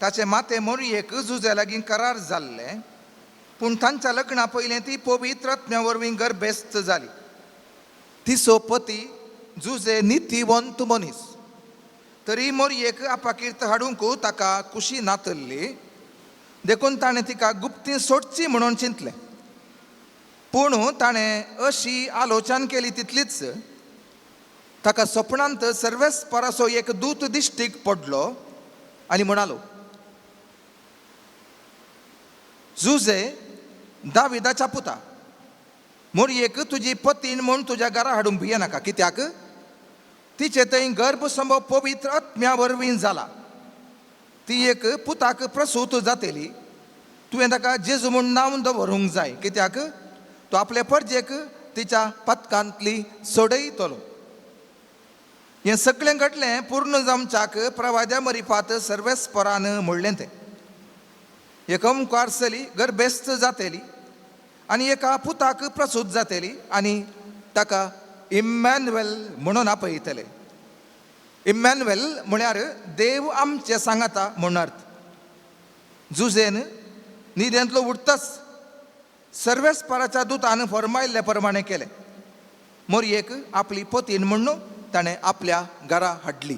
Speaker 2: ताचे माते मोरयेक जुजे लागीं करार जाल्ले, पूण तांच्या लग्ना पयलें ती पवित्र आत्म्या वरवीं गर्भेस्त जाली. तिचो पती जुजे नितीवंत मनीस. तरी मोरयेक आपाकीर्त हाडूंक ताका कुशी नातल्ली, देखून ताणें तिका गुप्ती सोडची म्हणून चिंतलें. पूण ताणें अशी आलोचना केली तितलीच ताका स्वप्नांत सर्वेस्पराचो एक दूत दिश्टीक पडलो आनी म्हणालो, जुजे दाविदाच्या पुता, मोरयेक तुजी पतीन म्हूण तुज्या घरा हाडूंक भियेनाका. कित्याक तिचे थंय गर्भसंभव पवित्र आत्म्या वरवीं जाला. ती एक पुताक प्रसूत जातेली. तुवें ताका जेजू म्हूण नांव दवरूंक जाय, कित्याक तो आपले परजेक तिच्या पथकांतली सोडयतलो. हें सगळें घडलें पूर्ण जावच्याक प्रवाद्या मरिपात सर्वेस्परान म्हणलें तें. एक ओंकारसली गर्भेस्त जातेली आनी एका पुताक प्रसूत जातेली आनी ताका इम्मॅन्युएल म्हणून आपयतले. इम्मॅन्युएल म्हळ्यार देव आमचे सांगाता म्हूण अर्थ. जुजेन न्हिदेंतलो उठताच सर्वेस्पराच्या दुतान फरमायल्ले प्रमाणे केलें. मोरयेक आपली पतीन म्हणून ताणें आपल्या घरा हाडली.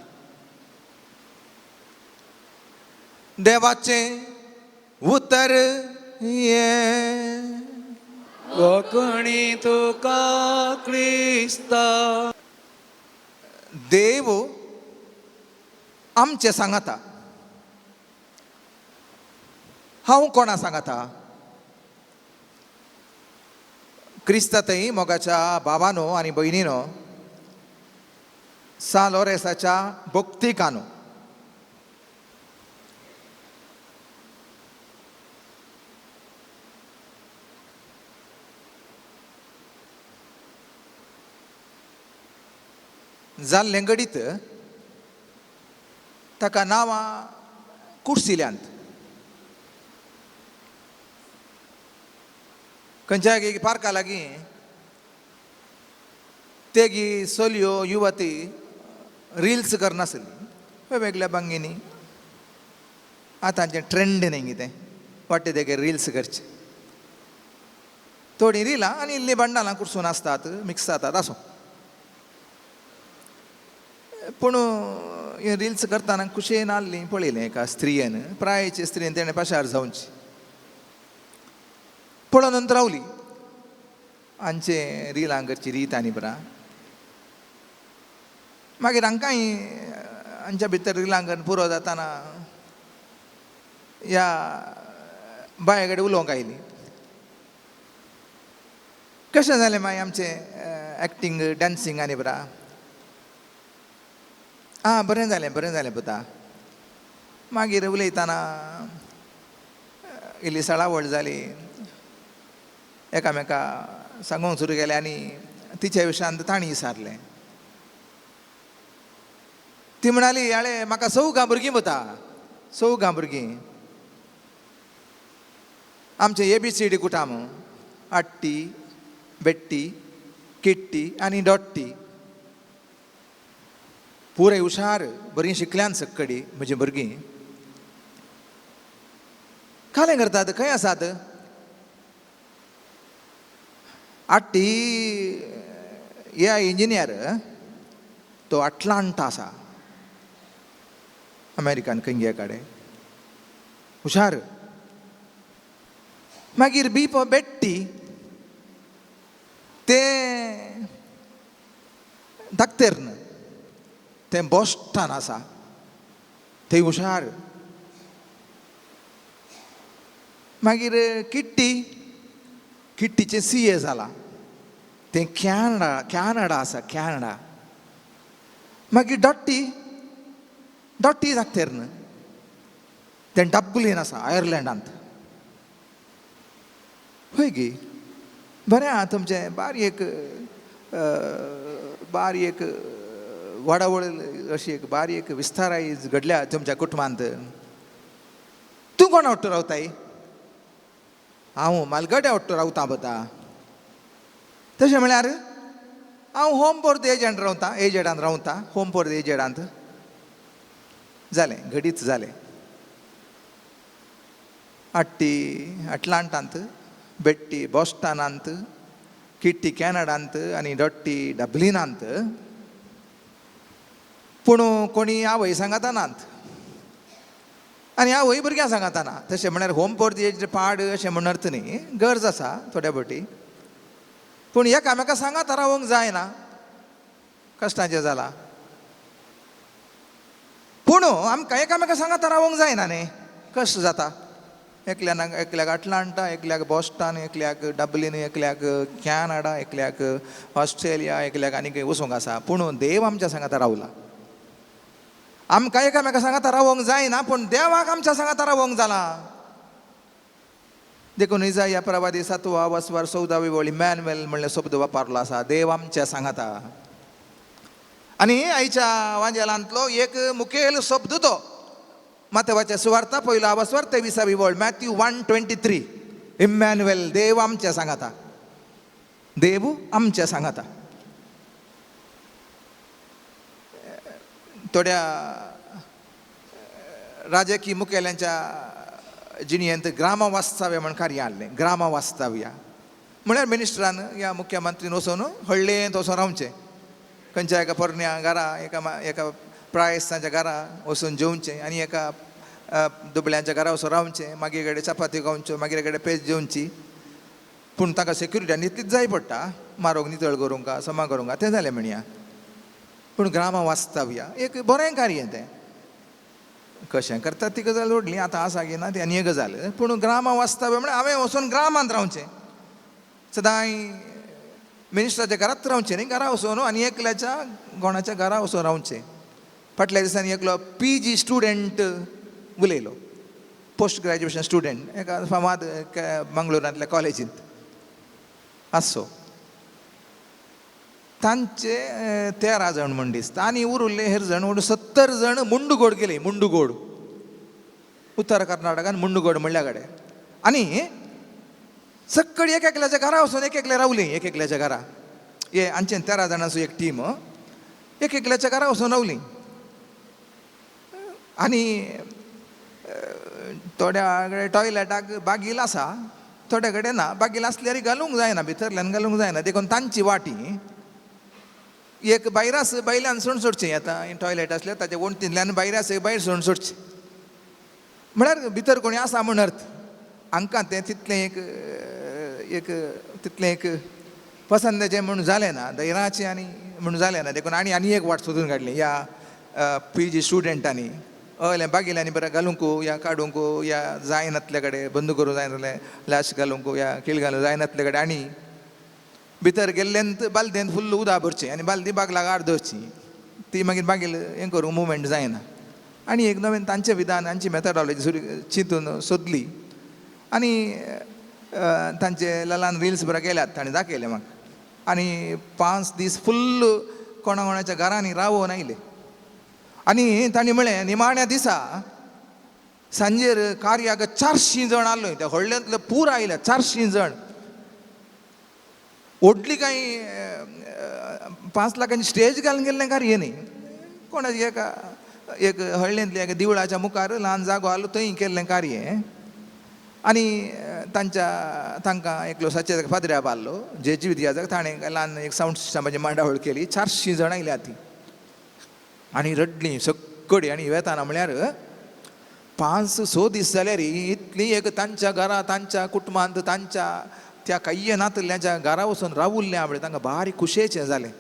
Speaker 2: देवाचें उतर ये
Speaker 4: वखणी तुका क्रिस्ता.
Speaker 2: देव आमचे सांगाता. हांव कोणा सांगाता? क्रिस्तातय मोगाच्या बाबानो आनी भयणीनो, सालोरेसाच्या भक्तिकानो, जाल्लें घडीत ताका नांवां कुडसिल्यांत. खंयच्याय पार्का लागीं तेगी चलयो युवती रिल्स करनासली वेगवेगळ्या बांगेनी. आतांचें ट्रेंड न्ही कितें, वाटे तेगे रिल्स करचे. थोडीं रिलां आनी इल्लीं बंडालां कुडसून आसतात, मिक्स जातात आसूं. पूण हे रिल्स करतना कुशेन आल्लीं पळयलें एका स्त्रियेन, प्रायेचे स्त्रीन तेणें पाशार जावची पळोवन रावली. आमचे रिलां करची रीत आनी बरा. मागीर हांकांय हांच्या भितर रिलांकन पुरो जाताना ह्या बाये कडेन उलोवंक आयली. कशें जालें मागीर आमचें एक्टींग डान्सींग आनी बरा? बरें जालें पुता. मागीर उलयतना इल्ली सळावळ जाली, एकामेका सांगूंक सुरू केलें आनी तिच्या विशयांत ताणी विचारलें. ती म्हणाली, आळे म्हाका 4 भुरगीं पुता, 4 भुरगीं. आमचे ABCD कुटाम, आट्टी, बेट्टी, किट्टी आनी डॉट्टी. पुरे हुशार, बरीं शिकल्यान सक्कडी म्हजी भुरगीं. कालें करतात, खंय आसात? आट्टी इंजिनियर, तो अटलांटा आसा, अमेरिकान खंय कडेन, हुशार. मागीर बेट्टी तें धाकतेर तें बॉस्टन आसा, थंय हुशार. मागीर किट्टीचे CA जाला, ते कॅनडा आसा, कॅनडा. मागीर डॉट्टी धाकटेर न्हय, ते डब्लिन आसा, आयर्लंडांत. हय गे, बरें आहा तुमचें बारीक वडावळ अशी एक बारीक विस्ताराय घडल्या तुमच्या कुटुंबांत. तूं कोणा वाटतो रावताय? हांव मालगड्या वाटतो रावता बता. तशें म्हळ्यार हांव होम फॉर द एजंट रावतां, एजेडांत रावतां, होम फॉर द एजेडांत. जालें, घडीच जालें. आट्टी अटलांटांत, बेट्टी बॉस्टनांत, किट्टी कॅनडांत आनी डॉट्टी डब्लिनांत. पूण कोणी आवय सांगाता नात आनी आवय भुरग्यां सांगाता ना. तशें म्हळ्यार होम फॉर द एज पाड अशें म्हण अर्थ न्ही, गरज आसा थोड्या फावटी. पूण एकामेका सांगाता रावंक जायना, कश्टाचें जाला. पूण आमकां एकामेका सांगाता रावंक जायना न्ही, कश्ट जाता. एकल्याक अटलांटा, एकल्याक बॉस्टन, एकल्याक डब्लिन, एकल्याक कॅनडा, एकल्याक ऑस्ट्रेलिया, एकल्याक आनी खंय वचूंक आसा. पूण देव आमच्या सांगाता रावला. आमकां एकामेका सांगाता रावंक जायना, पूण देवाक आमच्या सांगाता रावंक जाला. देखून इजाया प्रवादी 7वा वसवार 14वी ओळ इमॅन्युएल म्हणलें शब्द वापरलो आसा, देव आमच्या सांगाता. आनी आयच्या वांजेलांतलो एक मुखेल शब्द तो मातेवाच्या सुवार्ता 1ला वसवार 23वी ओळ, मॅथ्यू 1:23. इमॅन्युएल, देव आमच्या सांगाता. देव आमच्या सांगाता. थोड्या राजकीय मुखेल्यांच्या जिणयेंत ग्रामवास्तव्य म्हण कार्य हाडलें. ग्रामवास्तव्य म्हळ्यार मिनिस्टरान या मुख्यमंत्रीन वचून हळ्ळेंत वचून रावचें. खंयच्या एका पोरण्या घरा, एका प्रायस्तांच्या घरा वचून जेवचें आनी एका दुबळ्यांच्या घरा वचून रावचें. मागीर कडेन चपाती खावच्यो, मागीर कडेन पेज जेवची. पूण ताका सेक्युरिटी तितलीच जाय पडटा, मारूंक नितळ करूंक, समा करूंक. तें जालें म्हणया. पूण ग्रामवास्तव्य एक बरें कार्य तें. कशें करतात ती गजाल जोडली, आतां आसा की ना ती आनी एक गजाल. पूण ग्रामवास्तव्य म्हळ्यार हांवें वचून ग्रामांत रावचें. सदांय मिनिस्टराच्या घरांत रावचें न्ही, घरा वचून आनी एकल्याच्या कोणाच्या घरा वचून रावचें. फाटल्या दिसांनी एकलो PG स्टुडंट उलयलो, पोस्ट ग्रॅज्युएशन स्टुडंट, एका फामाद मंगळुरांतल्या कॉलेजींत आसो. तांचे 13 जण म्हण दिसता आनी उरिल्ले हेर जण 70 जण मुंडुगोड गेले. मुंडुगोड उत्तर कर्नाटकान मुंडुगोड म्हणल्या कडेन. आनी सक्कळी एकल्याच्या घरा वचून एकले रावलीं. एकल्याच्या घरा हे आमचे 13 जाणांचो एक टीम एकल्याच्या घरा वचून रावलीं. आनी थोड्या कडेन टॉयलेटाक बागील आसा, थोड्या कडेन ना. बागील आसल्यार घालूंक जायना, भितरल्यान घालूंक जायना. देखून तांची वाटी एक भायरास बैल्यान सोडून सोडचें. आतां टॉयलेट आसल्यार ताच्या वणटींतल्यान भायरास भायर सोडून सोडचें म्हळ्यार भितर कोणी आसा म्हण अर्थ. हांकां तें तितलें एक पसंदेचें म्हूण जालें ना, धैर्याचें आनी म्हूण जालें ना. देखून आनी एक वाट सोदून काडली ह्या PG स्टुडंटांनी. हय बागिल्यांनी बरें घालूंक या काडूंक या जायनातले कडेन बंद करूं जायनासलें, लॅश घालूंक या कीळ घालूं जायनातले कडेन. आनी भितर गेल्ल्यान बालदेंत फुल्ल उदक भरचें आनी बालदी बागलाक आड दवरची. ती मागीर बागील हें करूंक मुवमेंट जायना. आनी एक नवें तांचें विधान, तांची मॅथडॉलॉजी चिंतून सोदली. आनी तांचे ल्हान रिल्स बरें केल्यात, ताणें दाखयले म्हाका. आनी 5 दीस फुल्ल कोणाच्या घरांनी रावून आयले. आनी तांणी म्हळें निमाण्या दिसा सांजेर कार्याक 400 जण आसलो. त्या व्हडल्यांतले पूर आयले 400 जण. व्हडली कांय 5 लाखांची स्टेज घालून गेल्लें कार्य न्ही. कोणाची एक हळ्ळेंतल्या एका देवळाच्या मुखार ल्हान जागो आसलो, थंय केल्लें कार्य. आनी तांकां एकलो सचेत फादऱ्या बारलो जेची विद्याजाक. ताणें ल्हान एक सावंड सिस्टमाची मांडावळ केली. 400 जण आयल्या ती. आनी रडलीं सक्कडी. आनी वेताना म्हळ्यार 5-6 दीस जाल्यार इतली एक तांच्या घरा, तांच्या कुटुंबांत, तांच्या त्या कांय नातल्यांच्या घरा वचून रावुल्ल्या आवडे तांकां भारी खुशेचें जालें.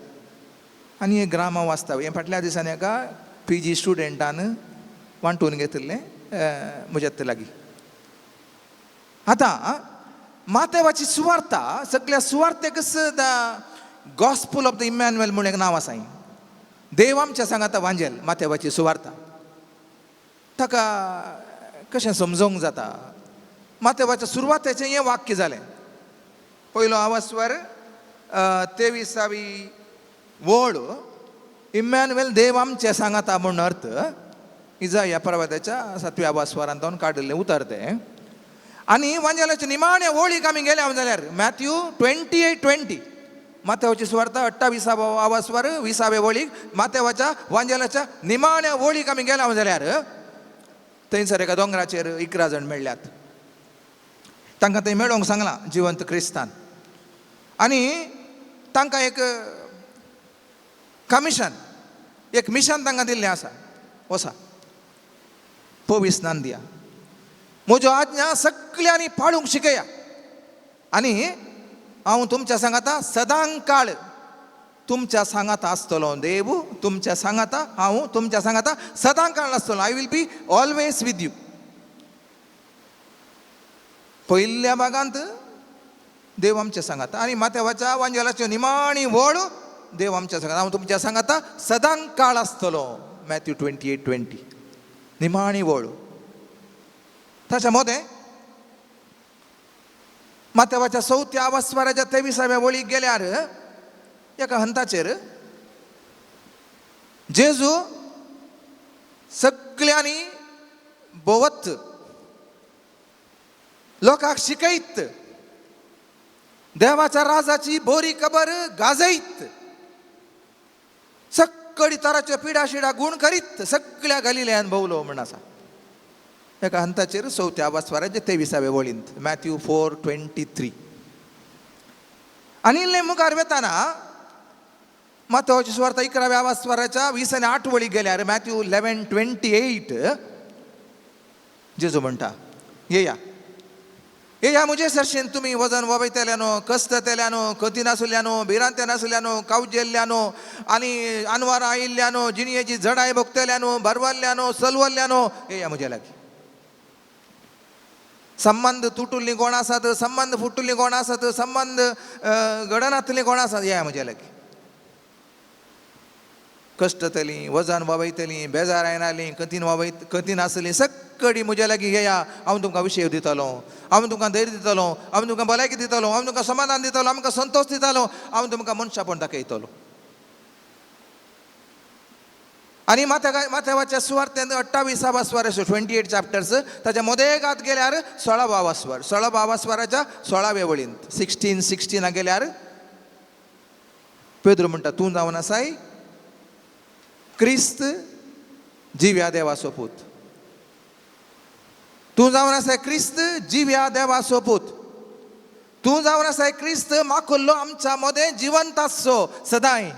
Speaker 2: आनी एक ग्रामा वास्तव हें फाटल्या दिसांनी एका PG स्टुडंटान वांटून घेतिल्लें म्हज्या लागीं. आता मातेवाची सुवार्ता सगळ्या सुवार्तेक the gospel of the Emmanuel म्हणून एक नाव आसा. देव आमच्या सांगाता वांजेल मातेवाची सुवार्ता. ताका कशें समजोवंक जाता. मातेवाच्या सुरवातेचें हें वाक्य जालें. पयलो आवास्वर 23वी वळ इमॅन्युअल देव आमचे सांगाता म्हणून अर्थ इजाया प्रवाद्याच्या 7व्या वास्वरांत काडिल्लें उतर तें. आनी वांजेलाचे निमाणे वळीक आमी गेल्या जाल्यार मॅथ्यू 28:20 मातेवाची सुवार्ता 28वा आवास्वर 20वे वळीक मातेवाच्या वांजेलाच्या निमाण्या वळीक आमी गेल्या जाल्यार थंयसर एका दोंगराचेर 11 जाण मेळ्ळ्यात. तांकां थंय मेळोवंक सांगलां जिवंत क्रिस्तान. आनी तांकां एक कमिशन एक मिशन तांकां दिल्लें आसा. वसा पवित्र स्नान दिया, म्हज्यो आज्ञा सगळ्यांनी पाळूंक शिकया आनी हांव तुमच्या सांगाता सदां काळ तुमच्या सांगाता आसतलो. देव तुमच्या सांगाता हांव तुमच्या सांगाता सदां काळ आसतलो. I will be always with you. पयल्या भागांत देव आमच्या सांगाता आनी मातेवाच्या वांजेलाच्यो निमाणी वळ देव आमच्या सांगाता हांव तुमच्या सांगाता सदां काळ आसतलो. मॅथ्यू 28:20 निमाणी वळ. ताच्या मदें मातेवाच्या 4थ्या आवास्वराच्या 23व्या वळीक गेल्यार एका हंताचेर जेजू सगळ्यांनी भोंवत लोकांक शिकयत, देवाच्या राजाची बरी खबर गाजयत, सगळी तराच्यो पिडा शिडा गुण करीत सगळ्या गलिलेयान भोवलो म्हण आसा. एका हंताचेर 4थ्या आवास्वराच्या 23व्या वळींत मॅथ्यू 4:23. आनी इल्लें मुखार वेताना मातेवाची सुवार्ता 11व्या आवास्वराच्या 20 आनी 8 वळीक गेल्यार मॅथ्यू 11:28 जेजू म्हणटा येया येया म्हजे सरशेन तुमी वजन वबयतल्यानो, कस्ततेल्यानो, कती नासुल्यानो, भिरांते नासुल्यानो, कावजेल्ल्यानो आनी आनवारां आयिल्ल्यानो, जिणयेची झडाय भोगतल्यानो, बरवल्ल्यानो, सलवल्ल्यानो येया म्हजे लागीं. संबंध तुटुल्लीं कोण आसात, संबंध फुटुल्लीं कोण आसात, संबंध घडनातलीं कोण आसात येया म्हजे लागीं. कश्टतलीं, वजन वबयतलीं, बेजार येनालीं, कतीन आसलीं सगळीं म्हजे लागीं येया. हांव तुमकां विशय दितलो, हांव तुमकां धैर्य दितलो, हांव तुमकां भलायकी दितलो, हांव तुमकां समाधान दितलो, आमकां संतोश दितलो, हांव तुमकां मनशापण दाखयतलो. आनी मातेवाच्या सुवार्तेंत 28 आवास्वर 28 चॅप्टर्स. ताच्या मदेगांत गेल्यार 16 आवास्वर 16 आवास्वराच्या 16व्या वळींत 16 गेल्यार पेद्रू म्हणटा तूं जावन आसाय क्रिस्त जिव्या देवाचो पूत. तूं जावन आसाय क्रिस्त जिव्या देवाचो पूत. तूं जावन आसाय क्रिस्त माकुल्लो आमच्या मदें जिवंत आसचो सदांय.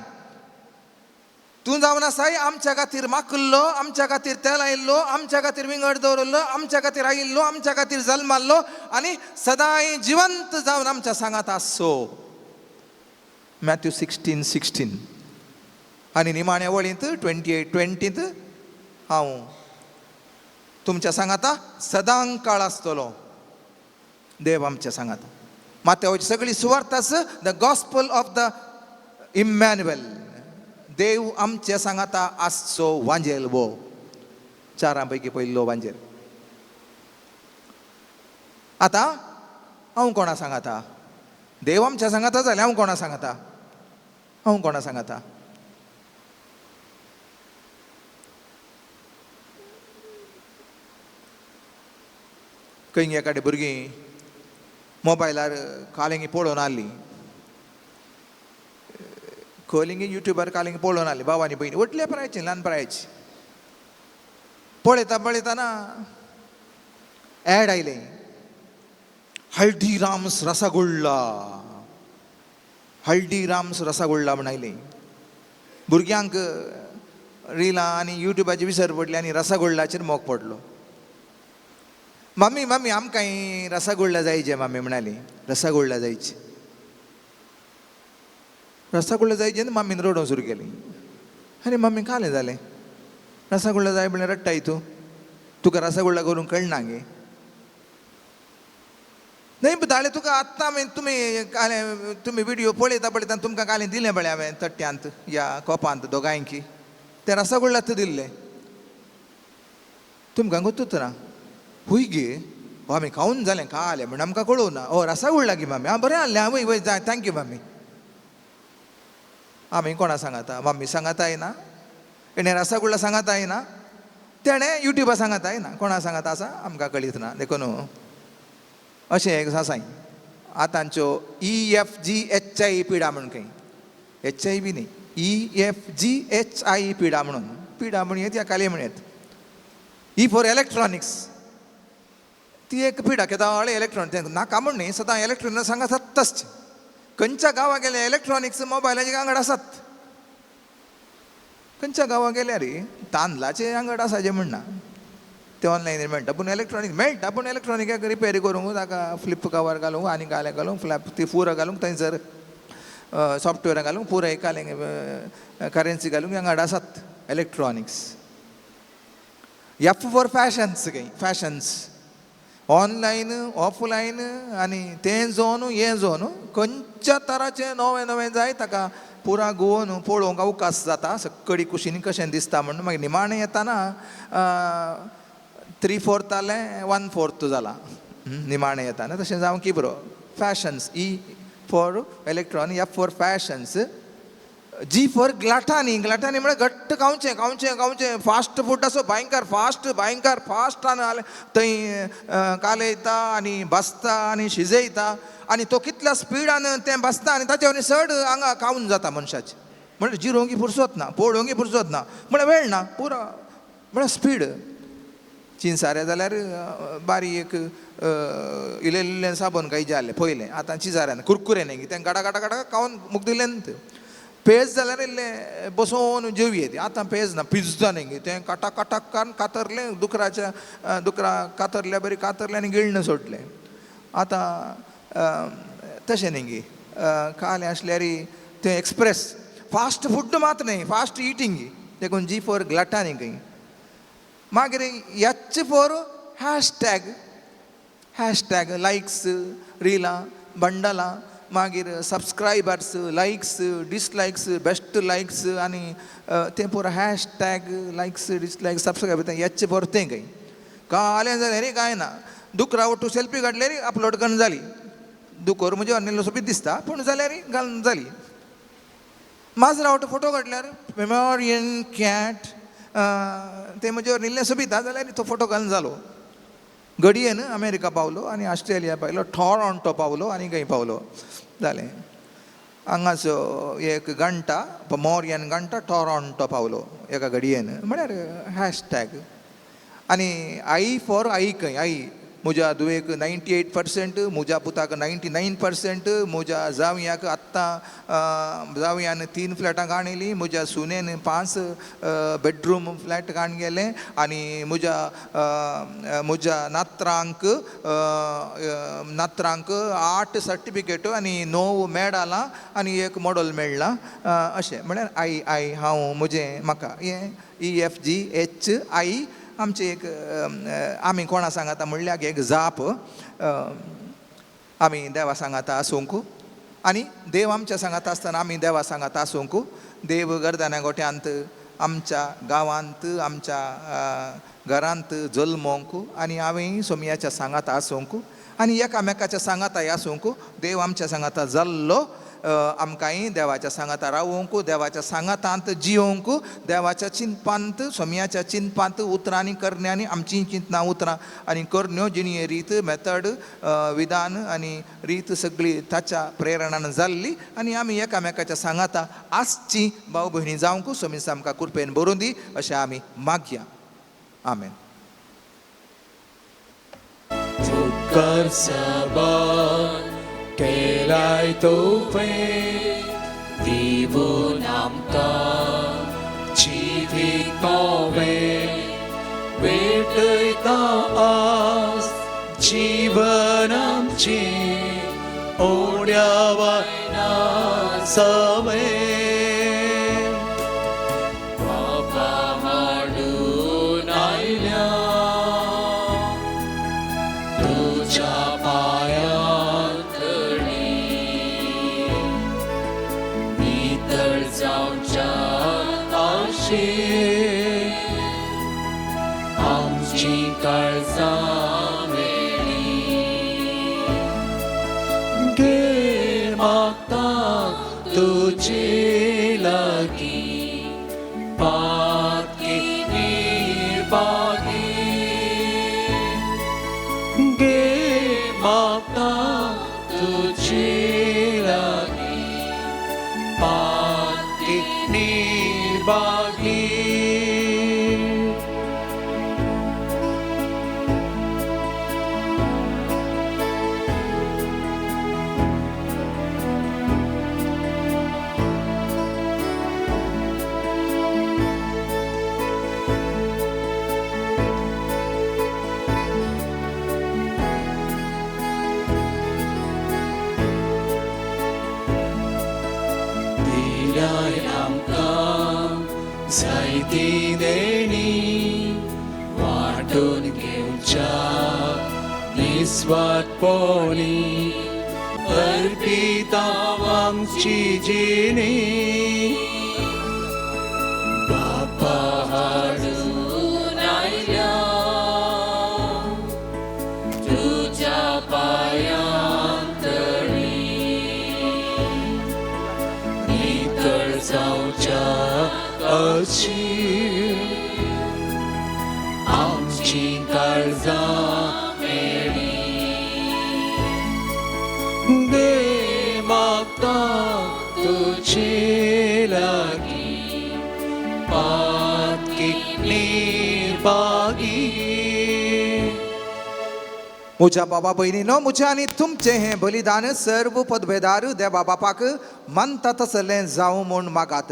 Speaker 2: तूं जावन आसाय आमच्या खातीर माकुल्लो, आमच्या खातीर तेल आयिल्लो, आमच्या खातीर विंगड दवरल्लो, आमच्या खातीर आयिल्लो, आमच्या खातीर जल्माल्लो आनी सदांय जिवंत जावन आमच्या सांगात आसचो. मॅथ्यू 16:16. आनी निमाण्या वळींत 28:20 हांव तुमच्या सांगाता सदां काळ आसतलो. देव आमच्या सांगाता. मातेवाची सगळी सुवार्ता आसा the gospel of the Emmanuel. देव आमच्या सांगाता आसचो वांजेल वो. 4 पैकी पयलो वांजेल. आतां हांव कोणा सांगाता? देव आमच्या सांगाता जाल्यार हांव कोणा सांगाता? हांव कोणा सांगाता? खंय एकाडे भुरगीं मोबायलार कालिंगी पळोवन आसलीं, खोलिंगी युट्यूबार कालिंगी पळोवन आसलीं भावानी भयणी व्हडल्या प्रायाची ल्हान प्रायाची. पळयताना ऍड आयलें हल्दीराम्स रसगुल्ला. हल्दीराम्स रसगुल्ला म्हण आयलें. भुरग्यांक रिलां आनी युट्यूबाची विसर पडली आनी रसगुल्लाचेर मोग पडलो. मम्मी मम्मी आमकांय रसगुल्ला जायचे मम्मी म्हणाली. रसगुल्ला जायचे रसगुल्ला जायचे आनी मम्मीन रडोवंक सुरू केली. अरे मम्मी कालें जालें? रसगुल्ला जाय म्हणल्यार रडटाय तूं? तुका रसगुल्ला करूंक कळना गे? नाही दाळे तुका आत्ता हांवें तुम्ही व्हिडिओ पळयता तुमकां कालें दिलें बळे हांवें तट्ट्यांत या कोपांत दोगांयकी तें रसगुल्लात दिल्लें तुमकां गुर्तूच ना हुय गे आमी खावन जालें कालें म्हण आमकां कळोवं ना रसगुल्ला गी मामी बरें आहलें वय वय जाय थँक्यू मामी आमी कोणा सांगाता मम्मी सांगाता येना तेणें रसगुल्ला सांगाता येना तेणें युट्यूबा सांगाता येना कोणा सांगाता आसा आमकां कळीत ना देखून अशें एक सासाय आतांच्यो EFGHI पिडा म्हण खंय HIV न्ही EFGHI पिडा म्हणून येत या काले म्हण येत E फॉर इलेक्ट्रॉनिक्स ती एक पिडा केदाळे इलेक्ट्रॉनिक नाका म्हण न्ही सदां इलेक्ट्रॉनिक सांगात तसचें खंयच्या गांवा गेले इलेक्ट्रॉनिक्स मोबायलाचे आंगड आसात खंयच्या गांवा गेल्यार तांदळाचे आंगड आसाचे म्हणना ते ऑनलायन मेळटा पूण इलेक्ट्रॉनीक मेळटा पूण इलेक्ट्रॉनिकाक रिपेरी करूंक ताका फ्लिप कवर घालूंक आनी गाले घालूंक फ्लॅप ती फुरां घालूंक थंयसर सॉफ्टवेअर घालूंक पुराय काले करन्सी घालूंक आंगड आसात electronics F for fashions fashions online offline आनी तें जोन हें जोन खंयच्या तराचें नवें नवें जाय ताका पुरा गोवन पळोवंक अवकाश जाता सक्कडी कुशीनी कशें दिसता म्हणून मागीर निमाणें येताना 3/4 जालें 1/4 जाला निमाणें येताना तशें जावं की बरो fashions E for electronic F for fashions G for gluttony म्हळ्यार घट्ट खावचें फास्ट फूड असो भयंकर फास्ट थंय कालयता आनी बसता आनी शिजयता आनी तो कितल्या स्पिडान तें बसता आनी ताचे वरवीं चड हांगा खावून जाता मनशाचें म्हळ्यार जिरोवंकी फुरसत ना पळोवंकी फुरसत ना म्हळ्यार वेळ ना पुरो म्हळ्यार स्पीड चिंचारे जाल्यार बारीक इल्लें साबण काही जालें पयलें आतां चिजाऱ्यान कुरकुरे न्ही तें गाडा खावन मुख दिलें न्ही पेज जाल्यार इल्लें बसोवन जेवये आतां पेज ना पिझ्झा न्ही तें काटाक कातरलें दुकरा कातरल्या बरी कातरलें आनी गिळणें सोडलें आतां तशें न्ही कालें आसल्यार तें एक्सप्रेस फास्ट फूड मात न्ही फास्ट इटींग देखून G फॉर ग्लाटानी मागीर H फॉर हॅशटॅग लायक्स रिलां बंडलां मागीर subscribers likes dislikes best likes आनी तें पुरो hashtag likes dislikes subscribe H for तें खंय कालें जाल्यार कांय ना दुकरा वटू सेल्फी काडल्यार अपलोड करून जाली दुकोर म्हणजे अन्य सोबीत दिसता पूण जाल्यार घालून जाली माजरा वटू फोटो काडल्यार मेमोरियन कॅट ते म्हजे निल्लें सोबिता जाल्यार तो फोटो घालून जालो घडयेन अमेरिका पावलो आनी ऑस्ट्रेलिया पावलो टॉरंटो पावलो आनी खंय पावलो जालें हांगाचो एक घंटा मोर्यन घंटा टॉरंटो पावलो एका घडयेन म्हळ्यार हॅशटॅग आनी आई फॉर आई खंय आई म्हज्या दुवेक 98%, म्हज्या पुताक 99%, म्हज्या जावयाक आत्तां जावयान 3 फ्लॅटां काणयलीं, म्हज्या सुनेन 5 बेडरूम फ्लॅट काण गेले आनी म्हज्या नात्रांक 8 सर्टिफिकेट आनी 9 मेडलां आनी 1 मॉडल मेळ्ळां अशें म्हळ्यार आई हांव म्हजें म्हाका हें EFGHI आमचे एक आमी कोणा सांगाता म्हणल्यार एक जाप आमी देवा सांगाता आसूंक आनी देव आमच्या सांगाता आसतना आमी देवा सांगाता आसूंक देव गर्दान्या गोट्यांत आमच्या गांवांत आमच्या घरांत जल्मोंक आनी हांवें सोमयाच्या सांगाता आसूंक आनी एकामेकाच्या सांगाताय आसूंक देव आमच्या सांगाता जाल्लो आमकांय देवाच्या सांगाता रावोंक देवाच्या सांगातांत जियोंक देवाच्या चिंतपांत सोमयाच्या चिंतपांत उतरांनी करण्यांनी आमची चिंतनां उतरां आनी करण्यो जिणी रीत मेथड विधान आनी रीत सगळी ताच्या प्रेरणान जाल्ली आनी आमी एकामेकाच्या सांगाता आसची भाव भयणी जावंक सोमीस आमकां कृपेन बरोवन दी अशें आमी मागया आमेन.
Speaker 1: कर सबक केलाय तोफे दिवून आमकां जिवीत नवें भेटयता आज जीवन आमचें ओड्या वायना सवें बाबा हाडून आयल्या तुज्या पांया काळजा वेळी
Speaker 4: घे मागता तुझे लागी
Speaker 1: पातकी निर्भागी
Speaker 4: घे मागता तुझे लागी
Speaker 1: पातकी
Speaker 4: निर्भागी
Speaker 1: दिल्याय आमकां जायती देणी वांटून घेवच्या निस्वार्थपणी अर्पिता आमची जिणी बापा हाडून आयल्या तुझ्या पायांतळी नितळ जावच्या अशी आमची काळजा मेळी
Speaker 4: घे मागता तुझे लागी पातकी निर्भागी
Speaker 2: मुझ्या बाबा बहिणीनो मुझे आणि तुमचे हे बलिदान सर्व पदभेदार देवा बापाक मानता तसले जाऊ म्हूण मागात.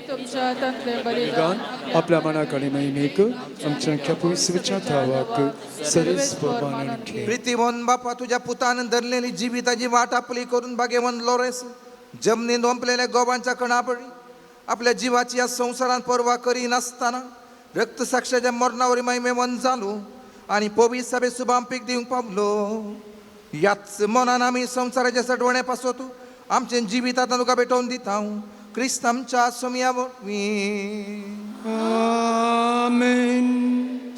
Speaker 5: तुमच्या हातांतले
Speaker 3: बलिदान आपल्या मनाकडे महिमेक आमच्या कॅपुस विचारावाक सरीस प्रमाण घे.
Speaker 2: प्रीतीवन बापा तुझ्या पुतान धरलेली जिविताची वाट आपली करून भाग्यवन लोरेस जमनीन ओंपलेल्या गोबांच्या कणापडी आपल्या जीवाची या संसारात पर्वा करी नसताना रक्तसाक्षाच्या मरणावर महिमेवन झालो आणि पवित्र सभे शुभांपीक दिवंक पावलो. याच मनान आम्ही संसाराच्या सटवणे पासोत आमचे जिवितात तुका भेटवून दिता क्रिस्त आमच्या सोमयावरवी.
Speaker 4: आमेन.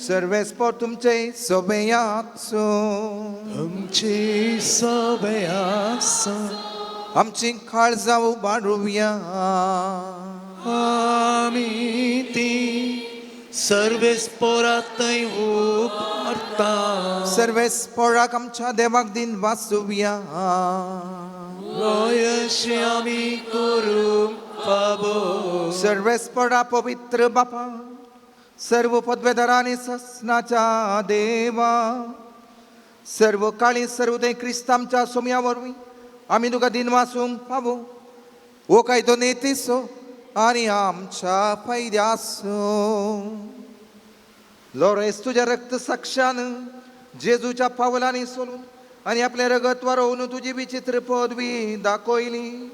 Speaker 2: सर्वेस्पर तुमचे सोबयाचो
Speaker 4: आमची सभयास
Speaker 2: आमची काळजा उबारूया.
Speaker 4: आम्ही ती सर्वेस पोरातय उपारता
Speaker 2: सर्वेस्पराक आमच्या देवाक दिन वाचूया.
Speaker 4: रोयशी आम्ही करू पाबो.
Speaker 2: सर्वेस्परा पवित्र बापा सर्व पदवेदारा आणि ससनाच्या देवा सर्व काळी सर्व ते क्रिस्त आमच्या सोम्यावरवी आम्ही तुका दिन वाचूंक पावो. ओ काय तो नेतीसो आणि आमच्या फायद्यासो. लोरेस तुझ्या रक्त साक्षान जेजूच्या पावलांनी सोलून आणि आपले रगत वारोवन तुझी विचित्र पदवी दाखयली.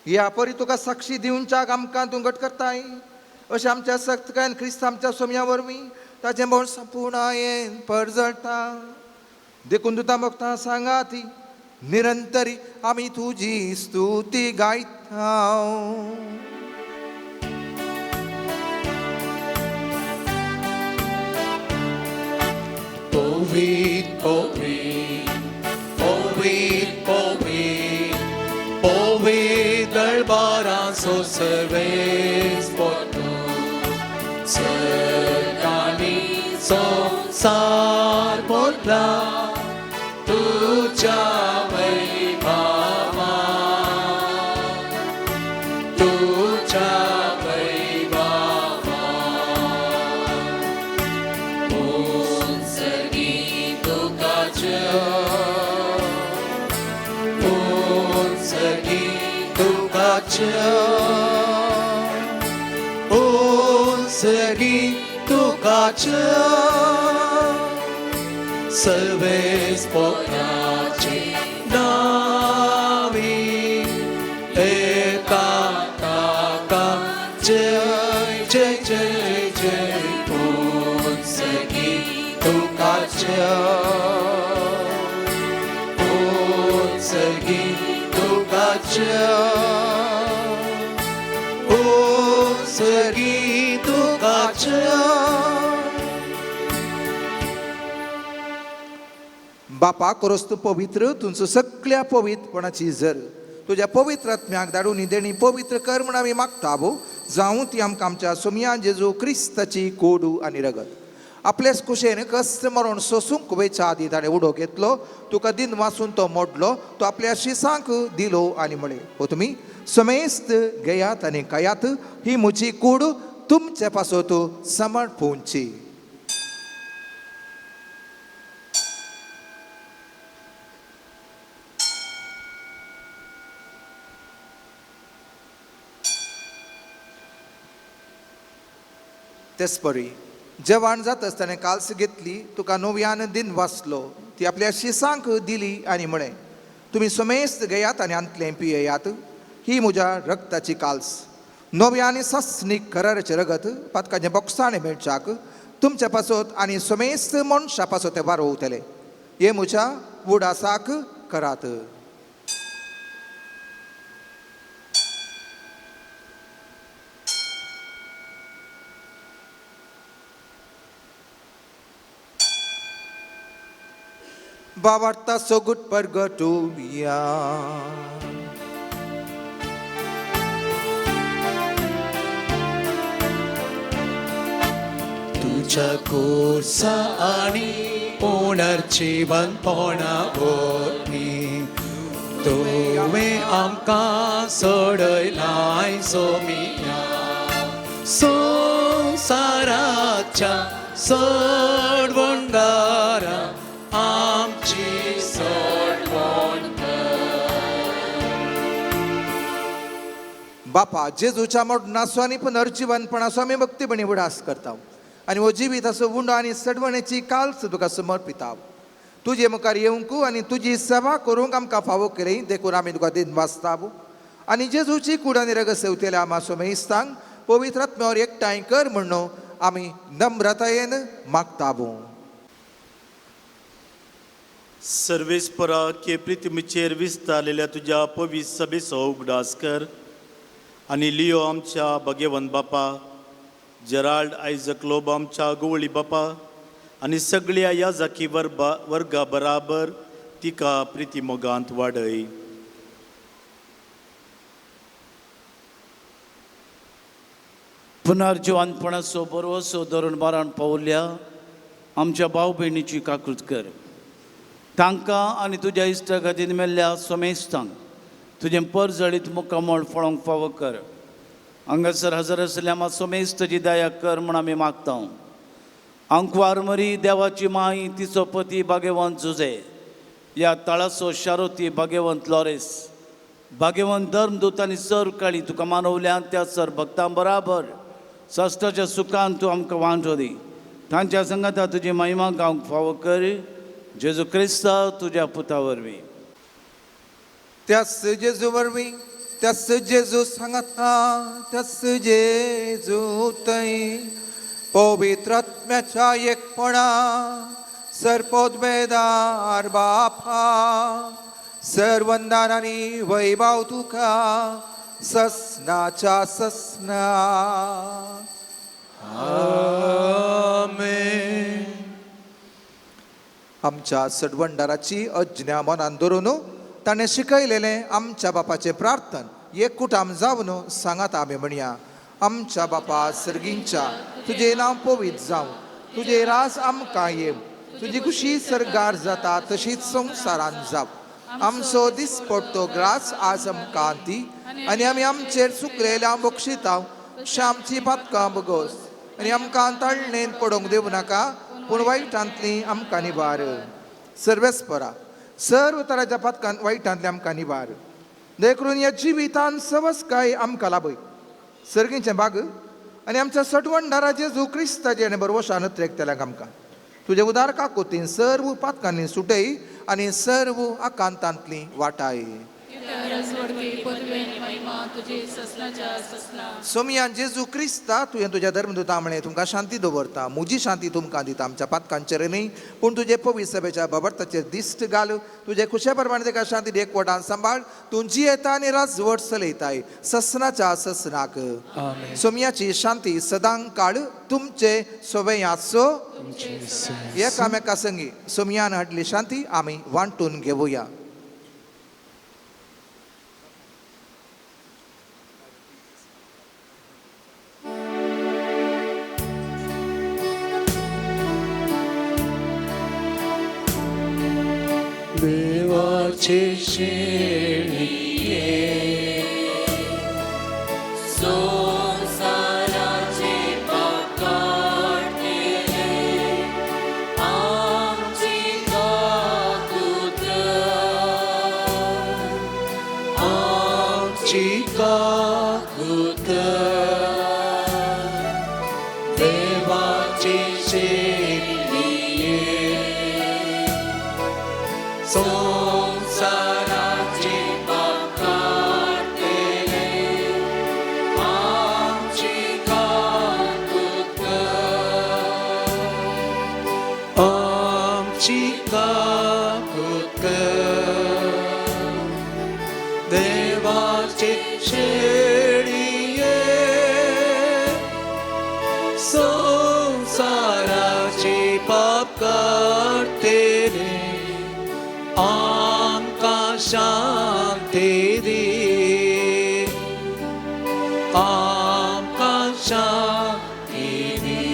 Speaker 2: या परी तुका साक्षी दिवच्या आमकां तूं घट करताय अशें आमच्या सख्तकायन क्रिस्त आमच्या सोम्यावरवी ताचें बोळ संपूर्णायेन परजळटा. देखून तुता भक्तां सांगाती निरंतरी आमी तुजी स्तुती गायता.
Speaker 1: Povid, povid, povid, povid, povid दरबाराचो Sarves पोतो सरकानी संसार बोधला तुझ्या वैभवा तुझ्या वैभवा
Speaker 4: Segi tukacha सर्वेस पोताची नावी एका काका जय जय जय जय
Speaker 1: सगी तुकाच्या
Speaker 4: सगी तुकाच्या सगी तुकाच्या
Speaker 2: बापा करोस तूं पवित्र तुमचो सगळ्या पवित्रपणाची झर तुझ्या पवित्र आत्म्याक धाडून देणी पवित्र कर म्हण आमी मागता भो जावं ती आमकां आमच्या सोमया जेजू क्रिस्ताची कोडू आनी रगत आपल्याच कुशेन कस्त मरण सोसूंक वेच्या आदी ताणें उडो घेतलो तुका दिन वाचून तो मोडलो तो आपल्या शिसांक दिलो आनी म्हळे हो तुमी समेस्त घेयात आनी खायात ही म्हजी कूड तुमचे पासत समर्पूंची तेच परी जेवण जात आसतना काल्स घेतली तुका नव्यान दिन वाचलो ती आपल्या शिसांक दिली आनी म्हळें तुमी समेस्त घेयात आनी अंतलें पियेयात ही म्हज्या रक्ताची काल्स नव्यानी सस्नीक कराराचें रगत पातकाचें बोक्साणें मेळच्याक तुमच्या पासत आनी समेस्त मनशा पासत तें वारोवतलें हे म्हज्या उडासाक करात Bawarta sogut pergatuya
Speaker 4: तुझ्या कोर्सा आणि पुनर्जीवनपणा बोटनी तुवें आमकां सोडयलाय सोमिया संवसाराच्या सोडवणदारा आमची सोडवण
Speaker 2: बापा जेजूच्या मोडणाचो आनी पुनर्जीवनपणाचो आमी भक्तीपणी उडास करता आनी हो जिविताचो उंडो आनी सडवणेची काल्स तुका समर्पिता तुजे मुखार येवंक आनी तुजी सेवा करूंक आमकां फावो केली देखून आमी तुका दिन वाचता आनी जेजूची कूड आनी रगत सेवतेल्या आमा सोमेस्तांक पवित्र आत्म्यावर एकठांय कर म्हणून आमी नम्रतायेन मागता
Speaker 8: सर्वेस्परा के प्रितीमेचेर विस्तारलेल्या तुज्या पवित्र सभेचो उगडास कर आनी लियो आमच्या भगेवन बापा जेराल्ड आयजक लोब आमच्या गोवळी बापा आनी सगळ्या याजकी वर्गा बराबर तिका प्रिती मोगांत वाडय
Speaker 7: पुनर्जीवनपणाचो बरोसो धरून मरण पावल्या आमच्या भाव भयणीची काकूट कर तांकां आनी तुज्या इश्टा खातीर मेल्ल्या सोमेस्तांक तुजें परजळीत मुखामोळ फळोवंक फावो कर हांगासर हजर आसल्या मात सोमेस्ताची दया कर म्हूण आमी मागता आंकवार मरी देवाची माय तिचो पती भाग्यवंत जुजे या तळाचो शारोती भाग्यवंत लॉरेस भाग्यवंत धर्मदूत आनी सर काळी तुका मानवल्यान त्या सर भक्तां बराबर सस्ताच्या सुखान तूं आमकां वांटो दी तांच्या संगता तुजी महिमा गावंक फावो कर जेजू क्रिस्ता तुज्या पुता वरवीं
Speaker 2: त्याच जेजू वरवीं त्याच जेजू सांगता त्याच जेजू थंय पवित्र आत्म्याच्या एकपणा सर्पोद्भेदार बापा सर्वंदान आनी वैभव तुका ससनाच्या ससना आमेन आमच्या सडवंडाराची अज्ञा मनान धरून ताणें शिकयलेलें आमच्या बापाचें प्रार्थन एक कुटाम जावन सांगात आमी म्हणया आमच्या बापा सर्गींच्या तुजें नांव पवित्र जावं तुजें रास आमकां येव तुजी खुशी सरगार जाता तशीच संवसारान जाव आमचो दिसपडटो ग्रास आज आमकां दी आनी आमी आमचेर चुकलेल्या बक्षिता आमची पातकां बगोस आनी आमकां तळणेन पडोवंक दिवं नाका पूण वायटांतली आमकां निबार सर्वेस्परा सर्व तराच्या पातकां वायटांतली आमकां निबार देखून ह्या जिवितान सवस्काय आमकां लाभय सर्गीचें बाग आनी आमच्या सटवंडारा जेजू क्रिस्ताचे आनी बरवशान त्रेकतेल्यांक आमकां तुजे उदार काकोतीन सर्व पातकांनी सुटय आनी सर्व आकांतांतली वाटाय सोमियान जेजू क्रिस्ता तुवें तुज्या धर्मदुता म्हणे तुमकां शांती दवरता, म्हजी शांती तुमकां दिता, आमच्या पातकांचेर न्ही पूण तुजे पवित्र सभेच्या बाबर्ताचेर दिश्ट घाल, तुजे खुशे प्रमाणे ताका शांती एकवटान सांबाळ, तूं जियेता आनी राजवट चलयताय ससनाच्या ससनाक. सोमियाची शांती सदां काळ तुमचे सोबे आसो. एकामेका संगी सोमियान हाडली शांती आमी वांटून घेवया.
Speaker 4: देवाचे शेळिये
Speaker 1: संसाराचे पाप काढले, आमची काकूत,
Speaker 4: आमची काकूत. देवाचे शेळिये
Speaker 1: संसाराचे पाप काढले, आमची काकूत,
Speaker 4: आमची काकूत. देवाचे शेळिये संसाराचे पाप काढतेले, आमकां शांती दी, आमकां शांती दी.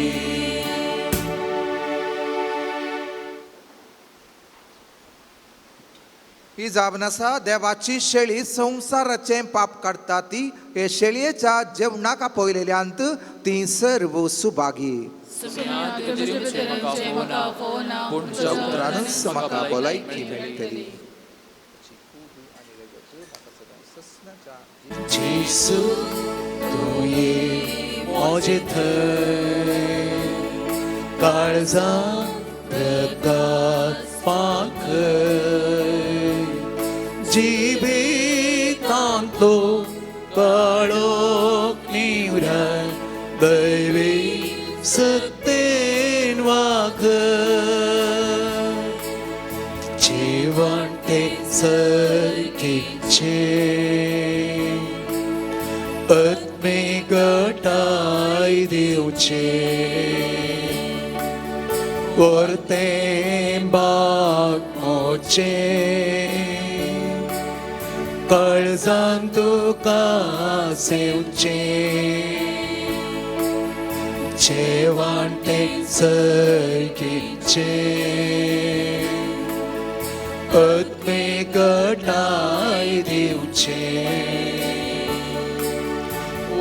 Speaker 2: ही जावन आसा देवाची शेळी संसाराचे पाप काडटा ती. हे शेळयेच्या जेवणाक आपयलेल्यांत ती सर्व सुभागी. तुमच्या उतरानच म्हाका भलायकी मेळटली.
Speaker 4: जेसू तूं ये मोजे थंय, काळजां रगत पाखय, जिवितांतलो काळोख निवराय, दैवी सत्तेन वाखय. जेवण ते सरकेचे आत्मे गटाय दिवचे, परतें बाग मोचे, काळजान तुका सेवचे. जेवण ते सरकेचे आत्मे गटाय दिवचे,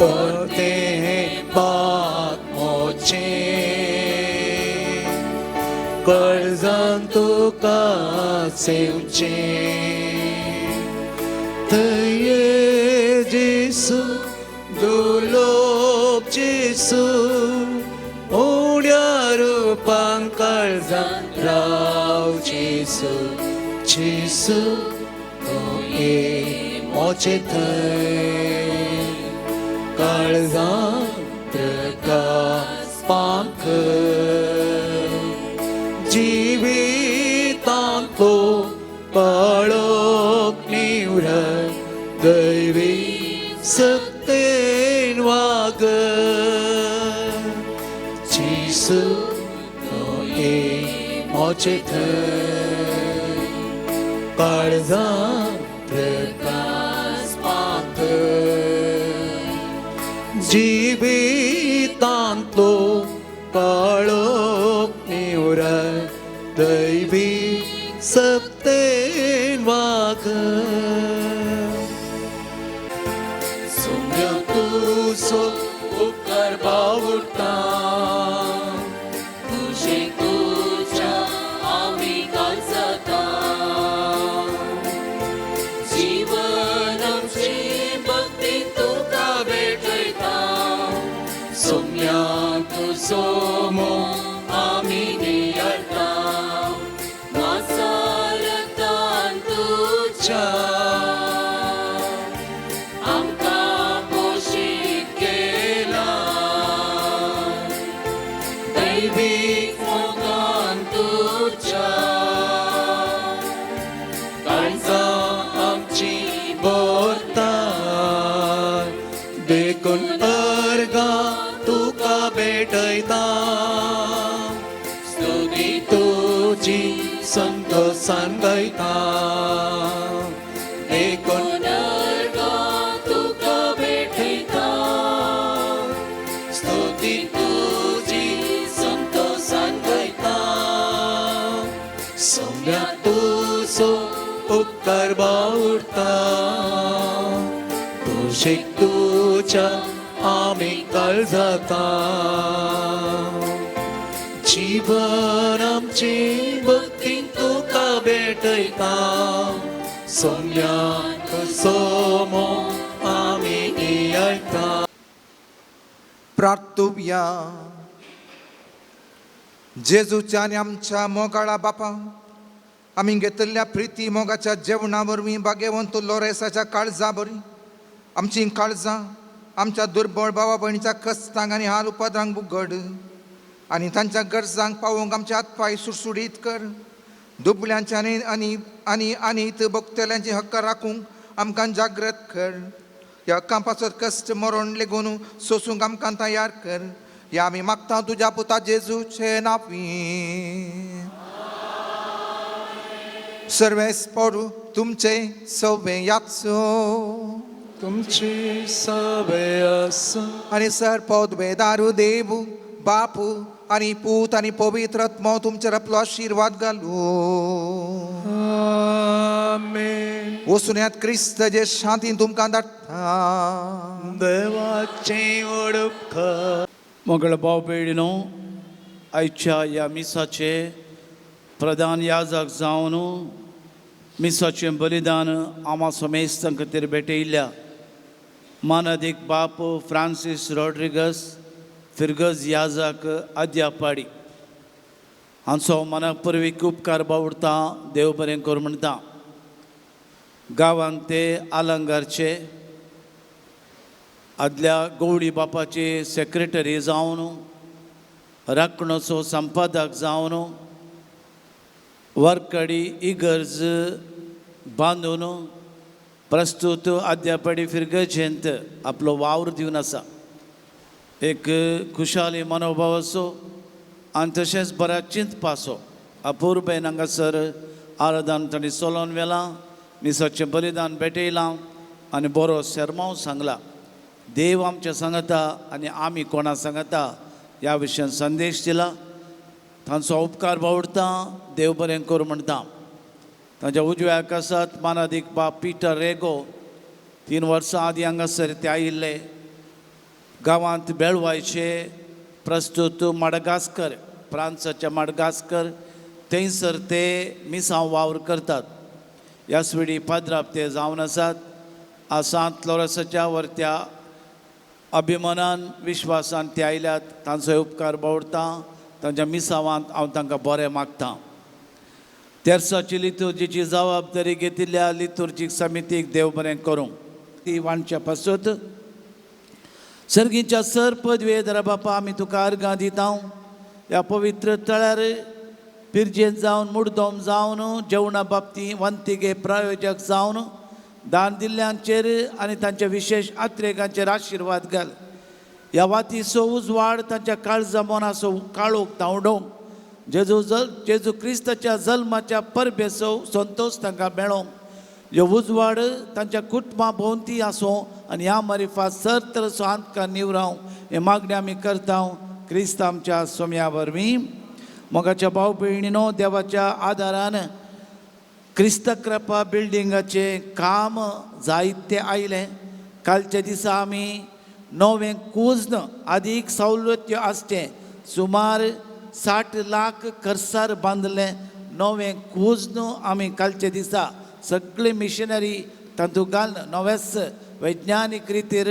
Speaker 4: परतें बाग मोचे, काळजान तुका सेवचे. थंय जेसू दुलोप जेसू, उड्या रूपान काळजान राव जेसू. जेसू तूं ये मोचे थंय, काळजान प्रकाश पाखय, जिवितांतलो काळोख निवराय, दैवी सत्तेन वागय. जेसू तूं ये मोचे थंय, काळजान प्रकाश पाखय, जिवितांतलो काळोख निवराय, दैवी सत्तेन वागय. सोम्या तुजो उपकार बावुरता,
Speaker 1: तुझे तुझ्या आमी काजता, जीवन आमची भक्ती तुका भेटयता.
Speaker 4: सोम्या
Speaker 1: तुझो मोग आमी नियळटा, मासारतान तुझ्या
Speaker 4: तुझी संतोषान गायता देखून
Speaker 1: तुका भेटयता स्तुती तुझी संतोषान गायता
Speaker 4: सौम्या तुझो उपकार बावडता तुझेक तुझ्या आमी काळजाता जीवन आमची भक्तीन तुका भेटयता सौम्याक सोमो आमी इयता
Speaker 2: प्रार्थुया. जेजूच्या आणि आमच्या मोगाळा बापा, आम्ही घेतलेल्या प्रीती मोगाच्या जेवणा वरवीं भाग्यवंत लोरेसाच्या काळजा बरी आमची काळजां आमच्या दुर्बळ भावा भयणीच्या कस्तांक आनी हाल उपद्रांक बुगड आनी तांच्या गरजांक पावोवंक आमचे हातपाय सुटसुडीत कर. दुबळ्यांच्या आनी आनीत भोगतेल्यांची हक्क राखूंक आमकां जागृत कर. ह्या हक्कां पासत कश्ट मरण लेगून सोसूंक आमकां तयार कर. या आमी मागता तुज्या पुता जेजूचे नांवी. सर्वेस्परू तुमचे सवे याचो
Speaker 3: तुमची सवय असो
Speaker 2: आणि सरपदवे दारू देव बापू आणि पूत आणि पवित्र आत्मा तुमचेर आपलो आशीर्वाद घालू.
Speaker 3: आमेन.
Speaker 2: वसुन्यात क्रिस्त जे शांतीन तुमकां धाडटा.
Speaker 3: देवाची ओळख
Speaker 7: मोगळ भाव भयणीनो, आयच्या ह्या मिसाचे प्रधान याजक जावन मिसाचें बलिदान आमा समेस्तां खातीर भेटयिल्ल्या मानदीक बाप फ्रांसीस रॉड्रिगस फिर्गस याजक आद्यापाडी हांचो मनपूर्वीक उपकार बावडटा. देव बरें कर म्हणटा. गांवांत ते आलंगारचे आदल्या गवळी बापाचे सेक्रेटरी जावन राखणोचो संपादक जावन वर्कडी इगर्ज बांदून प्रस्तूत आद्यापाडी फिर्गजेंत आपलो वावर दिवन आसा. एक खुशाली मनोभाव असो आनी तशेंच बऱ्या चिंतपाचो अपूर्वेन हांगासर आराधन तांणी चलोवन व्हेलां. मिसाचें बलिदान भेटयलां आनी बरो सेरमांव सांगला. देव आमच्या सांगता आनी आमी कोणा सांगता ह्या विशयान संदेश दिला. तांचो उपकार बावडटा. देव बरें कर म्हणटा. तांच्या उजव्या आकाशांत मानादीक बाप पिटर रेगो 3 वर्सां आदीं हांगासर ते आयिल्ले. गांवांत बेळवायचे प्रस्तूत माडगास्कर फ्रांसाच्या माडगास्कर थंयसर ते मिसांव वावर करतात. ह्या स्विडी पाद्राप ते जावन आसात. सांत लोरेसाच्या वर्त्या अभिमानान विश्वासान ते आयल्यात. तांचो उपकार बावडटा. तांच्या मिसावांत हांव तांकां बरें मागतां. तेर्साची लितुर्जीची जबाबदारी घेतिल्ल्या लितुर्जीक समितीक देव बरें करूं. ती वाणच्या पासत सर्गीच्या सर पदवेदरा बापा आमी तुका अर्गां दिता. ह्या पवित्र तळ्यार पिरजेंत जावन मुर्दोम जावन जेवणा बाबतीं वंतिके प्रायोजक जावन दान दिल्ल्यांचेर आनी तांच्या विशेष आत्रेकांचेर आशिर्वाद घाल. ह्या वातीचो उजवाड तांच्या काळजा मोनाचो काळोख धांवडोवंक जेजू क्रिस्ताच्या जल्माच्या परबेचो संतोश तांकां मेळोवंक ह्यो उजवाड तांच्या कुटुंबा भोंवती आसूं आनी ह्या मारिफा सर्तर आंतकां निवराव हे मागणी आमी करता क्रिस्त आमच्या सोम्या वरवीं. मोगाच्या भाव भयणीनो, देवाच्या आदारान क्रिस्त कृपा बिल्डिंगाचें काम जायते आयलें. कालच्या दिसा आमी नवें कुजन अदीक सवलत्यो आसचें सुमार 60 लाख खर्चार बांदलें नवें कुजन आमी कालच्या दिसा सगळे मिशनरी तातूंत घालन नवेच वैज्ञानीक रितीर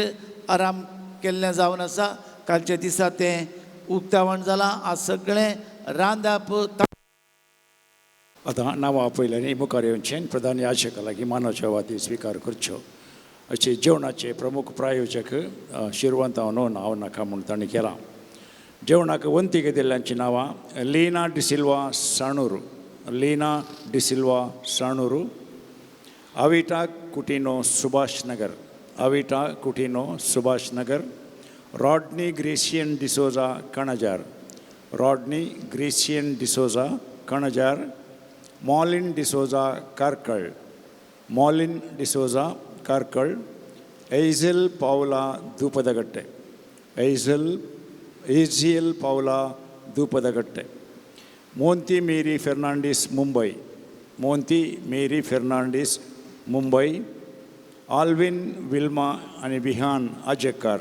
Speaker 7: आराम केल्लें जावन आसा. कालच्या दिसा तें उक्तावण जालां. आज सगळें रांदप
Speaker 3: आतां नांवां पयल्यानी मुखार येवचें प्रधान याजका लागीं मानाच्यो वाती स्विकार करच्यो अशें जेवणाचे प्रमुख प्रायोजक शिरवंत नांव नाका म्हूण ताणें केलां. जेवणाक वंती दिल्ल्यांची नांवां लीना डिसिल्वा साणूर, लीना डिसिल्वा साणूर, अविटा कुटिनो सुभाष नगर, अविटा कुटिनो सुभाष नगर, रॉडनी ग्रेसियन डिसोजा कणजार, रॉडनी ग्रेसियन डिसोजा कणजार, मॉलिन डिसोजा कारकळ, मॉलिन डिसोजा कारकळ, एझेल पावला दूपदगट्टे, एझियल पावला दूपदगट्टे, मोंती मेरी फेर्नांडीस मुंबई, मोंती मेरी फेर्नांडीस मुंबई, आल्विन विल्मा आणि विहान आजेकर,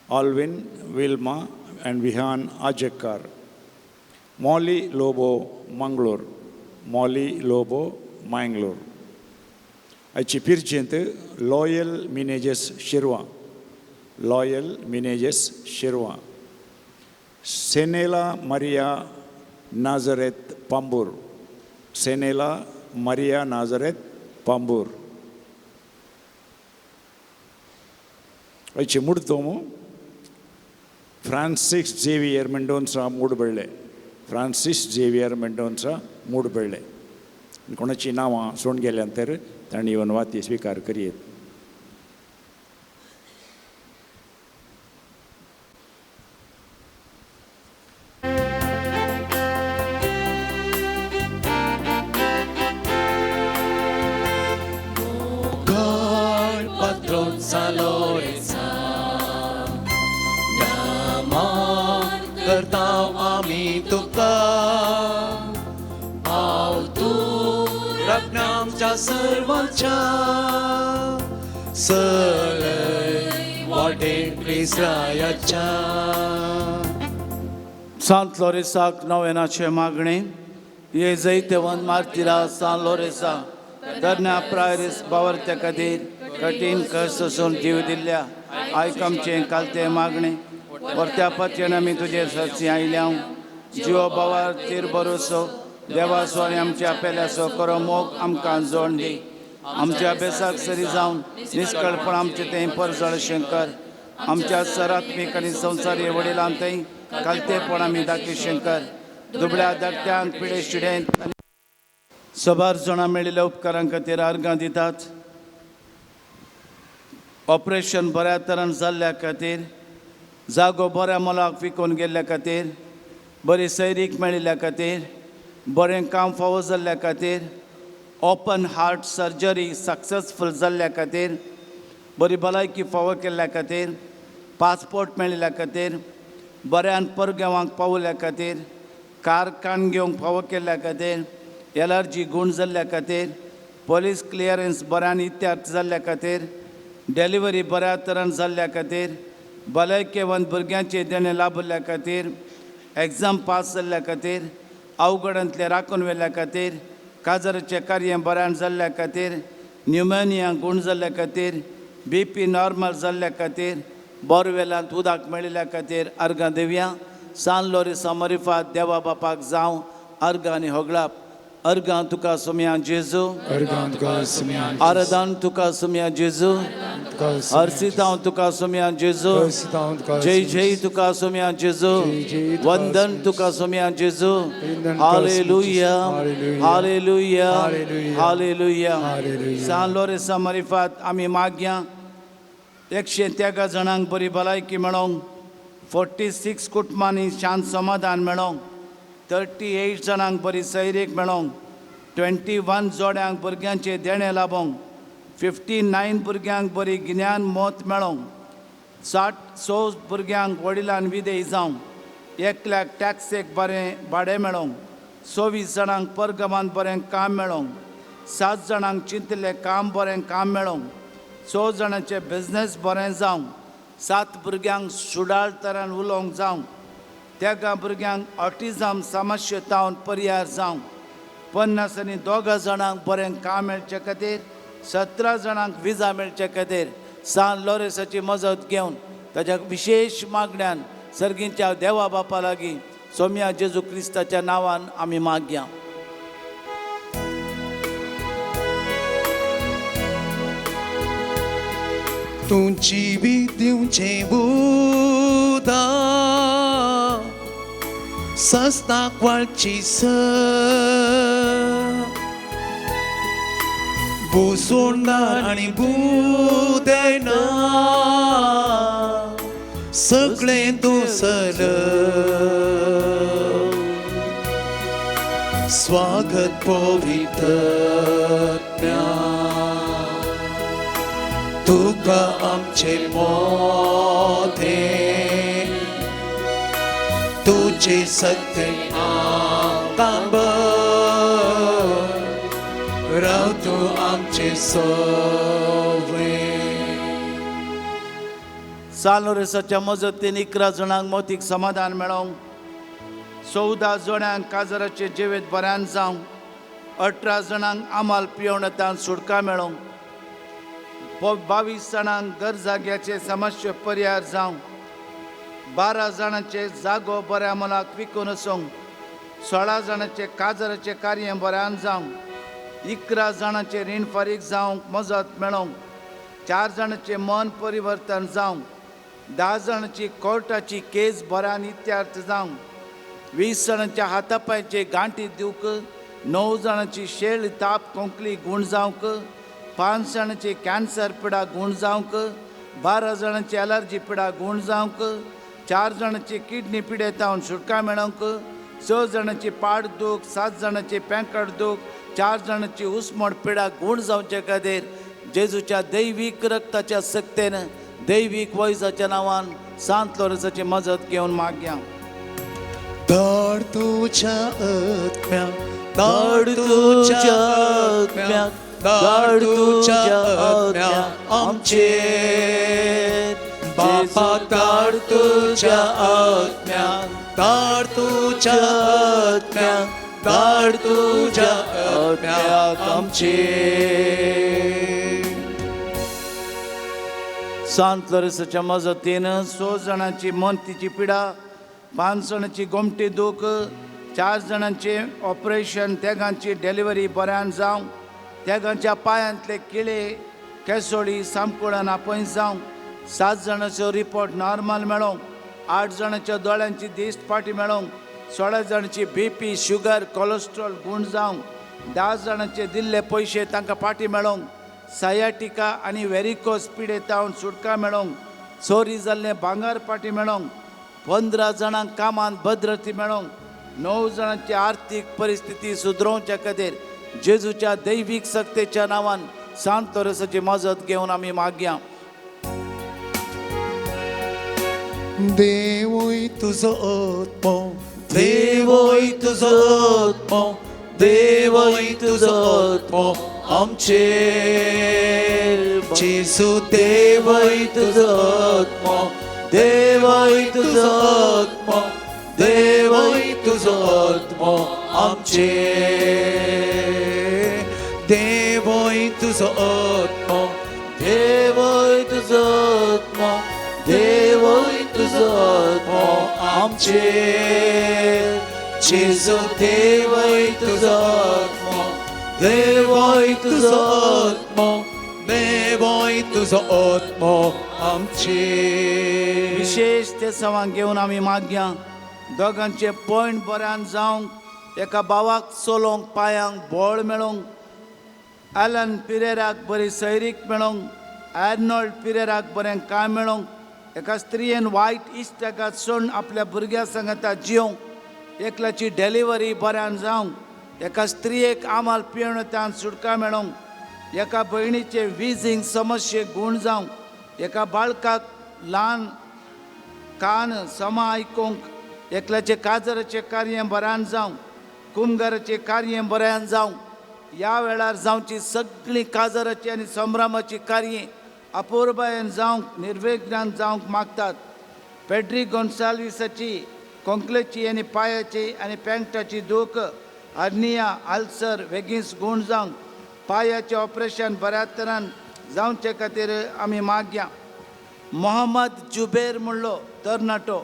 Speaker 3: आल्विन विल्मा अँड विहान आजेकर, मॉली लोबो मंगळूर, मॉली लोबो मंगळूर. आयची पिरचेंत लॉयल मिनेजेस शिरवा, लॉयल मिनेजेस शिरवा, सेनेला मरिया नाझरेत पांबूर, सेनेला मरिया नाझरेत पांबूर. आयचे मुडतोमू फ्रांसिस झेवियर मेंडोन्सा मूडबेळे, फ्रांसिस झेवियर मेंडोन्सा मूडबेळे. कोणाची नांवां सोडून गेल्या नंतर तांणी येवन वाती स्विकार करीत.
Speaker 1: God, patrón Saloresa, naman
Speaker 4: करताव आमी तुका,
Speaker 1: हांव तूं
Speaker 4: रत्नांच्या सर्वांच्या सलय वाटेन क्रिस्रायाच्या.
Speaker 7: सांत लोरेसाक नोवेनाचे मागणे. ये जैतेवन मार्तिरा सांत लोरेसा तरण्या प्रायरीस बावरत्या खातीर कठीण कस सोसून जीव दिल्ल्या आयक आमचें कालतें मागणे. वर्त्या पत्यान आमी तुजे सर्ची आयल्या जिवो बावार भरोसो देवाचो आनी आमच्या पेल्याचो करो मोग आमकां जोड दी. आमच्या अभ्यासाक सरी जावन निश्कळपण आमचें तें परजळ शंकर. आमच्या सरात्मीक आनी संवसारी वडिलांतय कालतेपण आमी दाखय शंकर. दुबळ्या धाकट्यांक पिडे शिडेंत सबार जाणां मेळिल्ल्या उपकारां खातीर अर्गां दितात. ऑपरेशन बऱ्या तरेन जाल्ल्या खातीर, जागो बऱ्या मोलाक विकून गेल्ल्या खातीर, बरी सैरीक मेळिल्ल्या खातीर, बरें काम फावो जाल्ल्या खातीर, ओपन हार्ट सर्जरी सक्सेसफूल जाल्ल्या खातीर, बरी भलायकी फावो केल्ल्या खातीर, पासपोर्ट मेळिल्ल्या खातीर, बऱ्यान परगांवांक पावल्या खातीर, कार काण घेवंक फावो केल्ल्या खातीर, एलर्जी गूण जाल्ल्या खातीर, पुलीस क्लियरन्स बऱ्यान इत्यार्थ जाल्ल्या खातीर, डिलिव्हरी बऱ्या तरेन जाल्ल्या खातीर, भलायकेवन भुरग्यांचे देणे लाभल्या खातीर, एग्जाम पास जाल्ल्या खातीर, अवघडांतले राखून व्हेल्ल्या खातीर, काजराचें कार्य बऱ्यान जाल्ल्या खातीर, न्युमोनिया गूण जाल्ल्या खातीर, BP नॉर्मल जाल्ल्या खातीर, बोरवेलांत उदक मेळिल्ल्या खातीर अर्गां दिवया. सांत लोरेसा मरिफात देवा बापाक जावं अर्गां आनी होगळाप. अर्गां तुका सुमया जेजू, आराधन तुका सुमया जेजू, हरसितांव तुका सुमया जेजू, जय जय तुका सुमया जेजू, वंदन तुका सुमया जेजू. हालेलुया, हालेलुया, हालेलुया. सांत लोरेसा मरिफात आमी मागया 113 जाणांक बरी भलायकी मेळोंक, 46 कुटुंबांनी शांत समाधान मेळोंक, 38 जाणांक बरी सैरीक मेळोंक, 21 जोड्यांक भुरग्यांचे देणे लाभोंक, 59 भुरग्यांक बरी गिन्यान मोत मेळोंक, 60 भुरग्यांक वडिलांन विदेय जावंक, 1 लाख टॅक्सेक बरें भाडें मेळोंक, 24 जाणांक परगमांत बरें काम मेळोंक, 7 जाणांक चिंतिल्लें काम बरें काम मेळोंक, 6 जाणांचे बिझनेस बरें जावंक, 7 भुरग्यांक सुडाळ तरेन उलोवंक जावंक, त्या भुरग्यांक ऑटिझम समस्येतावन पर्याय जावंक, 52 जाणांक बरें काम मेळचे खातीर, 17 जाणांक विजा मेळचे खातीर सांत लोरेसाची मजत घेवन ताच्या विशेष मागण्यान सर्गींच्या देवा बापा लागीं सोम्या जेजू क्रिस्ताच्या नांवान आमी मागया.
Speaker 4: तुझी बी दिवचे बुदा सस्ताक वाळची बुसोंडार आणि बुदेना सगळे दुसर स्वागत पवित्रज्ञा तुका आमचे मोठे तुझे सत्य आकांब राव तू आमचे सोवे
Speaker 7: सालोरेसाच्या मजतीन 11 जाणांक मौतीक समाधान मेळोंक 14 जाणांक काजराचे जिवेत बऱ्यान जावं 18 जाणांक आमाल पियेवणेतान सुटका मेळोंक 22 जाणांक गरजाग्याचे समस्या पर्याय जावं 12 जाणांचे जागो बऱ्या मोलाक विकून वचोंक 16 जाणांचे काजराचे कार्य बऱ्यान जावं 11 जाणांचे रीण फारीक जावंक मजत मेळोंक 4 जाणांचे मन परिवर्तन जावं 10 जाणांची कोर्टाची केस बऱ्यान इत्यार्थ जावं 20 जाणांच्या हातापांयचे गांठी दिवंक 9 जाणांची शेळ ताप कोंकली गुण जावंक 5 जाणांची कॅन्सर पिडा गुण जावंक 12 जाणांची एलर्जी पिडा गुण जावंक 4 जाणांची किडनी पिडेतावन सुटका मेळोंक 6 जाणांची पाड दूख 7 जाणांची पेंकट दूख 4 जाणांची उस्मट पिडा गुण जावचे खातीर जेजूच्या दैवीक रक्ताच्या सक्तेन दैवीक वैजाच्या नांवान सांत लोरेसाची मजत घेवन मागया
Speaker 4: धाड तुझ्या आत्म्याक धाड तुझ्या आत्म्याक धाड तुझ्या आत्म्याक आमचेर बापा धाड तुझ्या आत्म्याक धाड तुझ्या आत्म्याक धाड तुझ्या आत्म्याक आमचेर
Speaker 7: सांत लोरेसाच्या मजतीन 6 जाणांची मनतीची पिडा 5 जाणांची गोमटी दूख 4 जाणांचे ऑपरेशन तेगांची डिलिव्हरी बऱ्यान जावं तेगांच्या पांयांतले किळे केसोळी सामकुळान आपयस जावं 7 जाणांचो रिपोर्ट नॉर्मल मेळोंक 8 जाणांच्या दोळ्यांची दिश्ट फाटी मेळोंक 16 जाणांची BP शुगर कोलेस्ट्रॉल गुण जावं 10 जाणांचे दिल्ले पयशे तांकां फाटी मेळोंक सायाटिका आनी वेरिकोस पिडेतावन सुटका मेळोंक चोरी जाल्ले भांगर फाटी मेळोंक 15 जाणांक कामांत भद्रती मेळोंक 9 जाणांची आर्थीक परिस्थिती सुदरोवच्या खातीर जेजूच्या दैवीक सक्तेच्या नांवान सांत लोरेसाची मजत घेवन आमी मागया
Speaker 4: देवोय तुजो आत्मो देवोय तुजो आत्मो देवोय तुजो आत्मो आमचेर जेजू देवोय तुजो आत्मो देवोय तुजो आत्मो देवोय तुजो आत्मो आमचेर देवोय तुजो आत्मो देवोय तुजो आत्मो देवोय तुजो आत्मो आमचेर जेजू देवोय तुजो आत्मो देवोय तुजो आत्मो देवोय तुजो आत्मो आमचेर
Speaker 7: विशेष ते सवांग घेवन आमी मागया दोगांचे पॉयंट बऱ्यान जावंक एका भावाक चलोवंक पांयांक बळ मेळोंक ॲलन पिरेराक बरी सैरीक मेळोंक आर्नोल्ड पिरेराक बरें काम मेळोंक एका स्त्रियेन वायट इश्टाकात सोडून आपल्या भुरग्या सांगाता जियोंक एकल्याची डिलिव्हरी बऱ्यान जावंक एका स्त्रियेक आमाल पियेवणेतान सुटका मेळोंक एका भयणीचे विजींग समस्ये गुण जावंक एका बाळकाक ल्हान कान समा आयकूंक एकल्याचे काजराचे कार्य बऱ्यान जावंक कुंभाराचे कार्य बऱ्यान जावंक ह्या वेळार जावची सगळीं काजराची आनी संभ्रमाची कार्ये अपूर्बायेन जावंक निर्विघ्नान जावंक मागतात पेड्री गोन्साल्विसाची कोंकलेची आनी पांयाची आनी पेंकटाची दूख आर्निया आल्सर वेगीस गुण जावंक पांयाचें ऑपरेशन बऱ्या तरान जावचे खातीर आमी मागया मोहम्मद जुबेर म्हणलो तरणाटो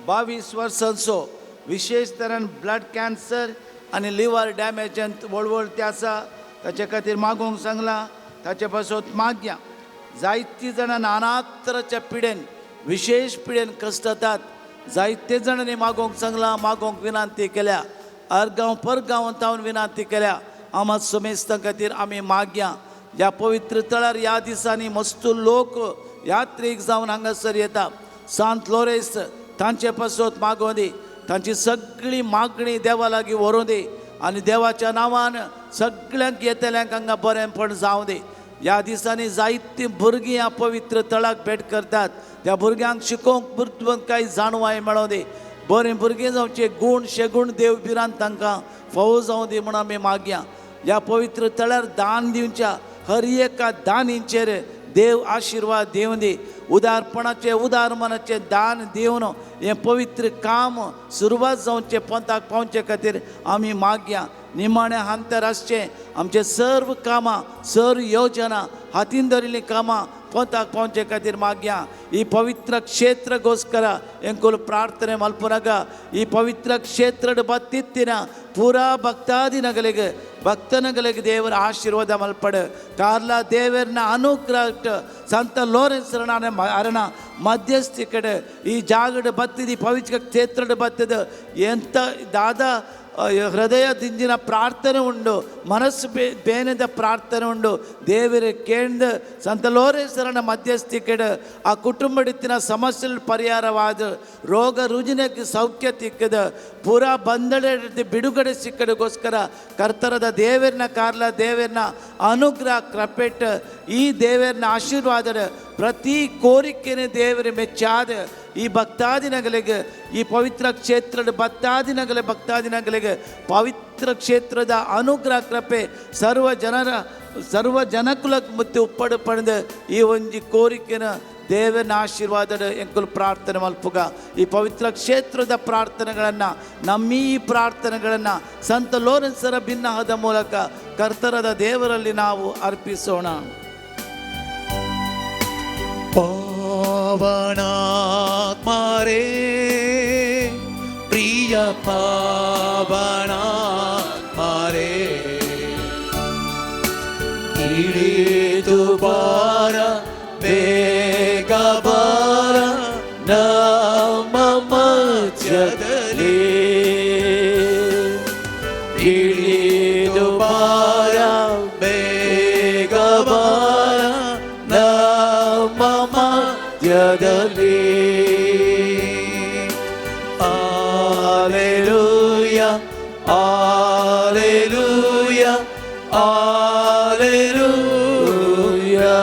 Speaker 7: 22 वर्सांचो विशेष तरान ब्लड कॅन्सर आनी लिव्हर डॅमेजान वळवळती आसा ताचे खातीर मागोवंक सांगलां ताचे पासत मागया जायतीं जाणां नाना तराच्या पिडेन विशेष पिडेन कश्टातात जायते जाणांनी मागोवंक सांगलां मागोवंक विनंती केल्या अर्गांव परगांवांतावन विनंती केल्या आमां समेस्तां खातीर आमी मागया ह्या पवित्र तळार ह्या दिसांनी मस्तू लोक यात्रेक जावन हांगासर येता सांत लोरेस तांचे पासत मागोवं दी तांची सगळी मागणी देवा लागीं व्हरूं दी आनी देवाच्या नांवान सगळ्यांक येतल्यांक हांगा बरेंपण जावं दी. ह्या दिसांनी जायतीं भुरगीं ह्या पवित्र तळाक भेट करतात. त्या भुरग्यांक शिकोवंक बुद्दवंत काही जाणवाय मेळों दी. बरें भुरगीं जावचे गूण शेगूण देव बिरान तांकां फावो जावं दी म्हणून आमी मागया. ह्या पवित्र तळ्यार दान दिवच्या हर एका दानींचेर देव आशिर्वाद दिवं दी. उदारपणाचे उदार मनाचे दान दिवन हें पवित्र काम सुरवात जावचे पंथाक पावचे खातीर आमी मागया. निमाण्या आंतरराष्ट्रीय आमचे सर्व कामां सर्व योजना हातीन धरिल्लीं कामां पंथाक पावचे खातीर मागया. ಈ ಪವಿತ್ರ ಕ್ಷೇತ್ರಗೋಸ್ಕರ ಎಂಕುಲು ಪ್ರಾರ್ಥನೆ ಮಲ್ಪುನಗ ಈ ಪವಿತ್ರ ಕ್ಷೇತ್ರದ ಬತ್ತಿತ್ತಿನ ಪೂರಾ ಭಕ್ತನಗಳಿಗೆ ದೇವರ ಆಶೀರ್ವಾದ ಮಲ್ಪಡು. ಕಾರ್ಲ ದೇವರನ ಅನುಗ್ರಹ ಸಂತ ಲೋರೆನ್ಸ್ ಅರಣ ಮಧ್ಯಸ್ಥಿಕಡೆ ಈ ಜಾಗದ ಬತ್ತಿದ ಪವಿತ್ರ ಕ್ಷೇತ್ರದ ಬತ್ತದ ಎಂತ ದಾದಾ ಹೃದಯದಿಂದಿನ ಪ್ರಾರ್ಥನೆ ಉಂಡು, ಮನಸ್ಸು ಬೇನೆದ ಪ್ರಾರ್ಥನೆ ಉಂಡು. ದೇವರ ಕೇಂದ್ರ ಸಂತ ಲೋರೇಶ್ವರನ ಮಧ್ಯಸ್ಥಿಕೆಡು ಆ ಕುಟುಂಬಡಿತ್ತಿನ ಸಮಸ್ಯೆಗಳು ಪರಿಹಾರವಾದ, ರೋಗ ರುಜಿನಕ್ಕೆ ಸೌಖ್ಯ ತಿಕ್ಕದ, ಪೂರಾ ಬಂಧನ ಬಿಡುಗಡೆ ಸಿಕ್ಕಡಗೋಸ್ಕರ ಕರ್ತರದ ದೇವರನ ಕಾರ್ಲ ದೇವರನ ಅನುಗ್ರಹ ಕೃಪೆಟ್ ಈ ದೇವರನ ಆಶೀರ್ವಾದ ಪ್ರತಿ ಕೋರಿಕೆನೇ ದೇವರ ಮೆಚ್ಚಾದ ಈ ಭಕ್ತಾದಿನಗಳಿಗೆ ಈ ಪವಿತ್ರ ಕ್ಷೇತ್ರದ ಭಕ್ತಾದಿನಗಳಿಗೆ ಪವಿತ್ರ ಕ್ಷೇತ್ರದ ಅನುಗ್ರಹ ಕೃಪೆ ಸರ್ವ ಜನಕುಲಕ್ಕೆ ಮುತ್ತು ಉಪ್ಪಡು ಪಡೆದ ಈ ಒಂಜಿ ಕೋರಿಕೆನ ದೇವನ ಆಶೀರ್ವಾದ ಎಂಕುಲು ಪ್ರಾರ್ಥನೆ ಮಲ್ಪುಗ. ಈ ಪವಿತ್ರ ಕ್ಷೇತ್ರದ ಪ್ರಾರ್ಥನೆಗಳನ್ನು ನಮ್ಮೀ ಪ್ರಾರ್ಥನೆಗಳನ್ನು ಸಂತ ಲೋರೆನ್ಸರ ಭಿನ್ನಹದ ಮೂಲಕ ಕರ್ತರದ ದೇವರಲ್ಲಿ ನಾವು ಅರ್ಪಿಸೋಣ.
Speaker 4: पावनात्मारे प्रिय पावनात्मारे इळिदु बार ಬೇಗ ಬಾರ ನಮ್ಮ ಮಧ್ಯದಲ್ಲಿ ಇಳಿದು ಬಾರ ಬೇಗ ಬಾರ ನಮ್ಮ ಮಧ್ಯದಲ್ಲಿ. Alleluia, Alleluia, Alleluia,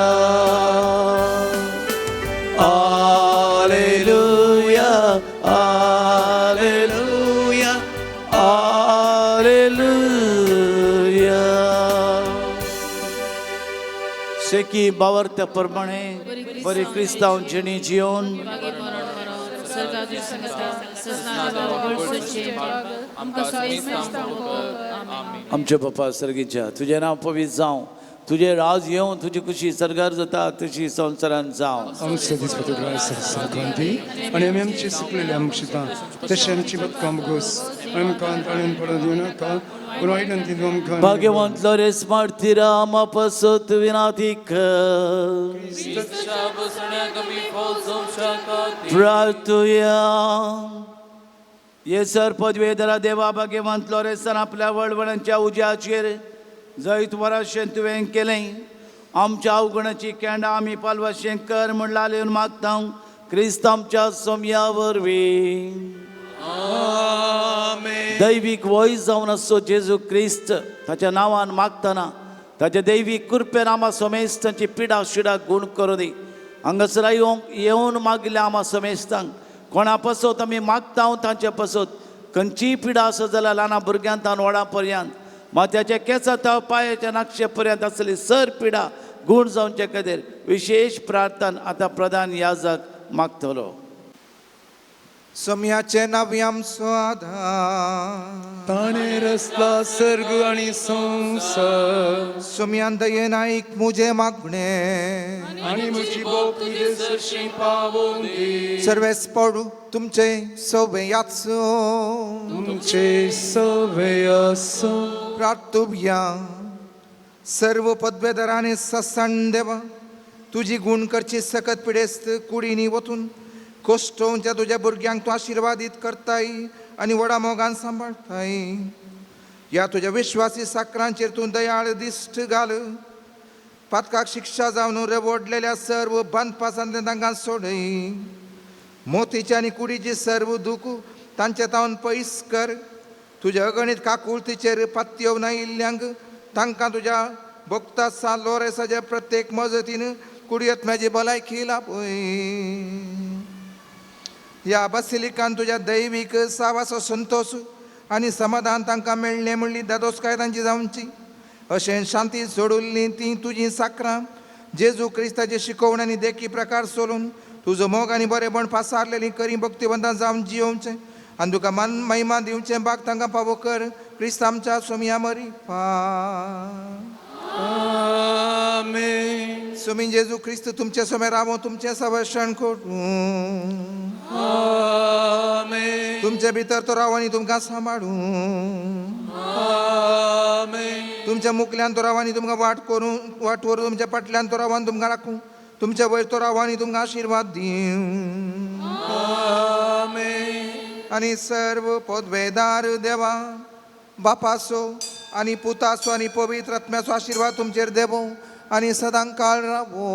Speaker 4: Alleluia, Alleluia, Alleluia.
Speaker 7: शेकी बावरत्या प्रमाणे बरे क्रिस्तांवचेनी जिवन आमचे बापा सर्गीच्या तुझे नाव पवित्र जावं, तुझे राज येवं, तुझी खुशी सरगार जाता तशी संवसारान जावं.
Speaker 9: आमचे दिसपत्र क्रांती आणि आम्ही आमची सुकलेली आमक्षिता तशी आमची बदकाम गोस आमकां ताणून पडत येऊ नका पुरायणंती आमकां
Speaker 7: भाग्यवंत लोरेस मार्तिरा मापसोत विनातिक प्रार्थुया. येसर पदवेदरा देवा भाग्यवंत लोरेसान आपल्या वळवळांच्या उज्याचेर जैत वराशें तुवें केलें. आमच्या अवगणाची केंडां आमी पालवाशें कर म्हण लालेवन मागता क्रिस्त आमच्या सोम्या वरवीं. दैवीक वॉयस जावन आसो जेजू क्रिस्त ताच्या नांवान मागतना ताच्या दैवीक कृपेन आमा सोमेस्तांची पिडा शिडा गूण करूं दी. हांगासर येवन मागल्या आमा सोमेस्तांक कोणा पासत आमी मागता तांचे पासत खंयचीय पिडा आसत जाल्यार ल्हाना भुरग्यांतान व्हडा पर्यंत माथ्याच्या केंसा ताव पांयाच्या नाक्षे पर्यंत आसली सर पिडा गूण जावचे खातीर विशेष प्रार्थना आतां प्रधान याजक मागतलो.
Speaker 2: सोम्याचे नव्यामचो आधार
Speaker 9: ताणे रचला सर्ग आणि संसार
Speaker 2: सोम्यान दयेन आयक मुजे मागणे
Speaker 9: आणि म्हजी बोक तुजे सरशी पावोवन दी.
Speaker 2: सर्वेस पडू तुमचे सवयाचो
Speaker 9: तुमचे सवय असो
Speaker 2: प्रार्थुभया. सर्व पदवेदरांनी ससन देवा तुझी गुण करची सकत पिडेस्त कुडीनी वतून कोश्टोंच्या तुझ्या भुरग्यांक तूं आशिर्वादीत करताय आनी व्हडा मोगान सांबाळताय. ह्या तुझ्या विश्वासी साकरांचेर तूं दयाळ दिश्ट घाल. पातकाक शिक्षा जावन रवडलेल्या सर्व बंदपासांतले तांकां सोडय. मोतीची आनी कुडीची सर्व दुख तांचे तावन पयस कर. तुझ्या अगणित काकुळतीचेर पातयेव ना इल्ल्यांक तांकां तुज्या भक्ता लोरेसाच्या प्रत्येक मजतीन कुडियत्म्याची भलायकी लापय. ह्या बसिलिकान तुज्या दैवीक सावासो संतोष आनी समाधान तांकां मेळ्ळें म्हणली दादोसकाय तांची जावची. अशें शांती सोडुल्लीं ती तुजीं साकरां जेजू क्रिस्ताचे शिकोवण्यांनी देखी प्रकार सोलून तुजो मोग आनी बरेपण पासारलेलीं करी भक्तिवंतां जावन जियोवचें आनी तुका महिमा दिवचें भाग तांकां फावो कर. क्रिस्त आमच्या स्वामी मरी
Speaker 4: आमेन.
Speaker 2: स्वामी जेजू क्रिस्त तुमचे समोर रावूं तुमचें संरक्षण करूं.
Speaker 4: आमेन.
Speaker 2: तुमचे भितर तो राव आनी तुमकां सांबाळूं.
Speaker 4: आमेन.
Speaker 2: तुमच्या मुखल्यान तो राव आनी तुमकां वाट व्हरून तुमच्या फाटल्यान तो राव आनी तुमकां राखूं. तुमच्या वयर तो राव आनी तुमकां आशिर्वाद दिवं.
Speaker 4: आमेन.
Speaker 2: आनी सर्व पदवेदार देवा बापाचो आनी पुताचो आनी पवित्र आत्म्याचो आशिर्वाद तुमचेर देवो आनी सदां काळ रावो.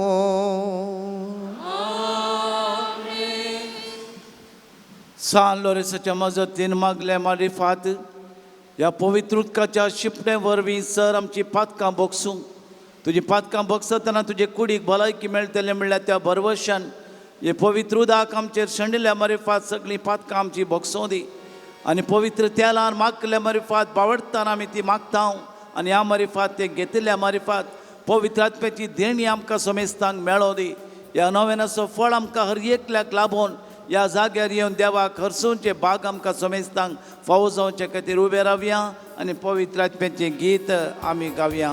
Speaker 7: सान लोरेसाच्या मजतीन मागले मारिफात ह्या पवित्र उदकाच्या शिपणे वरवीं सर आमची पातकां भोगसूं. तुजी पातकां भोगसतना तुजे कुडीक भलायकी मेळटले म्हणल्यार त्या भरवशान हे पवित्र उदक आमचेर शणिल्ल्या मारिफात सगळीं पातकां आमची भोगसूं दी. आनी पवित्र तेलान मागल्या मारिफात बावडटाना आमी ती मागता आनी ह्या मारिफात ते घेतिल्ल्या मारिफात पवित्र आत्म्याची देणी आमकां समेस्तांक मेळो दी. ह्या नव्यानाचो फळ आमकां हर एकल्याक लाभोवन ह्या जाग्यार येवन देवाक हरसूंचे भाग आमकां समेस्तांक फावो जावचे खातीर उबे रावया आनी पवित्र आत्म्याचें गीत आमी गावया.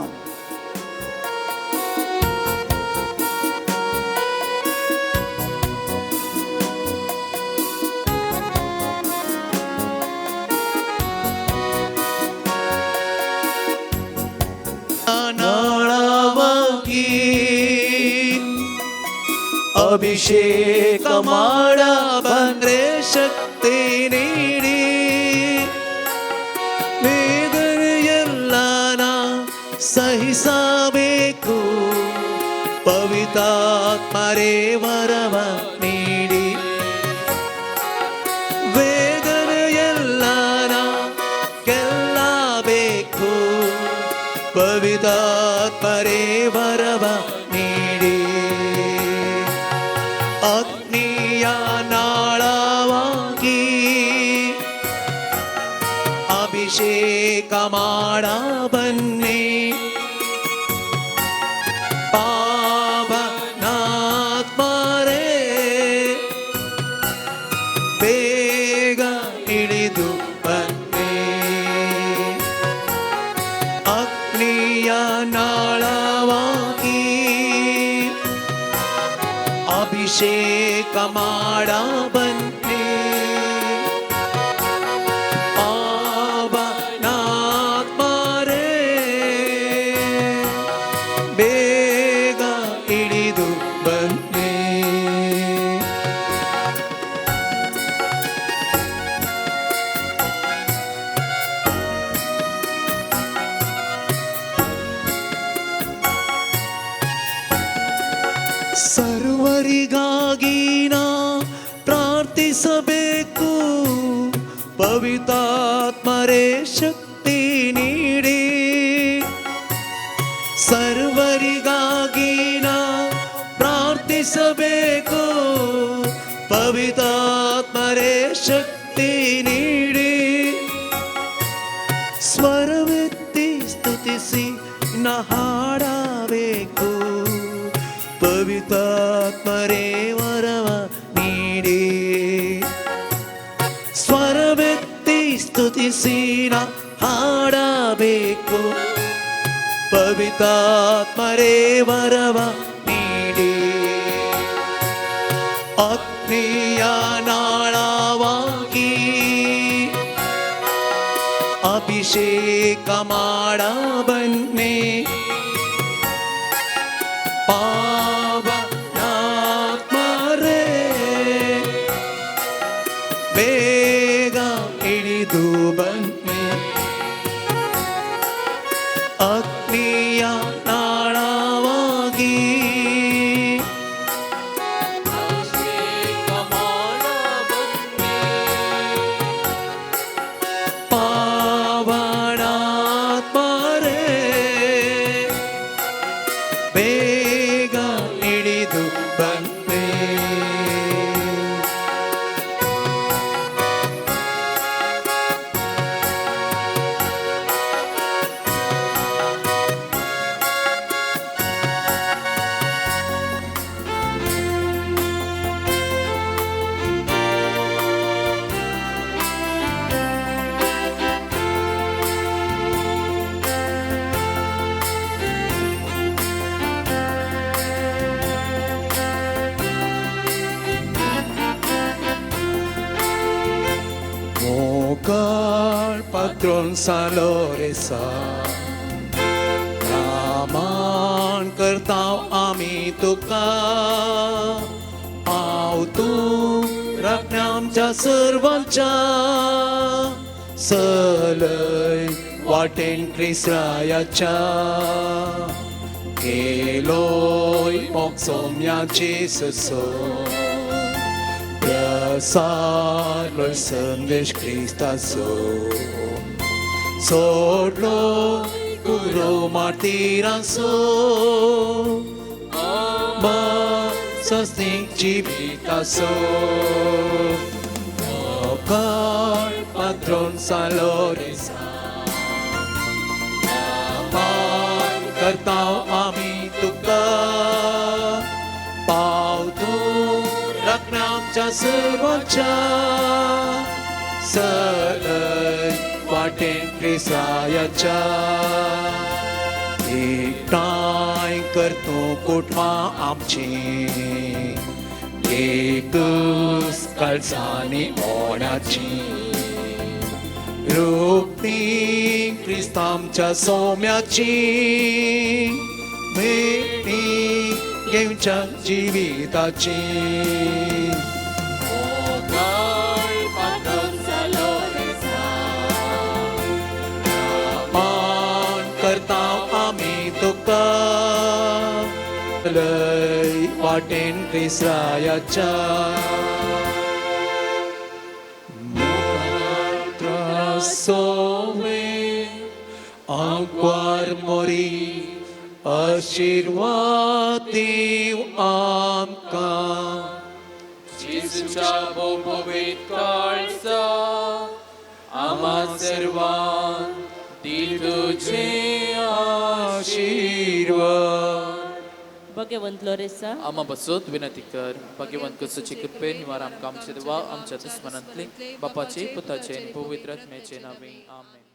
Speaker 4: ಅಭಿಷೇಕ ಮಾಡ ಬಂದ್ರೆ ಶಕ್ತಿ ನೀಡಿ ವೇದನೆಯೆಲ್ಲನ ಸಹಿಸಬೇಕು ಪವಿತ್ರಾತ್ಮರೇ ವರವ ನೀಡಿ ವೇದನೆಯೆಲ್ಲನ ಗೆಲ್ಲಬೇಕು ಪವಿತ್ರಾತ್ಮರೇ ವರವ ನೀಡಿ ಅಗ್ನಿಯ ನಾಳವಾಗಿ ಅಭಿಷೇಕ ಮಾಡ ಬನ್ನಿ ಪಾವನಾತ್ಮರೇ ಬೇಗ ಇಳಿದು ಬನ್ನಿ ಅಗ್ನಿಯ ನಾಳವಾಗಿ ಅಭಿಷೇಕ ಮಾಡ ಬನ್ನಿ ಪಾವನಾತ್ಮರೇ ಬೇಗ ಇಳಿದು ಬನ್ನಿ ಸರ್ವರಿಗಾಗಿ ನಾ ಪ್ರಾರ್ಥಿಸಬೇಕು ಪವಿತ್ರಾತ್ಮರೇ ಶಕ್ತಿ ನೀಡಿ ಸರ್ವರಿಗಾಗಿ ನಾ ಪ್ರಾರ್ಥಿಸಬೇಕು ಪವಿತ್ರಾತ್ಮರೇ ಶಕ್ತಿ ನೀಡಿ ಸ್ವರವೆತ್ತಿ ಸ್ತುತಿಸಿ ನ ಹಾಡಬೇಕು ಪವಿತ್ರಾತ್ಮರೇ ವರವ ನೀಡಿ ಸ್ವರವೆತ್ತಿ ಸ್ತುತಿಸಿ ನ ಹಾಡಬೇಕು ಪವಿತ್ರಾತ್ಮರೇ ವರವ ನೀಡಿ ಅಗ್ನಿಯ ನಾಳವಾಗಿ ಅಭಿಷೇಕ ಮಾಡ ಬನ್ನಿ ಪಾವನಾತ್ಮರೇ ಬೇಗ ಇಳಿದು ಬನ್ನಿ ಅಗ್ನಿಯ ನಾಳವಾಗಿ ಅಭಿಷೇಕ ಮಾಡ ಬನ್ನಿ patron saloresa Raman करताव आम्ही तुका पावतू राखण्या आमच्या सर्वांच्या सलय वाटेन क्रिस्रायाच्या केलोय मोग सोम्याची ससो प्रसारलोय संदेश क्रिस्ताचो सोडलो गुरु मार्तिरांचो सस्तीक जिविताचो Col patron saloresa Raman करताव आम्ही तुका पावतू राखण्या आमच्या सर्वांच्या सलय वाटेन क्रिस्रायाच्या एकठांय करतो कुटुंबा आमची एकच काळजांनी ओण्याची रोखणी क्रिस्तांच्या सोम्याची मेळणी घेवच्या जिविताची मान करताव आम्ही तुका लय वाटेन क्रिस्रायाच्या सोवे आंकवार मोरी आशीर्वाद दिव आमकां
Speaker 1: जेजूच्या भोवभोवीत काळजा आम्हा सर्वांक दी तुझे
Speaker 4: आशीर्वाद
Speaker 6: भगवंत लोरेसा
Speaker 1: आम्हा बसोत विनंती कर भगवंत कसोची कृपे निवार आमकां आमचे देवा आमच्या दुस्मनांतले बापाचे पुताचे आणि पवित्र आत्म्याचे नावे आमेन